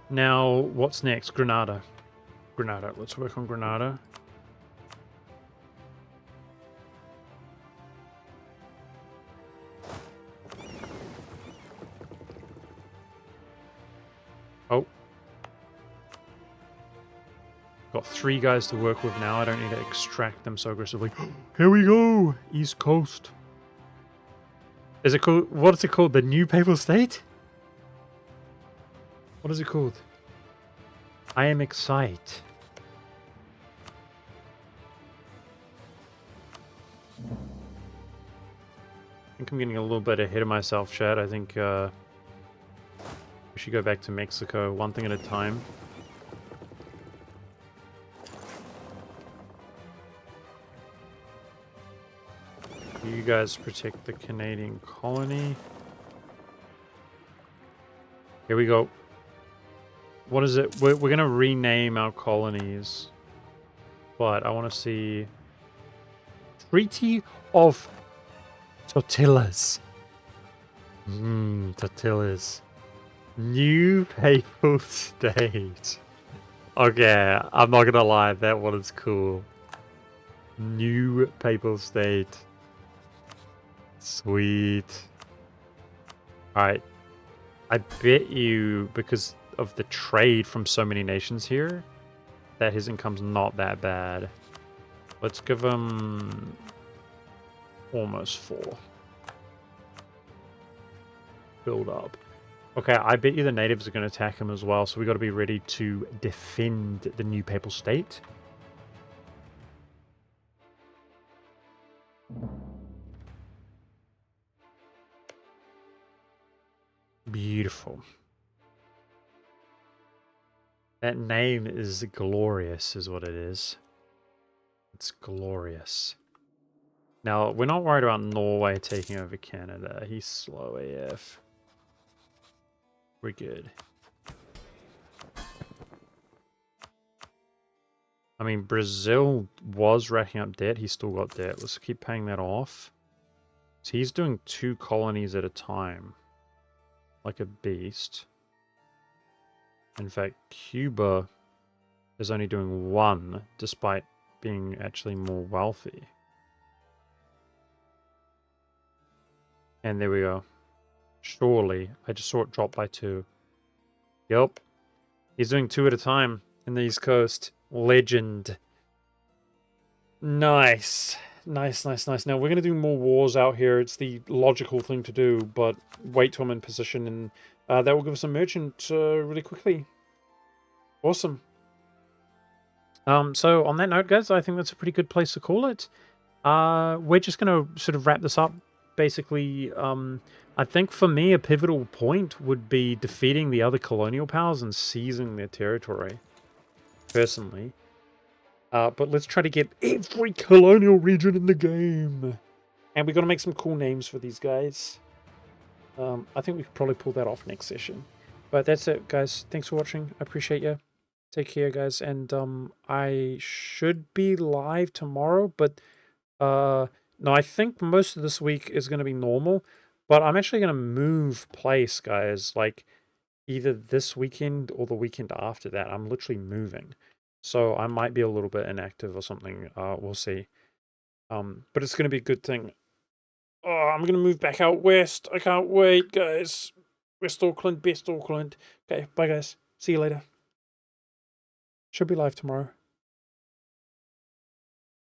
Now, what's next? Granada. Granada. Let's work on Granada. Oh. Got 3 guys to work with now. I don't need to extract them so aggressively. Here we go! East Coast. Is it called... What is it called? The New Papal State? What is it called? I am excited. I think I'm getting a little bit ahead of myself, chat. I think we should go back to Mexico, one thing at a time. You guys protect the Canadian colony. Here we go. What is it? We're going to rename our colonies. But I want to see... Treaty of Tortillas. Tortillas. New Papal State. Okay, I'm not going to lie. That one is cool. New Papal State. Sweet. Alright. I bet you, because of the trade from so many nations here, that his income's not that bad. Let's give him almost 4. Build up. Okay, I bet you the natives are going to attack him as well, so we got to be ready to defend the new Papal State. Beautiful. That name is glorious, is what it is. It's glorious. Now, we're not worried about Norway taking over Canada. He's slow AF. We're good. I mean, Brazil was racking up debt. He's still got debt. Let's keep paying that off. So he's doing 2 colonies at a time. Like a beast. In fact, Cuba is only doing 1, despite being actually more wealthy. And there we go. Surely. I just saw it drop by 2. Yup. He's doing 2 at a time in the East Coast. Legend. Nice. Nice, nice, nice. Now, we're going to do more wars out here. It's the logical thing to do, but wait till I'm in position, and that will give us a merchant really quickly. Awesome. So, on that note, guys, I think that's a pretty good place to call it. We're just going to sort of wrap this up. Basically, I think for me, a pivotal point would be defeating the other colonial powers and seizing their territory, personally. But let's try to get every colonial region in the game. And we've got to make some cool names for these guys. I think we could probably pull that off next session. But that's it, guys. Thanks for watching. I appreciate you. Take care, guys. And I should be live tomorrow, but no, I think most of this week is going to be normal. But I'm actually going to move place, guys. Like either this weekend or the weekend after that. I'm literally moving, so I might be a little bit inactive or something. We'll see. But it's going to be a good thing. Oh, I'm going to move back out west. I can't wait, guys. West Auckland, best Auckland. Okay, bye, guys. See you later. Should be live tomorrow.